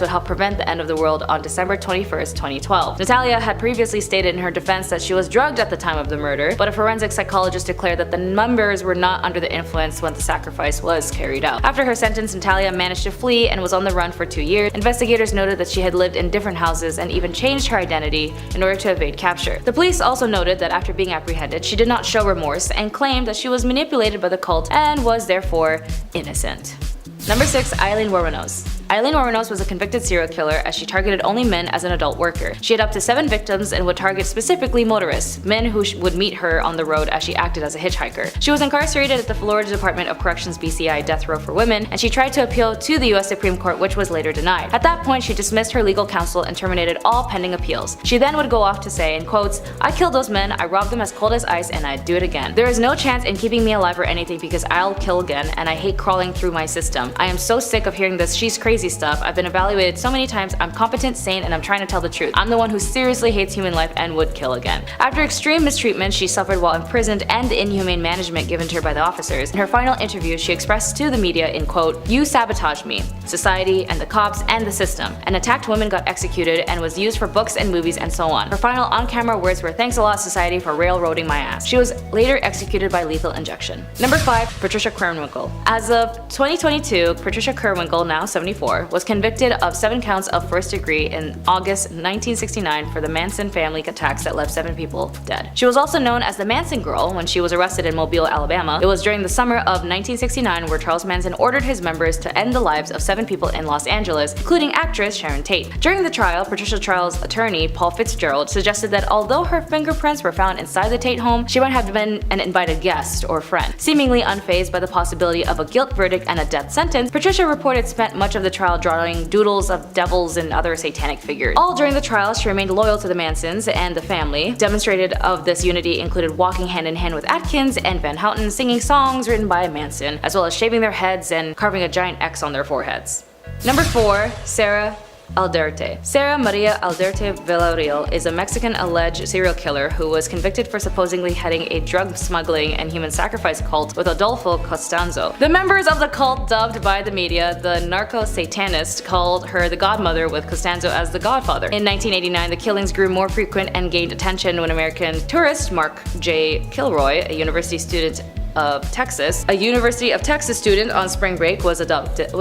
would help prevent the end of the world on December 21st, 2012. Natalia had previously stated in her defense that she was drugged at the time of the murder, but a forensic psychologist declared that the members were not under the influence when the sacrifice was carried out. After her sentence, Natalia managed to flee and was on the run for 2 years. Investigators noted that she had lived in different houses and even changed her identity in order to evade capture. The police also noted that after being apprehended, she did not show remorse and claimed that she was manipulated by the cult and was therefore innocent. Number 6. Eileen Wuornos. Eileen Wuornos was a convicted serial killer as she targeted only men as an adult worker. She had up to 7 victims and would target specifically motorists, men who would meet her on the road as she acted as a hitchhiker. She was incarcerated at the Florida Department of Corrections BCI death row for women, and she tried to appeal to the US Supreme Court, which was later denied. At that point, she dismissed her legal counsel and terminated all pending appeals. She then would go off to say, in quotes, "I killed those men, I robbed them as cold as ice, and I'd do it again. There is no chance in keeping me alive or anything because I'll kill again, and I hate crawling through my system. I am so sick of hearing this she's crazy stuff. I've been evaluated so many times. I'm competent, sane, and I'm trying to tell the truth. I'm the one who seriously hates human life and would kill again." After extreme mistreatment she suffered while imprisoned and the inhumane management given to her by the officers, in her final interview she expressed to the media in quote, "You sabotaged me, society, and the cops, and the system. An attacked woman got executed and was used for books and movies and so on. Her final on-camera words were, 'Thanks a lot, society, for railroading my ass.'" She was later executed by lethal injection. Number 5. Patricia Krenwinkel. As of 2022, Patricia Krenwinkel, now 74, was convicted of 7 counts of first degree in August 1969 for the Manson family attacks that left 7 people dead. She was also known as the Manson Girl when she was arrested in Mobile, Alabama. It was during the summer of 1969 where Charles Manson ordered his members to end the lives of 7 people in Los Angeles, including actress Sharon Tate. During the trial, Patricia's trial's attorney, Paul Fitzgerald, suggested that although her fingerprints were found inside the Tate home, she might have been an invited guest or friend. Seemingly unfazed by the possibility of a guilt verdict and a death sentence, Patricia reported spent much of the trial drawing doodles of devils and other satanic figures. All during the trial, she remained loyal to the Mansons and the family. Demonstrated of this unity included walking hand in hand with Atkins and Van Houten, singing songs written by Manson, as well as shaving their heads and carving a giant X on their foreheads. Number 4. Sarah Aldrete. Sarah Maria Aldrete Villarreal is a Mexican alleged serial killer who was convicted for supposedly heading a drug smuggling and human sacrifice cult with Adolfo Costanzo. The members of the cult, dubbed by the media the narco-satanist, called her the godmother, with Costanzo as the godfather. In 1989, the killings grew more frequent and gained attention when American tourist Mark J. Kilroy, a University of Texas student on spring break, was abducted.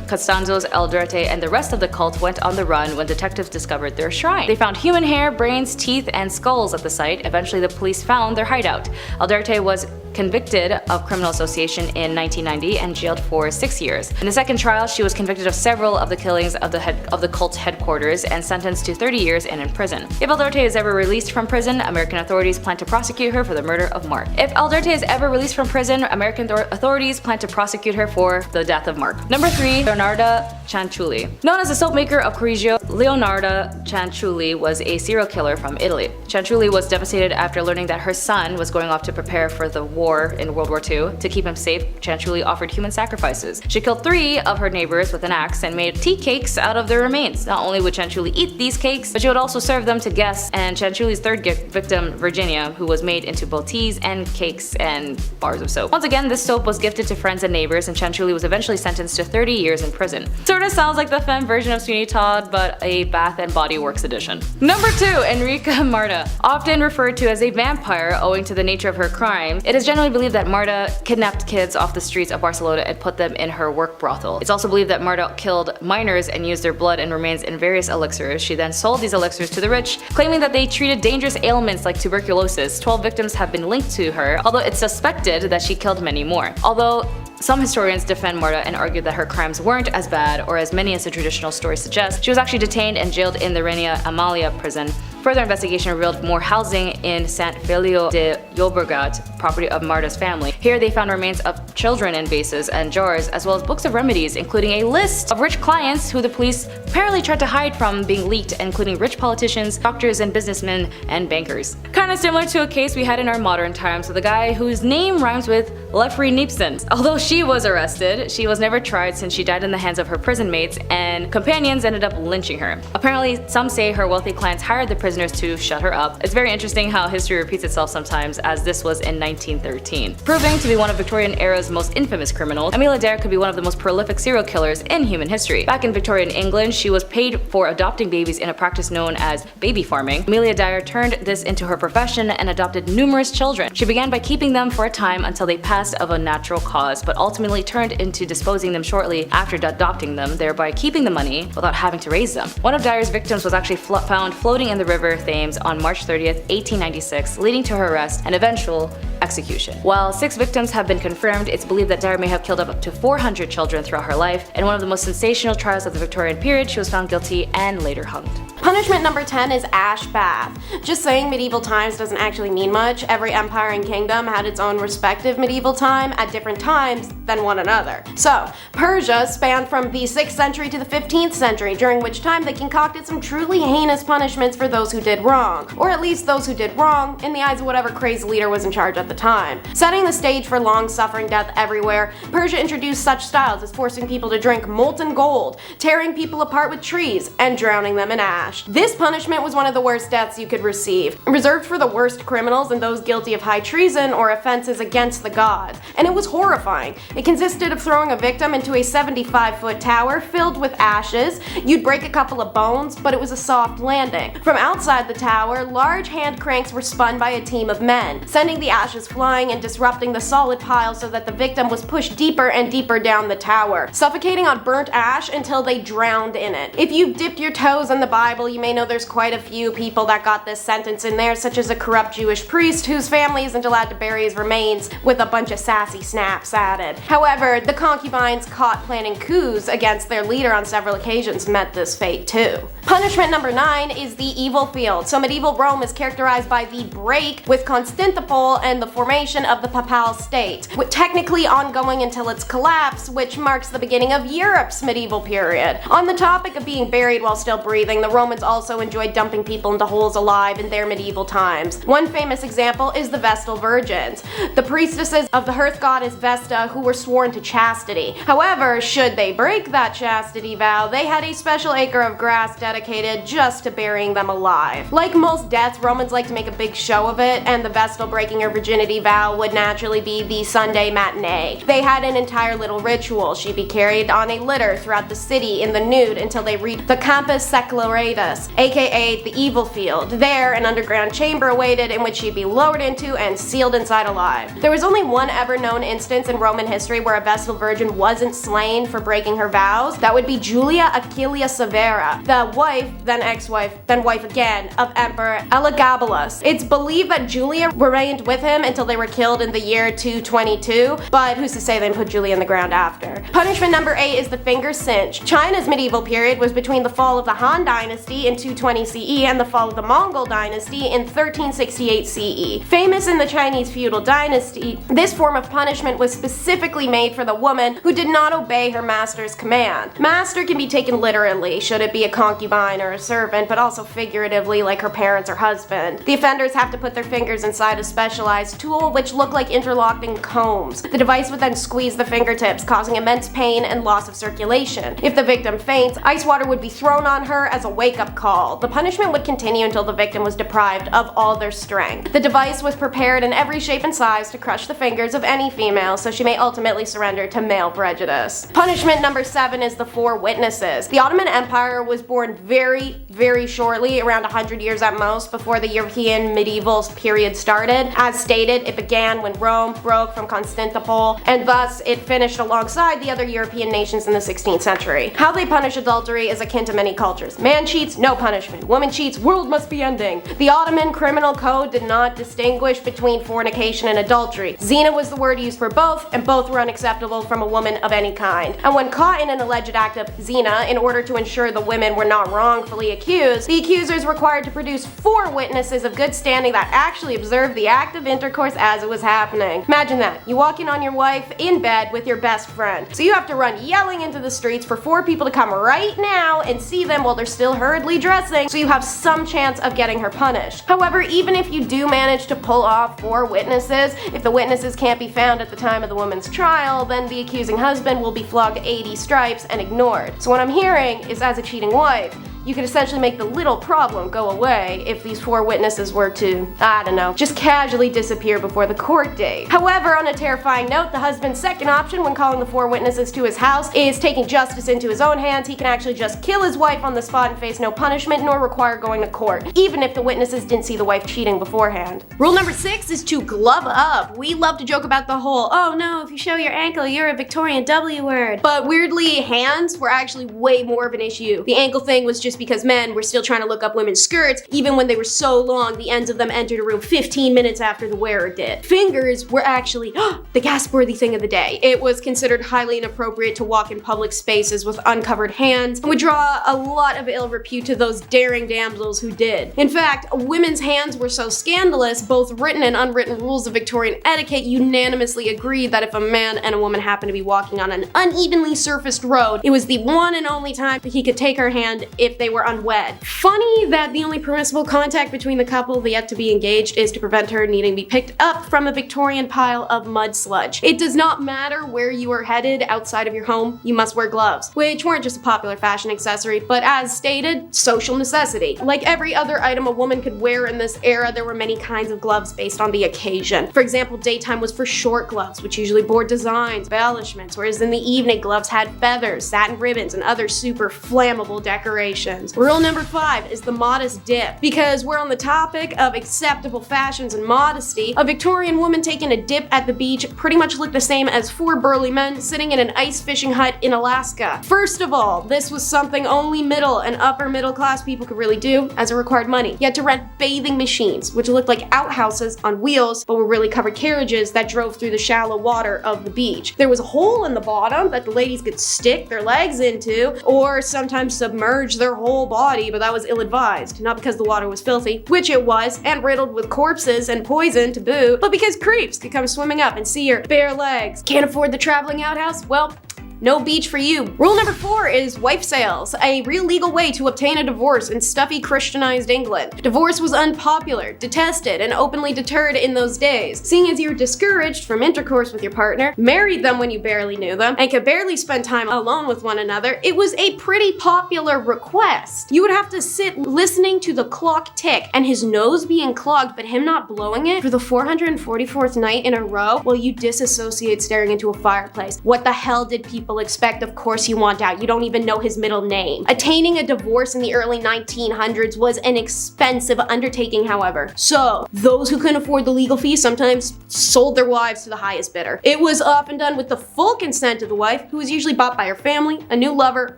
Costanzo's Aldrete and the rest of the cult went on the run when detectives discovered their shrine. They found human hair, brains, teeth, and skulls at the site. Eventually, the police found their hideout. Aldrete was convicted of criminal association in 1990 and jailed for 6 years. In the second trial, she was convicted of several of the killings of the cult's headquarters and sentenced to 30 years and in prison. If Aldrete is ever released from prison, American authorities plan to prosecute her for the murder of Mark. If Aldrete is ever released from prison, American authorities plan to prosecute her for the death of Mark. Number 3. Leonarda Cianciulli. Known as the soap maker of Correggio, Leonarda Cianciulli was a serial killer from Italy. Cianciulli was devastated after learning that her son was going off to prepare for the war in World War II. To keep him safe, Cianciulli offered human sacrifices. She killed 3 of her neighbors with an axe and made tea cakes out of their remains. Not only would Cianciulli eat these cakes, but she would also serve them to guests, and Cianciulli's third victim, Virginia, who was made into both teas and cakes and bars of soap. Once again, this soap was gifted to friends and neighbors, and Cianciulli was eventually sentenced to 30 years in prison. Sorta sounds like the femme version of Sweeney Todd, but a Bath and Body Works edition. Number 2. Enrica Marta. Often referred to as a vampire owing to the nature of her crime, it is generally believed that Marta kidnapped kids off the streets of Barcelona and put them in her work brothel. It's also believed that Marta killed minors and used their blood and remains in various elixirs. She then sold these elixirs to the rich, claiming that they treated dangerous ailments like tuberculosis. 12 victims have been linked to her, although it's suspected that she killed many more. Although Some historians defend Marta and argue that her crimes weren't as bad or as many as the traditional story suggests. She was actually detained and jailed in the Reina Amalia prison. Further investigation revealed more housing in Sant Feliu de Llobregat, property of Marta's family. Here they found remains of children in vases and jars, as well as books of remedies, including a list of rich clients who the police apparently tried to hide from being leaked, including rich politicians, doctors, and businessmen and bankers. Kinda similar to a case we had in our modern times with a guy whose name rhymes with Lefri Nipson. Although she was arrested, she was never tried since she died in the hands of her prison mates, and companions ended up lynching her. Apparently, some say her wealthy clients hired the prisoners to shut her up. It's very interesting how history repeats itself sometimes, as this was in 1913. Proving to be one of Victorian era's most infamous criminals, Amelia Dare could be one of the most prolific serial killers in human history. Back in Victorian England, she was paid for adopting babies in a practice known as baby farming. Amelia Dare turned this into her profession and adopted numerous children. She began by keeping them for a time until they passed of a natural cause, but ultimately turned into disposing them shortly after adopting them, thereby keeping the money without having to raise them. One of Dare's victims was actually found floating in the river Thames on March 30th, 1896, leading to her arrest and eventual execution. While 6 victims have been confirmed, it's believed that Dare may have killed up to 400 children throughout her life. In one of the most sensational trials of the Victorian period, she was found guilty and later hanged. Punishment number 10 is ash bath. Just saying medieval times doesn't actually mean much. Every empire and kingdom had its own respective medieval time at different times than one another. So, Persia spanned from the 6th century to the 15th century, during which time they concocted some truly heinous punishments for those who did wrong, or at least those who did wrong in the eyes of whatever crazy leader was in charge at the time. Setting the stage for long-suffering death everywhere, Persia introduced such styles as forcing people to drink molten gold, tearing people apart with trees, and drowning them in ash. This punishment was one of the worst deaths you could receive, reserved for the worst criminals and those guilty of high treason or offenses against the gods. And it was horrifying. It consisted of throwing a victim into a 75-foot tower filled with ashes. You'd break a couple of bones, but it was a soft landing. From outside the tower, large hand cranks were spun by a team of men, sending the ashes flying and disrupting the solid pile so that the victim was pushed deeper and deeper down the tower, suffocating on burnt ash until they drowned in it. If you've dipped your toes in the Bible, you may know there's quite a few people that got this sentence in there, such as a corrupt Jewish priest whose family isn't allowed to bury his remains with a bunch of sassy snaps added. However, the concubines caught planning coups against their leader on several occasions met this fate too. Punishment number 9 is the evil field. So medieval Rome is characterized by the break with Constantinople and the formation of the Papal State, technically ongoing until its collapse, which marks the beginning of Europe's medieval period. On the topic of being buried while still breathing, the Romans also enjoyed dumping people into holes alive in their medieval times. One famous example is the Vestal Virgins, the priestesses of the hearth goddess Vesta who were sworn to chastity. However, should they break that chastity vow, they had a special acre of grass dedicated just to burying them alive. Like most deaths, Romans like to make a big show of it, and the Vestal breaking her virginity vow would naturally be the Sunday matinee. They had an entire little ritual. She'd be carried on a litter throughout the city in the nude until they reached the Campus Secularis, aka the evil field. There, an underground chamber awaited in which she'd be lowered into and sealed inside alive. There was only one ever known instance in Roman history where a Vestal Virgin wasn't slain for breaking her vows. That would be Julia Aquilia Severa, the wife, then ex-wife, then wife again, of Emperor Elagabalus. It's believed that Julia remained with him until they were killed in the year 222, but who's to say they put Julia in the ground after. Punishment number 8 is the finger cinch. China's medieval period was between the fall of the Han Dynasty in 220 CE and the fall of the Mongol Dynasty in 1368 CE. Famous in the Chinese feudal dynasty, this form of punishment was specifically made for the woman who did not obey her master's command. Master can be taken literally, should it be a concubine or a servant, but also figuratively like her parents or husband. The offenders have to put their fingers inside a specialized tool which look like interlocking combs. The device would then squeeze the fingertips, causing immense pain and loss of circulation. If the victim faints, ice water would be thrown on her as a wake-up call. The punishment would continue until the victim was deprived of all their strength. The device was prepared in every shape and size to crush the fingers of any female, so she may ultimately surrender to male prejudice. Punishment number 7 is the Four Witnesses. The Ottoman Empire was born very shortly, around 100 years at most before the European medieval period started. As stated, it began when Rome broke from Constantinople, and thus it finished alongside the other European nations in the 16th century. How they punish adultery is akin to many cultures. Man cheats, no punishment. Woman cheats, world must be ending. The Ottoman criminal code did not distinguish between fornication and adultery. Zina was the word used for both, and both were unacceptable from a woman of any kind. And when caught in an alleged act of zina, in order to ensure the women were not wrongfully accused, the accusers required to produce 4 witnesses of good standing that actually observed the act of intercourse as it was happening. Imagine that. You walk in on your wife in bed with your best friend. So you have to run yelling into the streets for 4 people to come right now and see them while they're still hurriedly dressing, so you have some chance of getting her punished. However, even if you do manage to pull off 4 witnesses, if the witnesses can't be found at the time of the woman's trial, then the accusing husband will be flogged 80 stripes and ignored. So what I'm hearing is, as a cheating wife, you could essentially make the little problem go away if these 4 witnesses were to, I don't know, just casually disappear before the court date. However, on a terrifying note, the husband's second option when calling the 4 witnesses to his house is taking justice into his own hands. He can actually just kill his wife on the spot and face no punishment nor require going to court, even if the witnesses didn't see the wife cheating beforehand. Rule number 6 is to glove up. We love to joke about the whole, oh no, if you show your ankle, you're a Victorian W word. But weirdly, hands were actually way more of an issue. The ankle thing was just because men were still trying to look up women's skirts, even when they were so long the ends of them entered a room 15 minutes after the wearer did. Fingers were actually the gasp-worthy thing of the day. It was considered highly inappropriate to walk in public spaces with uncovered hands, and would draw a lot of ill repute to those daring damsels who did. In fact, women's hands were so scandalous, both written and unwritten rules of Victorian etiquette unanimously agreed that if a man and a woman happened to be walking on an unevenly surfaced road, it was the one and only time that he could take her hand if they were unwed. Funny that the only permissible contact between the couple the yet to be engaged is to prevent her needing to be picked up from a Victorian pile of mud sludge. It does not matter where you are headed outside of your home, you must wear gloves, which weren't just a popular fashion accessory, but as stated, social necessity. Like every other item a woman could wear in this era, there were many kinds of gloves based on the occasion. For example, daytime was for short gloves, which usually bore designs, embellishments, whereas in the evening, gloves had feathers, satin ribbons, and other super flammable decorations. Rule number 5 is the modest dip. Because we're on the topic of acceptable fashions and modesty, a Victorian woman taking a dip at the beach pretty much looked the same as 4 burly men sitting in an ice fishing hut in Alaska. First of all, this was something only middle and upper middle class people could really do, as it required money. You had to rent bathing machines, which looked like outhouses on wheels, but were really covered carriages that drove through the shallow water of the beach. There was a hole in the bottom that the ladies could stick their legs into, or sometimes submerge their whole body, but that was ill-advised. Not because the water was filthy, which it was, and riddled with corpses and poison to boot, but because creeps could come swimming up and see your bare legs. Can't afford the traveling outhouse? Well, no beach for you. Rule number 4 is wife sales, a real legal way to obtain a divorce in stuffy Christianized England. Divorce was unpopular, detested, and openly deterred in those days. Seeing as you were discouraged from intercourse with your partner, married them when you barely knew them, and could barely spend time alone with one another, it was a pretty popular request. You would have to sit listening to the clock tick and his nose being clogged but him not blowing it for the 444th night in a row while you disassociate staring into a fireplace. What the hell did people expect? Of course you want out. You don't even know his middle name. Attaining a divorce in the early 1900s was an expensive undertaking, however. So, those who couldn't afford the legal fees sometimes sold their wives to the highest bidder. It was often done with the full consent of the wife, who was usually bought by her family, a new lover,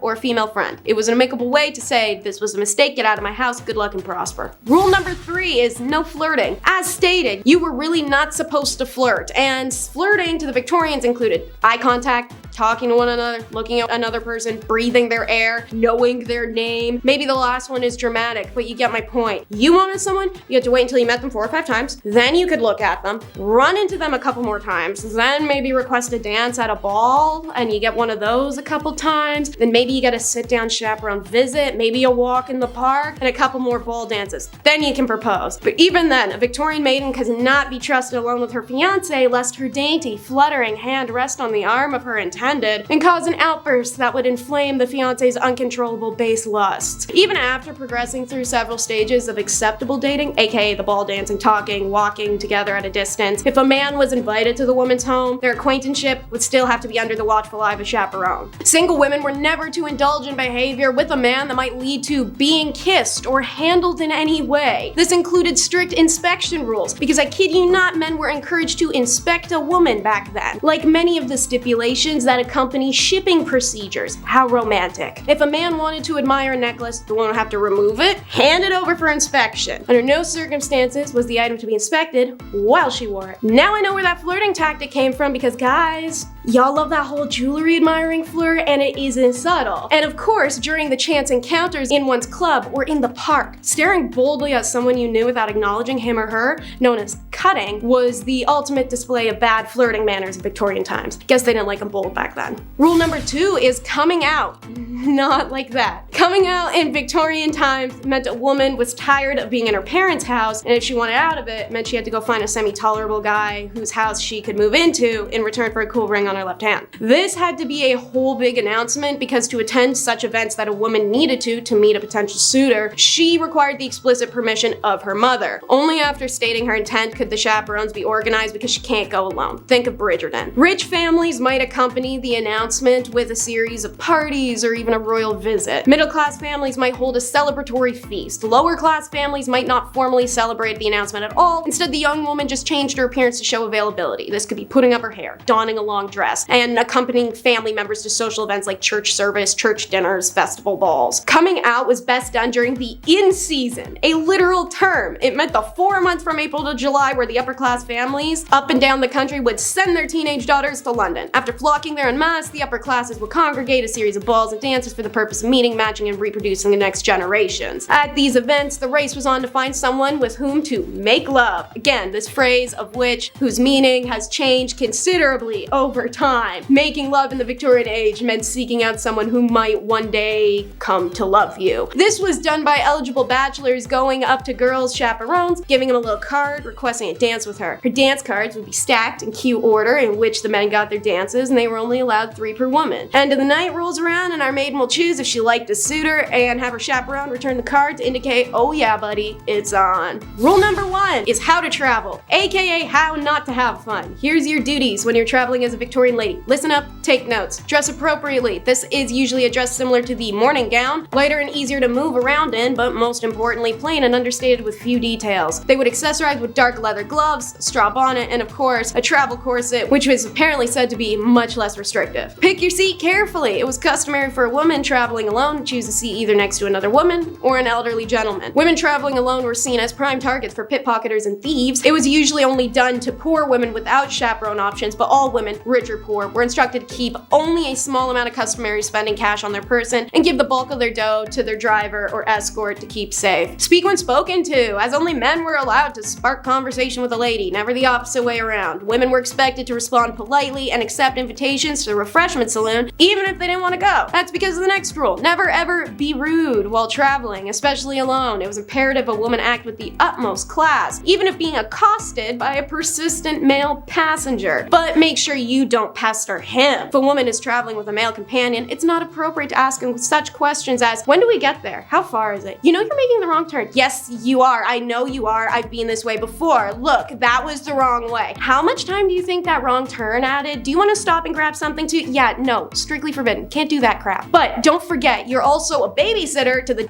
or a female friend. It was an amicable way to say, this was a mistake, get out of my house, good luck and prosper. Rule number 3 is no flirting. As stated, you were really not supposed to flirt, and flirting to the Victorians included eye contact, talking to one another, looking at another person, breathing their air, knowing their name. Maybe the last one is dramatic, but you get my point. You wanted someone, you had to wait until you met them 4 or 5 times, then you could look at them, run into them a couple more times, then maybe request a dance at a ball, and you get one of those a couple times, then maybe you get a sit-down chaperone visit, maybe a walk in the park, and a couple more ball dances. Then you can propose. But even then, a Victorian maiden could not be trusted alone with her fiancé lest her dainty, fluttering hand rest on the arm of her intended intended and cause an outburst that would inflame the fiance's uncontrollable base lusts. Even after progressing through several stages of acceptable dating, aka the ball dancing, talking, walking together at a distance, if a man was invited to the woman's home, their acquaintanceship would still have to be under the watchful eye of a chaperone. Single women were never to indulge in behavior with a man that might lead to being kissed or handled in any way. This included strict inspection rules, because I kid you not, men were encouraged to inspect a woman back then. Like many of the stipulations that accompany shipping procedures. How romantic. If a man wanted to admire a necklace, the woman would have to remove it, hand it over for inspection. Under no circumstances was the item to be inspected while she wore it. Now I know where that flirting tactic came from, because guys, y'all love that whole jewelry admiring flirt, and it isn't subtle. And of course, during the chance encounters in one's club or in the park, staring boldly at someone you knew without acknowledging him or her, known as cutting, was the ultimate display of bad flirting manners in Victorian times. Guess they didn't like them bold back then. Rule number 2 is coming out. Not like that. Coming out in Victorian times meant a woman was tired of being in her parents' house, and if she wanted out of it, meant she had to go find a semi-tolerable guy whose house she could move into in return for a cool ring on her left hand. This had to be a whole big announcement, because to attend such events that a woman needed to meet a potential suitor, she required the explicit permission of her mother. Only after stating her intent could the chaperones be organized, because she can't go alone. Think of Bridgerton. Rich families might accompany the announcement with a series of parties or even a royal visit. Middle-class families might hold a celebratory feast. Lower-class families might not formally celebrate the announcement at all. Instead, the young woman just changed her appearance to show availability. This could be putting up her hair, donning a long dress, and accompanying family members to social events like church service, church dinners, festival balls. Coming out was best done during the in-season, a literal term. It meant the 4 months from April to July where the upper-class families up and down the country would send their teenage daughters to London. After flocking there en masse, the upper classes would congregate a series of balls and dances for the purpose of meeting, matching, and reproducing the next generations. At these events, the race was on to find someone with whom to make love. Again, this phrase of whose meaning has changed considerably over time. Making love in the Victorian age meant seeking out someone who might one day come to love you. This was done by eligible bachelors going up to girls' chaperones, giving them a little card, requesting a dance with her. Her dance cards would be stacked in cue order in which the men got their dances, and they were only allowed 3 per woman. End of the night rolls around, and our maiden will choose if she liked a suitor and have her chaperone return the card to indicate, oh yeah buddy, it's on. Rule number 1 is how to travel, aka how not to have fun. Here's your duties when you're traveling as a Victorian lady. Listen up, take notes. Dress appropriately. This is usually a dress similar to the morning gown, lighter and easier to move around in, but most importantly plain and understated with few details. They would accessorize with dark leather gloves, straw bonnet, and of course a travel corset, which was apparently said to be much less restrictive. Pick your seat carefully. It was customary for a woman traveling alone to choose a seat either next to another woman or an elderly gentleman. Women traveling alone were seen as prime targets for pickpocketers and thieves. It was usually only done to poor women without chaperone options, but all women, rich or poor, were instructed to keep only a small amount of customary spending cash on their person and give the bulk of their dough to their driver or escort to keep safe. Speak when spoken to, as only men were allowed to spark conversation with a lady, never the opposite way around. Women were expected to respond politely and accept invitations to the refreshment saloon, even if they didn't want to go. That's because of the next rule. Never ever be rude while traveling, especially alone. It was imperative a woman act with the utmost class, even if being accosted by a persistent male passenger. But make sure you don't pester him. If a woman is traveling with a male companion, it's not appropriate to ask him such questions as, when do we get there? How far is it? You know you're making the wrong turn. Yes, you are. I know you are. I've been this way before. Look, that was the wrong way. How much time do you think that wrong turn added? Do you want to stop and grab something too? Yeah, no, strictly forbidden. Can't do that crap. But don't forget, you're also a babysitter to the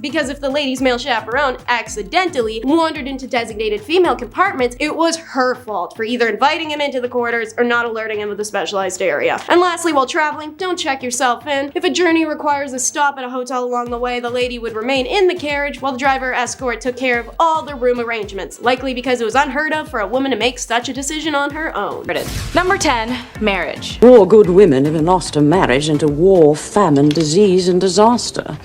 because if the lady's male chaperone accidentally wandered into designated female compartments, it was her fault for either inviting him into the quarters or not alerting him of the specialized area. And lastly, while traveling, don't check yourself in. If a journey requires a stop at a hotel along the way, the lady would remain in the carriage while the driver or escort took care of all the room arrangements, likely because it was unheard of for a woman to make such a decision on her own. Number 10, marriage. Poor good women have lost a marriage into war, famine, disease, and disaster.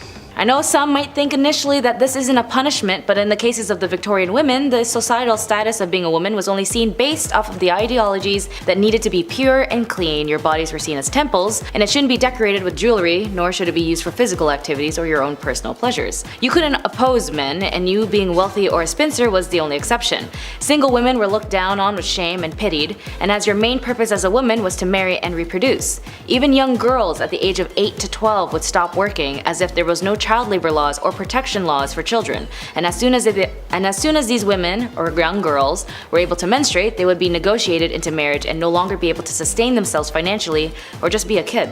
I know some might think initially that this isn't a punishment, but in the cases of the Victorian women, the societal status of being a woman was only seen based off of the ideologies that needed to be pure and clean. Your bodies were seen as temples, and it shouldn't be decorated with jewelry, nor should it be used for physical activities or your own personal pleasures. You couldn't oppose men, and you being wealthy or a spinster was the only exception. Single women were looked down on with shame and pitied, and as your main purpose as a woman was to marry and reproduce. Even young girls at the age of 8 to 12 would stop working as if there was no child labor laws or protection laws for children, and as soon as these women, or young girls, were able to menstruate, they would be negotiated into marriage and no longer be able to sustain themselves financially or just be a kid.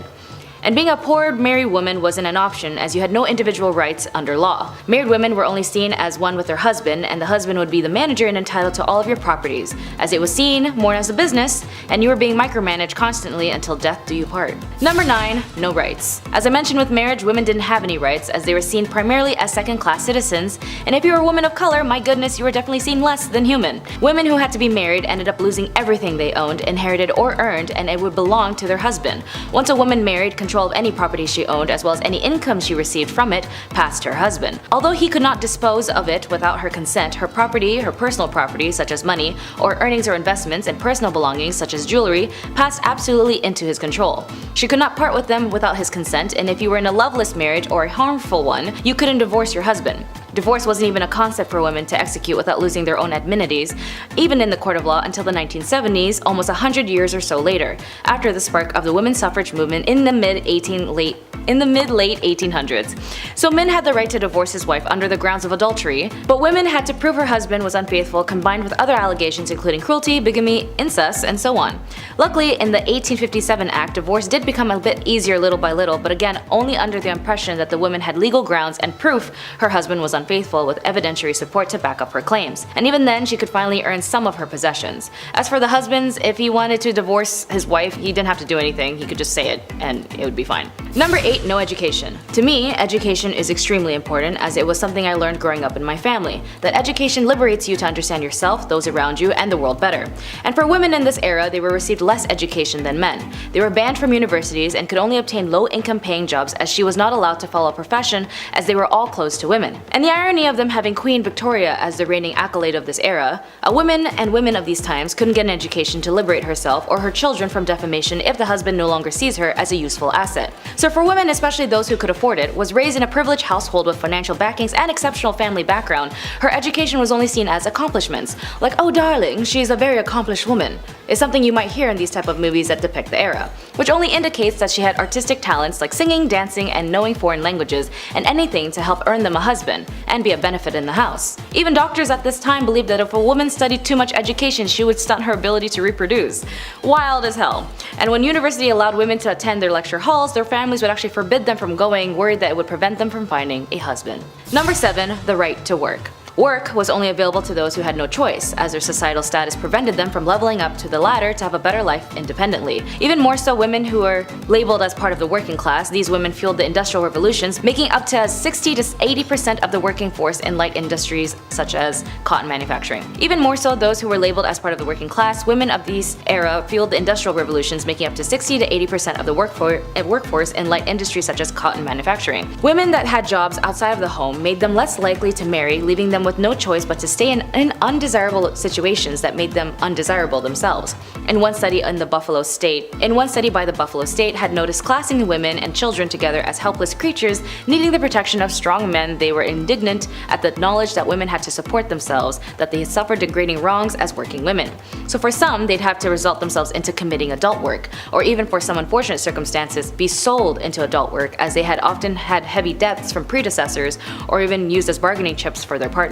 And being a poor married woman wasn't an option, as you had no individual rights under law. Married women were only seen as one with their husband, and the husband would be the manager and entitled to all of your properties, as it was seen more as a business, and you were being micromanaged constantly until death do you part. Number 9. No rights. As I mentioned with marriage, women didn't have any rights, as they were seen primarily as second-class citizens, and if you were a woman of color, my goodness, you were definitely seen less than human. Women who had to be married ended up losing everything they owned, inherited, or earned, and it would belong to their husband. Once a woman married, control of any property she owned, as well as any income she received from it, passed her husband. Although he could not dispose of it without her consent, her property, her personal property such as money, or earnings or investments, and personal belongings such as jewelry, passed absolutely into his control. She could not part with them without his consent, and if you were in a loveless marriage or a harmful one, you couldn't divorce your husband. Divorce wasn't even a concept for women to execute without losing their own amenities, even in the court of law, until the 1970s, almost 100 years or so later, after the spark of the women's suffrage movement in the mid-late 1800s. So men had the right to divorce his wife under the grounds of adultery, but women had to prove her husband was unfaithful, combined with other allegations including cruelty, bigamy, incest, and so on. Luckily, in the 1857 Act, divorce did become a bit easier little by little, but again only under the impression that the woman had legal grounds and proof her husband was unfaithful, with evidentiary support to back up her claims. And even then, she could finally earn some of her possessions. As for the husbands, if he wanted to divorce his wife, he didn't have to do anything, he could just say it and it would be fine. Number 8. No education. To me, education is extremely important, as it was something I learned growing up in my family, that education liberates you to understand yourself, those around you, and the world better. And for women in this era, they were received less education than men. They were banned from universities and could only obtain low-income paying jobs, as she was not allowed to follow a profession, as they were all closed to women. And the irony of them having Queen Victoria as the reigning accolade of this era, a woman and women of these times couldn't get an education to liberate herself or her children from defamation if the husband no longer sees her as a useful asset. So for women, especially those who could afford it, was raised in a privileged household with financial backings and exceptional family background, her education was only seen as accomplishments. Like, oh darling, she's a very accomplished woman, is something you might hear in these type of movies that depict the era, which only indicates that she had artistic talents like singing, dancing, and knowing foreign languages, and anything to help earn them a husband and be a benefit in the house. Even doctors at this time believed that if a woman studied too much education, she would stunt her ability to reproduce. Wild as hell. And when university allowed women to attend their lecture halls, their families would actually forbid them from going, worried that it would prevent them from finding a husband. Number 7. The right to work. Work was only available to those who had no choice, as their societal status prevented them from leveling up to the ladder to have a better life independently. Even more so, women who were labeled as part of the working class, these women fueled the industrial revolutions, making up to 60 to 80% of the working force in light industries such as cotton manufacturing. Even more so, those who were labeled as part of the working class, women of this era fueled the industrial revolutions, making up to 60 to 80% of the workforce in light industries such as cotton manufacturing. Women that had jobs outside of the home made them less likely to marry, leaving them with no choice but to stay in undesirable situations that made them undesirable themselves. In one study by the Buffalo State had noticed classing women and children together as helpless creatures needing the protection of strong men. They were indignant at the knowledge that women had to support themselves, that they had suffered degrading wrongs as working women. So for some, they'd have to result themselves into committing adult work, or even for some unfortunate circumstances, be sold into adult work, as they had often had heavy debts from predecessors, or even used as bargaining chips for their partners.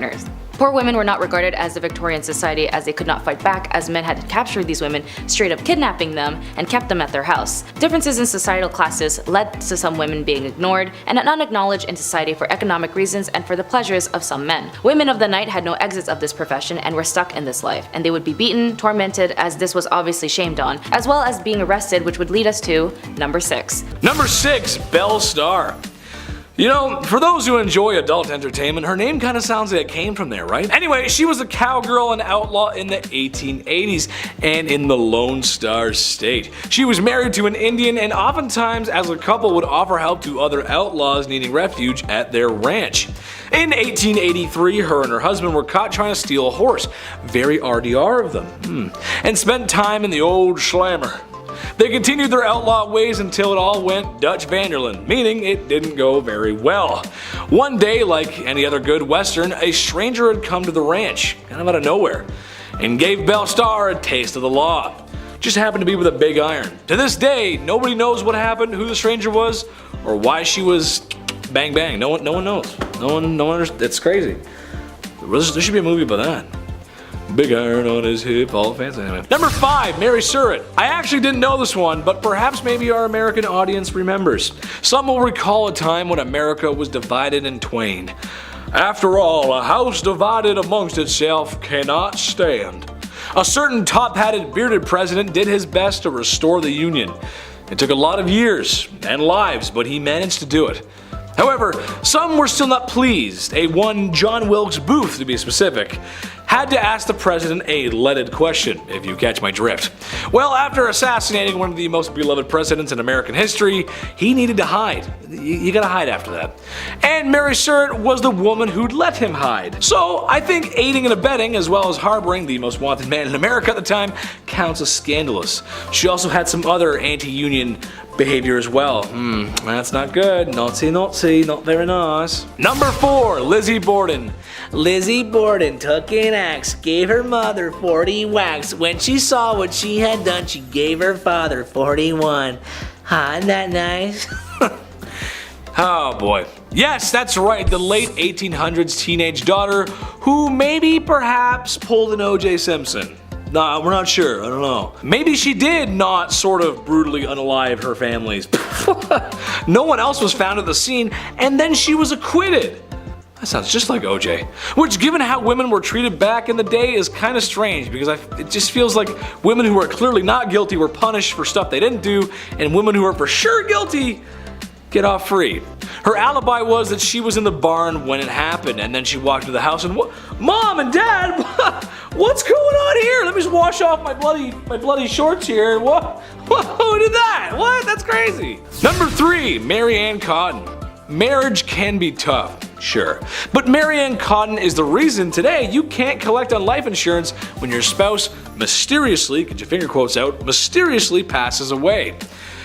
Poor women were not regarded as the Victorian society, as they could not fight back, as men had captured these women, straight up kidnapping them, and kept them at their house. Differences in societal classes led to some women being ignored and unacknowledged in society for economic reasons and for the pleasures of some men. Women of the night had no exits of this profession and were stuck in this life, and they would be beaten, tormented, as this was obviously shamed on, as well as being arrested, which would lead us to number 6. Number 6. Belle Starr. You know, for those who enjoy adult entertainment, her name kind of sounds like it came from there, right? Anyway, she was a cowgirl and outlaw in the 1880s and in the Lone Star State. She was married to an Indian, and oftentimes as a couple would offer help to other outlaws needing refuge at their ranch. In 1883, her and her husband were caught trying to steal a horse. Very RDR of them. And spent time in the old slammer. They continued their outlaw ways until it all went Dutch Vanderlyn, meaning it didn't go very well. One day, like any other good western, a stranger had come to the ranch, kind of out of nowhere, and gave Belle Starr a taste of the law. Just happened to be with a big iron. To this day, nobody knows what happened, who the stranger was, or why she was bang bang. No one knows. No one understands. It's crazy. There should be a movie about that. Big iron on his hip, all fancy. Anyway. Number 5, Mary Surratt. I actually didn't know this one, but perhaps maybe our American audience remembers. Some will recall a time when America was divided in twain. After all, a house divided amongst itself cannot stand. A certain top-hatted, bearded president did his best to restore the Union. It took a lot of years and lives, but he managed to do it. However, some were still not pleased. A one John Wilkes Booth, to be specific, had to ask the president a leaded question, if you catch my drift. Well, after assassinating one of the most beloved presidents in American history, he needed to hide. You gotta hide after that. And Mary Surratt was the woman who'd let him hide. So I think aiding and abetting, as well as harboring the most wanted man in America at the time, counts as scandalous. She also had some other anti-union behavior as well. That's not good. Naughty, naughty, not very nice. Number 4, Lizzie Borden. Lizzie Borden took an axe, gave her mother 40 whacks. When she saw what she had done, she gave her father 41. Isn't that nice? Oh boy. Yes, that's right, the late 1800s teenage daughter who maybe perhaps pulled an O.J. Simpson. Nah, we're not sure, I don't know. Maybe she did not sort of brutally unalive her families. No one else was found at the scene, and then she was acquitted. That sounds just like OJ. Which, given how women were treated back in the day, is kind of strange because it just feels like women who are clearly not guilty were punished for stuff they didn't do, and women who are for sure guilty get off free. Her alibi was that she was in the barn when it happened, and then she walked into the house and Mom and Dad, what's going on here? Let me just wash off my bloody shorts here. What? Who did that? What? That's crazy. Number 3, Mary Ann Cotton. Marriage can be tough, sure, but Mary Ann Cotton is the reason today you can't collect on life insurance when your spouse mysteriously, get your finger quotes out, mysteriously passes away.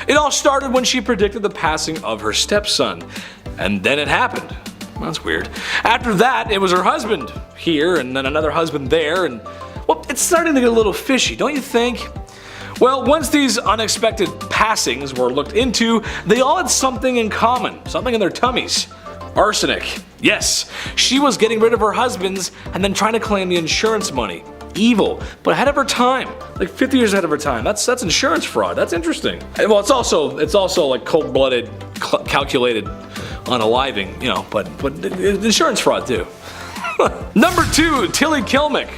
It all started when she predicted the passing of her stepson, and then it happened. That's weird. After that, it was her husband here, and then another husband there, and well, it's starting to get a little fishy, don't you think? Well, once these unexpected passings were looked into, they all had something in common, something in their tummies. Arsenic. Yes, she was getting rid of her husbands and then trying to claim the insurance money. Evil, but ahead of her time, like 50 years ahead of her time. That's insurance fraud. That's interesting. Well, it's also like cold-blooded, calculated unaliving, you know, but insurance fraud too. Number 2, Tilly Kilmick.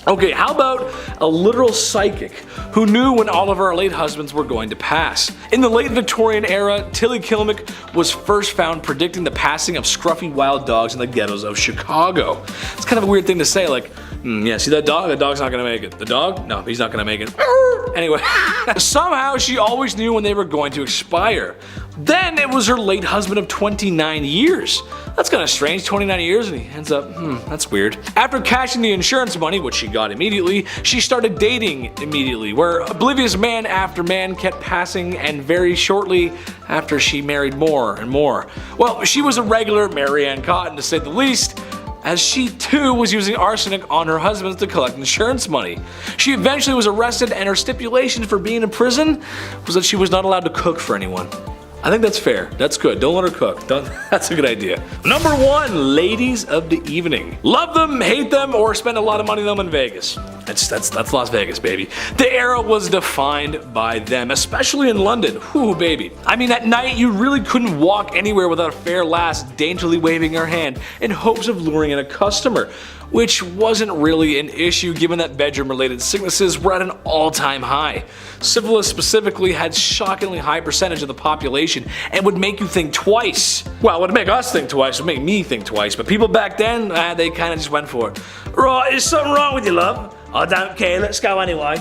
Okay, how about a literal psychic who knew when all of our late husbands were going to pass? In the late Victorian era, Tilly Kilmick was first found predicting the passing of scruffy wild dogs in the ghettos of Chicago. It's kind of a weird thing to say, like, yeah, see that dog? The dog's not gonna make it. The dog? No, he's not gonna make it. Anyway, somehow she always knew when they were going to expire. Then it was her late husband of 29 years. That's kind of strange, 29 years, and he ends up, that's weird. After cashing the insurance money, which she got immediately, she started dating immediately, where oblivious man after man kept passing, and very shortly after she married more and more. Well, she was a regular Mary Ann Cotton, to say the least, as she too was using arsenic on her husbands to collect insurance money. She eventually was arrested, and her stipulation for being in prison was that she was not allowed to cook for anyone. I think that's fair. That's good. Don't let her cook. That's a good idea. Number 1, ladies of the evening. Love them, hate them, or spend a lot of money on them in Vegas. That's Las Vegas, baby. The era was defined by them, especially in London. Whoo, baby. I mean, at night you really couldn't walk anywhere without a fair lass daintily waving her hand in hopes of luring in a customer, which wasn't really an issue given that bedroom-related sicknesses were at an all-time high. Syphilis specifically had shockingly high percentage of the population and would make you think twice. Well, it would make us think twice, it would make me think twice, but people back then, they kinda just went for it. Right, is something wrong with you, love? I don't care, let's go anyway.